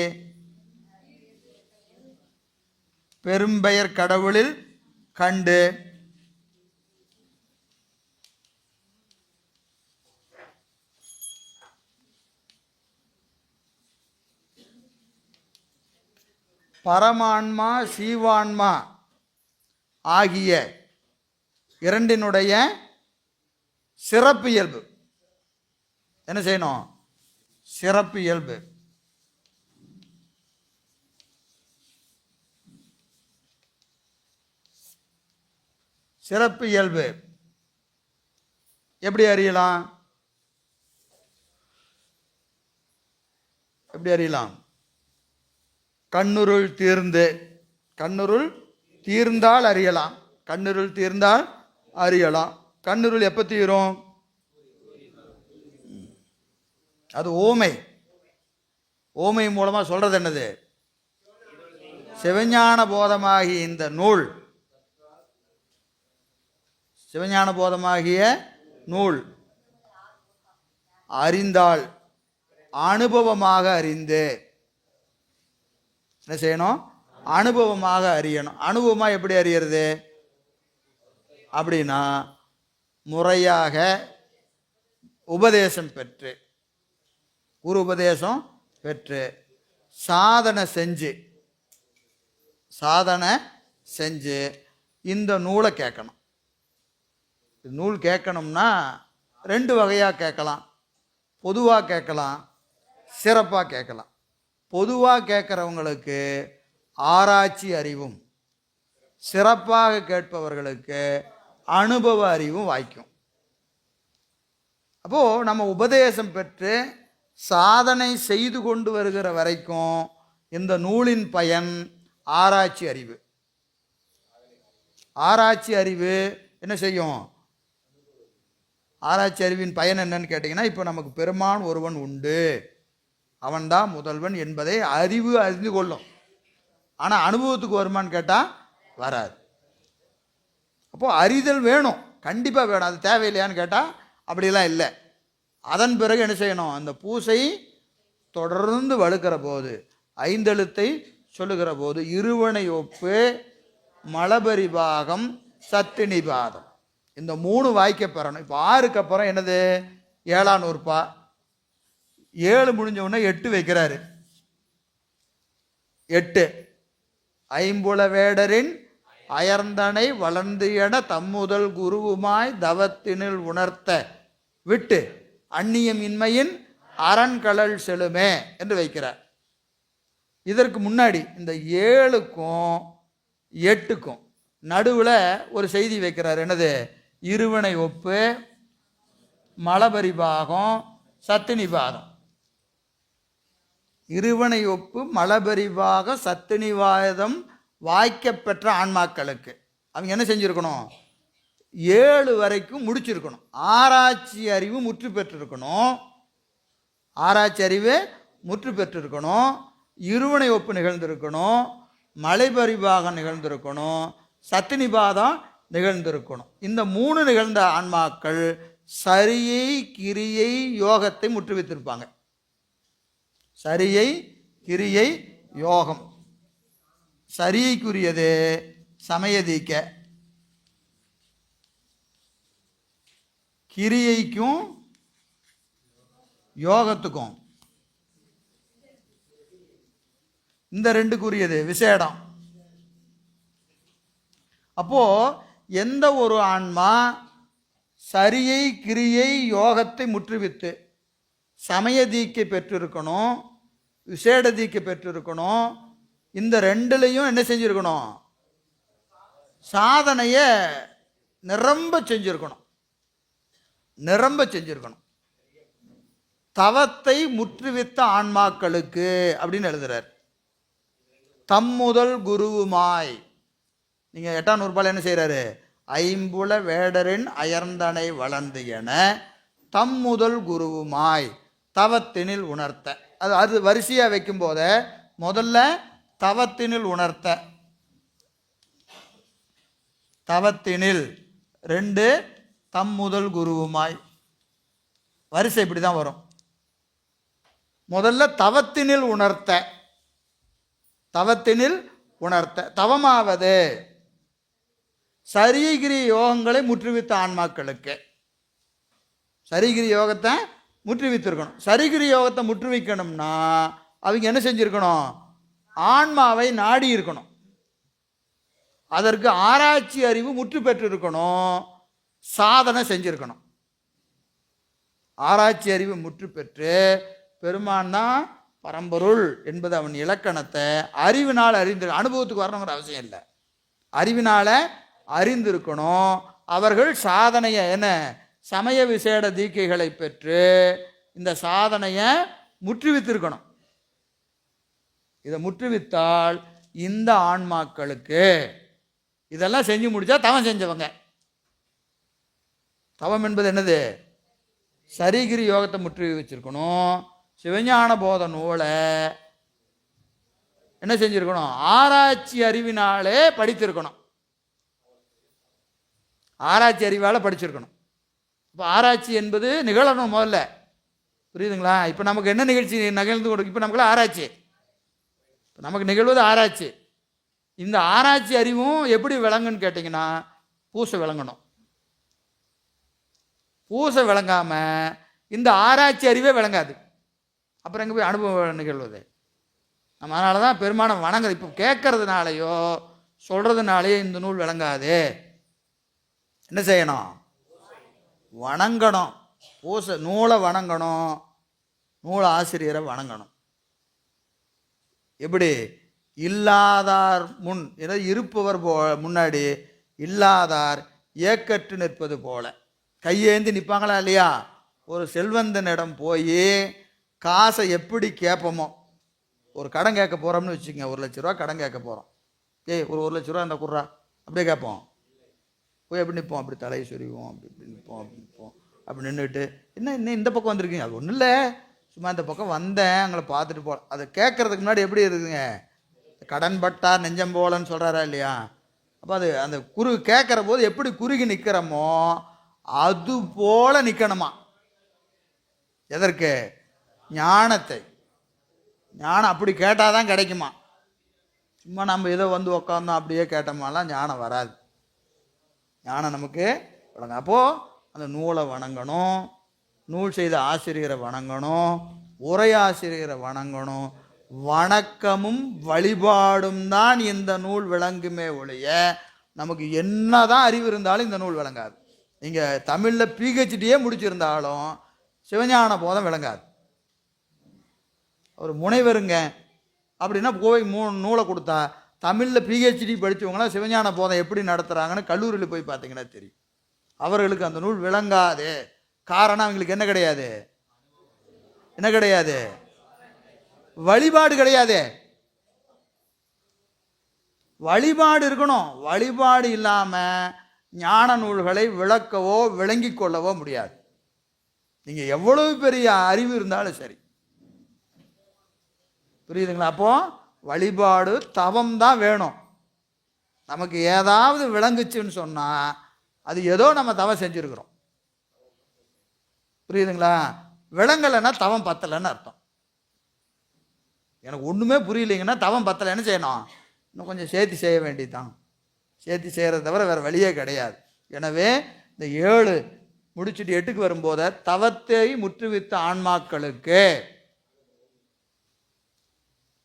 பெரும்பெயர் கடவுளில் கண்டு பரமான்மா சீவான்மா ஆகிய இரண்டினுடைய சிறப்பு இயல்பு என்ன செய்யணும்? சிறப்பு இயல்பு. சிறப்பு இயல்பு எப்படி அறியலாம்? கண்ணுருள் தீர்ந்து, கண்ணுருள் தீர்ந்தால் அறியலாம். கண்ணுருள் தீர்ந்தால் அறியலாம். கண்ணுருள் எப்போ தீரும்? அது ஓமை மூலமாக சொல்கிறது என்னது? சிவஞான போதமாகிய இந்த நூல், சிவஞான போதமாகிய நூல் அறிந்தால் அனுபவமாக அறிந்து என்ன செய்யணும்? அனுபவமாக அறியணும். அனுபவமாக எப்படி அறியறது அப்படின்னா முறையாக உபதேசம் பெற்று, குரு உபதேசம் பெற்று சாதனை செஞ்சு இந்த நூலை கேட்கணும். நூல் கேட்கணும்னா 2 வகையாக கேட்கலாம். பொதுவாக கேட்கலாம், சிறப்பாக கேட்கலாம். பொதுவாக கேட்குறவங்களுக்கு ஆராய்ச்சி அறிவும், சிறப்பாக கேட்பவர்களுக்கு அனுபவ அறிவும் வாய்க்கும். அப்போது நம்ம உபதேசம் பெற்று சாதனை செய்து கொண்டு வருகிற வரைக்கும் இந்த நூலின் பயன் ஆராய்ச்சி அறிவு. ஆராய்ச்சி அறிவு என்ன செய்யும்? ஆராய்ச்சி அறிவின் பயன் என்னன்னு கேட்டிங்கன்னா, இப்போ நமக்கு பெருமான் ஒருவன் உண்டு, அவன்தான் முதல்வன் என்பதை அறிவு அறிந்து கொள்ளும். ஆனால் அனுபவத்துக்கு வருமானு கேட்டால் வராது. அப்போது அறிதல் வேணும், கண்டிப்பாக வேணும். அது தேவையில்லையான்னு கேட்டால் அப்படிலாம் இல்லை. அதன் பிறகு என்ன செய்யணும்? அந்த பூசை தொடர்ந்து வழுக்கிற போது, ஐந்தெழுத்தை சொல்லுகிற போது, இருவனை ஒப்பு, மலபரிபாகம், சத்தினிபாதம், இந்த 3 வாய்க்க பெறணும். இப்போ 6க்கு அப்புறம் என்னது? 7ஆம் நூற்பா. 7 முடிஞ்ச உடனே 8 வைக்கிறாரு. 8 ஐம்புல வேடரின் அயர்ந்தனை வளர்ந்து என தம்முதல் குருவுமாய் தவத்தினில் உணர்த்த விட்டு அந்நியம் இன்மையின் அரண்கழல் செலுமே என்று வைக்கிறார். இதற்கு முன்னாடி இந்த 7க்கும் 8க்கும் நடுவில் ஒரு செய்தி வைக்கிறார். என்னது? இருவனை ஒப்பு, மலபரிபாகம், சத்தினிபாதம். இருவனை ஒப்பு, மலபரிபாக, சத்தினிவாதம் வாய்க்கப்பெற்ற ஆன்மாக்களுக்கு அவங்க என்ன செஞ்சுருக்கணும்? 7 வரைக்கும் முடிச்சிருக்கணும். ஆராய்ச்சி அறிவு முற்று பெற்றிருக்கணும். ஆராய்ச்சி அறிவு முற்று பெற்றிருக்கணும். இருவனை ஒப்பு நிகழ்ந்திருக்கணும். மலைபரிபாகம் நிகழ்ந்திருக்கணும். சத்தினிபாதம் நிகழ்ந்திருக்கணும். இந்த 3 நிகழ்ந்த ஆன்மாக்கள் சரியை, கிரியை, யோகத்தை முற்றுவித்திருப்பாங்க. சரியை, கிரியை, யோகம். சரியைக்குரியது சமயதீக்க, கிரியைக்கும் யோகத்துக்கும் இந்த 2க்குரியது விசேடம். அப்போ எந்த ஒரு ஆன்மா சரியை, கிரியை, யோகத்தை முற்றுவித்து சமயதீக்கை பெற்றிருக்கணும், விசேடதீக்கை பெற்றிருக்கணும். இந்த 2லையும் என்ன செஞ்சிருக்கணும்? சாதனையை நிரம்ப செஞ்சிருக்கணும். நிரம்ப செஞ்சிருக்கணும். தவத்தை முற்றுவித்த ஆன்மாக்களுக்கு அப்படின்னு எழுதுறார். தம்முதல் குருவுமாய். நீங்கள் 8ஆம் நூற்பால் என்ன செய்கிறாரு? ஐம்புல வேடரின் அயர்ந்தனை வளர்ந்து என தம்முதல் குருவுமாய் தவத்தினில் உணர்த்த. அது வரிசையாக வைக்கும் போத முதல்ல தவத்தினில் உணர்த்த, தவத்தினில் 2 தம்முதல் குருவுமாய். வரிசை இப்படி தான் வரும். முதல்ல தவத்தினில் உணர்த்த, தவத்தினில் உணர்த்த. தவமாவது சரிகிரி யோகங்களை முற்றுவித்த ஆன்மாக்களுக்கு. சரிகிரி யோகத்தை முற்றுவித்திருக்கணும். சரிகிரி யோகத்தை முற்றுவிக்கணும்னா அவங்க என்ன செஞ்சுருக்கணும்? ஆன்மாவை நாடி இருக்கணும். அதற்கு ஆராய்ச்சி அறிவு முற்று பெற்றிருக்கணும். சாதனை செஞ்சிருக்கணும். ஆராய்ச்சி அறிவு முற்று பெற்று பெருமான் தான் பரம்பொருள் என்பது அவன் இலக்கணத்தை அறிவினால் அறிந்து, அனுபவத்துக்கு வரணுங்கிற அவசியம் இல்லை, அறிவினால் அறிந்திருக்கணும். அவர்கள் சாதனையை என்ன சமய விசேட தீக்கைகளை பெற்று இந்த சாதனையை முற்றுவித்திருக்கணும். இதை முற்றுவித்தால் இந்த ஆன்மாக்களுக்கு இதெல்லாம் செஞ்சு முடித்தா தவம் செஞ்சவங்க. தவம் என்பது என்னது? சரிகிரி யோகத்தை முற்றுவி வச்சிருக்கணும். சிவஞான போத நூலை என்ன செஞ்சிருக்கணும்? ஆராய்ச்சி அறிவினாலே படித்திருக்கணும். ஆராய்ச்சி அறிவால் படிச்சிருக்கணும். இப்போ ஆராய்ச்சி என்பது நிகழணும் முதல்ல, புரியுதுங்களா? இப்போ நமக்கு என்ன நிகழ்ச்சி நிகழ்ந்து கொடுக்கும்? இப்போ நமக்குலாம் ஆராய்ச்சி, நமக்கு நிகழ்வது ஆராய்ச்சி. இந்த ஆராய்ச்சி அறிவும் எப்படி விளங்குன்னு கேட்டிங்கன்னா, பூசை விளங்கணும். பூசை விளங்காமல் இந்த ஆராய்ச்சி அறிவே விளங்காது. அப்புறம் எங்கே போய் அனுபவம் நிகழ்வது? நம்ம அதனால தான் பெருமானம் வணங்குறது. இப்போ கேட்கறதுனாலையோ சொல்கிறதுனாலையோ இந்த நூல் விளங்காது. என்ன செய்யணும்? வணங்கணும். பூசை நூலை வணங்கணும், நூல் ஆசிரியரை வணங்கணும். எப்படி? இல்லாதார் முன், ஏதாவது இருப்பவர் முன்னாடி இல்லாதார் ஏக்கற்று நிற்பது போல கையேந்தி நிற்பாங்களா இல்லையா? ஒரு செல்வந்தனிடம் போய் காசை எப்படி கேட்போமோ, ஒரு கடன் கேட்க போகிறோம்னு வச்சுக்கோங்க, 1,00,000 கடன் கேட்க போகிறோம். ஏய் ஒரு 1,00,000 இந்த குர்ரா அப்படியே கேட்போம். போய் எப்படி நிற்போம், அப்படி தலையை சொருவோம், அப்படி நிற்போம், அப்படி நின்றுட்டு என்ன இன்னும் இந்த பக்கம் வந்திருக்கீங்க, அது ஒன்றும் இல்லை சும்மா இந்த பக்கம் வந்தேன் அங்களை பார்த்துட்டு போகலாம். அதை கேட்கறதுக்கு முன்னாடி எப்படி இருக்குதுங்க, கடன் பட்டார் நெஞ்சம் போலன்னு சொல்கிறாரா இல்லையா? அப்போ அது அந்த கேட்குற போது எப்படி குறுகி நிற்கிறோமோ அது போல நிற்கணுமா. எதற்கு? ஞானத்தை. ஞானம் அப்படி கேட்டால் தான் கிடைக்குமா. சும்மா நம்ம ஏதோ வந்து உக்காந்தோம் அப்படியே கேட்டோமாலாம் ஞானம் வராது. ஞானம் நமக்கு வழங்க. அப்போது அந்த நூலை வணங்கணும், நூல் செய்த ஆசிரியரை வணங்கணும், உரையாசிரியரை வணங்கணும். வணக்கமும் வழிபாடும் தான் இந்த நூல் விளங்குமே ஒழிய நமக்கு என்னதான் அறிவு இருந்தாலும் இந்த நூல் விளங்காது. நீங்கள் தமிழில் பிஹெச்டியே முடிச்சிருந்தாலும் சிவஞான போதம் விளங்காது. ஒரு முனைவருங்க அப்படின்னா போய் 3 நூலை கொடுத்தா தமிழில் பிஹெச்டி படித்தவங்களாம் சிவஞான போதம் எப்படி நடத்துகிறாங்கன்னு கல்லூரியில் போய் பார்த்தீங்கன்னா தெரியும். அவர்களுக்கு அந்த நூல் விளங்காது. காரணம் அவங்களுக்கு என்ன கிடையாது, என்ன கிடையாது, வழிபாடு கிடையாது. வழிபாடு இருக்கணும். வழிபாடு இல்லாமல் ஞான நூல்களை விளக்கவோ விளங்கி கொள்ளவோ முடியாது. நீங்கள் எவ்வளவு பெரிய அறிவு இருந்தாலும் சரி. புரியுதுங்களா? அப்போ வழிபாடு தவம் தான் வேணும். நமக்கு ஏதாவது விளங்குச்சுன்னு சொன்னால் அது ஏதோ நம்ம தவம் செஞ்சுருக்கிறோம். புரியுதுங்களா? விளங்கலைன்னா தவம் பத்தலைன்னு அர்த்தம். எனக்கு ஒன்றுமே புரியலைங்கன்னா தவம் பத்தலை. என்ன செய்யணும்? இன்னும் கொஞ்சம் சேர்த்து செய்ய வேண்டியதுதான். சேர்த்து செய்கிறத தவிர வேறு வழியே கிடையாது. எனவே இந்த 7 முடிச்சுட்டு 8க்கு வரும்போது தவத்தை முற்றுவித்த ஆன்மாக்களுக்கு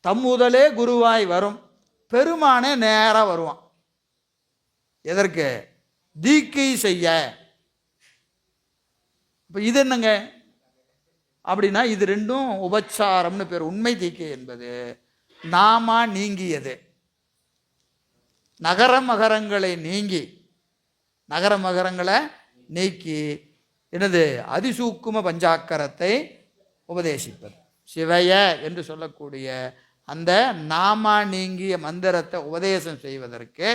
தம்முதலே குருவாய் வரும் பெருமானே நேராக வருவான். எதற்கு? தீக்கை செய்ய. இப்போ இது என்னங்க அப்படின்னா, இது ரெண்டும் உபச்சாரம்னு பேர். உண்மை தீக்கை என்பது நாமா நீங்கியது. நகர மகரங்களை நீங்கி, நகர மகரங்களை நீக்கி என்னது அதிசூக்கும பஞ்சாக்கரத்தை உபதேசிப்பது. சிவய என்று சொல்லக்கூடிய அந்த நாமா நீங்கிய மந்திரத்தை உபதேசம் செய்வதற்கு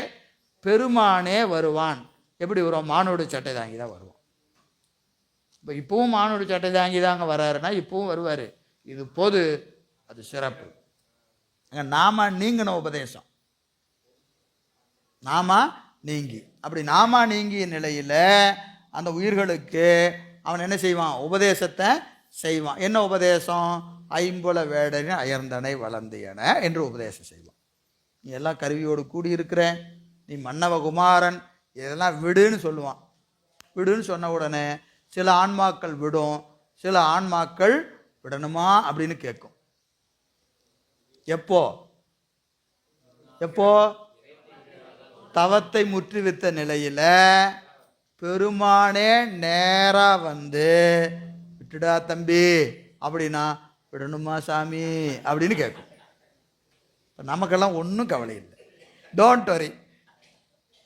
பெருமானே வருவான். எப்படி வருவான்? மானோடு சட்டை தாங்கி தான் வருவான். இப்போ இப்பவும் மானோடு சட்டை தாங்கி தாங்க வர்றாருன்னா இப்பவும் வருவார். இது பொது, அது சிறப்பு. நாம நீங்கின உபதேசம், நாமா நீங்கி. அப்படி நாமா நீங்கிய நிலையில் அந்த உயிர்களுக்கு அவன் என்ன செய்வான்? உபதேசத்தை செய்வான். என்ன உபதேசம்? ஐம்புல வேடரின் அயர்ந்தனை வளர்ந்தியன என்று உபதேசம் செய்வான். நீ எல்லாம் கருவியோடு கூடியிருக்கிற, நீ மன்னவகுமாரன், இதெல்லாம் விடுன்னு சொல்லுவான். விடுன்னு சொன்ன உடனே சில ஆன்மாக்கள் விடும், சில ஆன்மாக்கள் விடணுமா அப்படின்னு கேட்கும். எப்போ? எப்போ? தவத்தை முற்றுவித்த நிலையில் பெருமானே நேராக வந்து விட்டுடா தம்பி அப்படின்னா விடணுமா சாமி அப்படின்னு கேட்கும். இப்போ நமக்கெல்லாம் ஒன்றும் கவலை இல்லை, டோன்ட் வரி.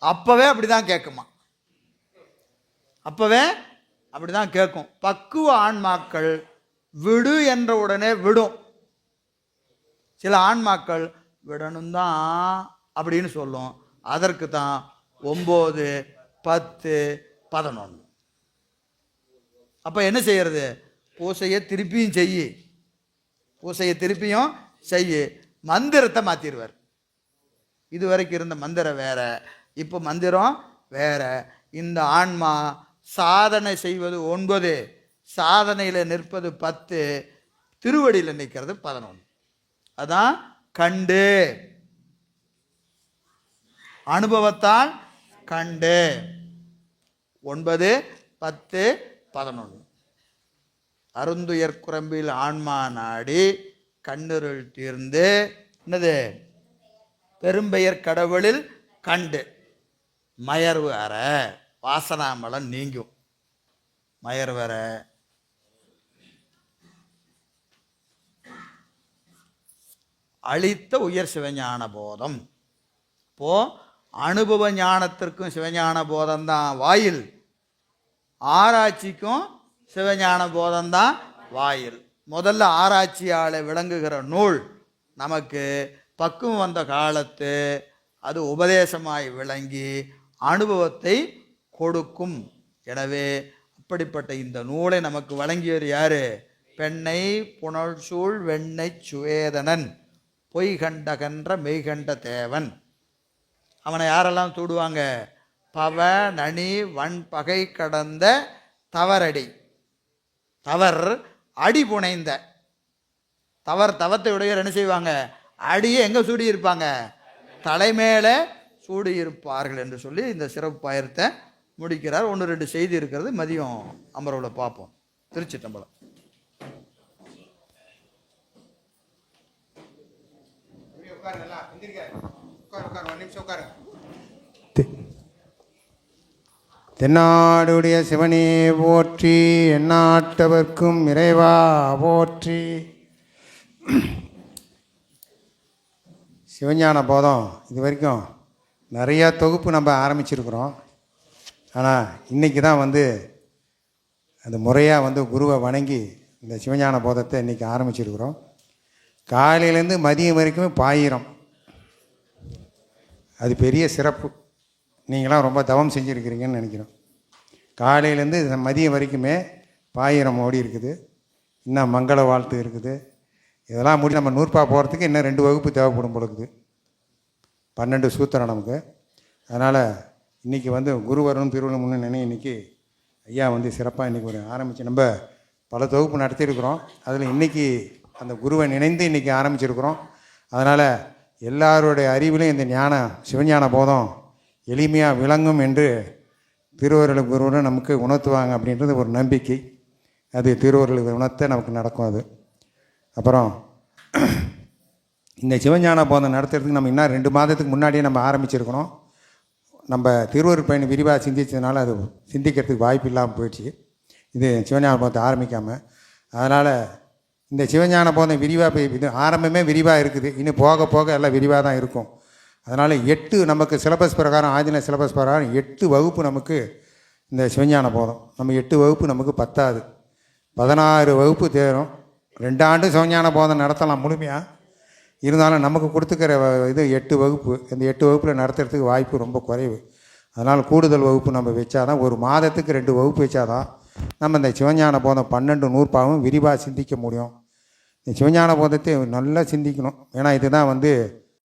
அப்போவே அப்படி தான் கேட்குமா, அப்போவே அப்படி தான் கேட்கும். பக்குவ ஆன்மாக்கள் விடு என்ற உடனே விடும். சில ஆன்மாக்கள் விடணும் தான் அப்படின்னு சொல்லும். அதற்கு தான் 9, 10, 11. அப்போ என்ன செய்யறது? பூசையை திருப்பியும் செய்யி, பூசையை திருப்பியும் செய்யி. மந்திரத்தை மாற்றிடுவார். இது வரைக்கும் இருந்த மந்திரம் வேற, இப்போ மந்திரம் வேற. இந்த ஆன்மா சாதனை செய்வது 9, சாதனையில் நிற்பது 10, திருவடியில் நிற்கிறது 11. அதான் கண்டு, அனுபவத்தால் கண்டு. 9, 10, 11. அருந்துயர் குரம்பில் ஆன்மா நாடி கண்ணுருள் தீர்ந்து என்னது பெரும்பெயர் கடவுளில் கண்டு மயர்வு அற வாசனாமலம் நீங்கும். மயர்வு அற அளித்த உயர் சிவஞான போதம். இப்போ அனுபவ ஞானத்திற்கும் சிவஞான போதம் தான் வாயில், ஆராய்ச்சிக்கும் சிவஞான போதம்தான் வாயில். முதல்ல ஆராய்ச்சியால் விளங்குகிற நூல் நமக்கு பக்குவம் வந்த காலத்து அது உபதேசமாய் விளங்கி அனுபவத்தை கொடுக்கும். எனவே அப்படிப்பட்ட இந்த நூலை நமக்கு வழங்கியவர் யாரு? பெண்ணை புனல் சூழ் வெண்ணை சுவேதனன், பொய் கண்டகன்ற மெய்கண்ட தேவன். அவனை யாரெல்லாம் தூடுவாங்க? பவ நனி வன் பகை கடந்த தவறடி. தவர் அடி புனைந்த தவத்தை உடையவர் என்ன செய்வாங்க? அடியை எங்கே சூடியிருப்பாங்க? தலைமையில சூடியிருப்பார்கள் என்று சொல்லி இந்த சிறப்பு பயிரத்தை முடிக்கிறார். 1-2 செய்தி இருக்கிறது, மதியம் அமர்வில் பார்ப்போம். திருச்சிற்றம்பலம். தென்னாடுடைய சிவனே போற்றி, எந்நாட்டவர்க்கும் இறைவா போற்றி. சிவஞான போதம் இது வரைக்கும் நிறையா தொகுப்பு நம்ம ஆரம்பிச்சிருக்கிறோம். ஆனால் இன்றைக்கி தான் அந்த முறையாக குருவை வணங்கி இந்த சிவஞான போதத்தை இன்றைக்கி ஆரம்பிச்சிருக்கிறோம். காலையிலேருந்து மதியம் வரைக்குமே பாயிரம். அது பெரிய சிறப்பு. நீங்களாம் ரொம்ப தவம் செஞ்சுருக்கிறீங்கன்னு நினைக்கிறோம். காலையிலேருந்து மதியம் வரைக்குமே பாயிரம் ஓடி இருக்குது. இன்னும் மங்கள வாழ்த்து இருக்குது. இதெல்லாம் முடி நம்ம நூற்பா போகிறதுக்கு இன்னும் 2 வகுப்பு தேவைப்படும் பொழுது 12 சூத்திரம் நமக்கு. அதனால் இன்றைக்கி குருவரும் திருவள்ளுவர் முன்னு நினை இன்றைக்கி ஐயா சிறப்பாக இன்றைக்கி ஆரம்பித்து நம்ம பல தொகுப்பு நடத்தியிருக்கிறோம். அதில் இன்றைக்கி அந்த குருவை நினைந்து இன்றைக்கி ஆரம்பிச்சிருக்கிறோம். அதனால் எல்லாருடைய அறிவிலும் இந்த சிவஞான போதம் எளிமையாக விளங்கும் என்று திருவருள் குருவும் நமக்கு உணர்த்துவாங்க அப்படின்றது ஒரு நம்பிக்கை. அது திருவருள் உணர்த்த நமக்கு நடக்கும். அது அப்புறம் இந்த சிவஞான போதம் நடத்துறதுக்கு நம்ம இன்னும் 2 மாதத்துக்கு முன்னாடியே நம்ம ஆரம்பிச்சிருக்கணும். நம்ம திருவருள் பயணி விரிவாக சிந்தித்ததுனால அது சிந்திக்கிறதுக்கு வாய்ப்பு இல்லாமல் போயிடுச்சு. இது சிவஞான போதத்தை ஆரம்பிக்காமல். அதனால் இந்த சிவஞான போதம் விரிவாக இது ஆரம்பமே விரிவாக இருக்குது. இன்னும் போக போக எல்லாம் விரிவாக தான் இருக்கும். அதனால் 8 நமக்கு சிலபஸ் பிரகாரம், ஆதின சிலபஸ் பிரகாரம் 8 வகுப்பு நமக்கு இந்த சிவஞான போதம். நம்ம 8 வகுப்பு நமக்கு பத்தாது. 16 வகுப்பு தேரும். 2 ஆண்டு சிவஞான போதம் நடத்தலாம் முழுமையாக. இருந்தாலும் நமக்கு கொடுத்துக்கிற இது 8 வகுப்பு. இந்த 8 வகுப்பில் நடத்துறதுக்கு வாய்ப்பு ரொம்ப குறைவு. அதனால் கூடுதல் வகுப்பு நம்ம வச்சாதான், ஒரு மாதத்துக்கு 2 வகுப்பு வச்சாதான் நம்ம இந்த சிவஞான போதம் 12 நூற்பாவும் விரிவாக சிந்திக்க முடியும். இந்த சிவஞான போதத்தை நல்லா சிந்திக்கணும். ஏன்னா இதுதான்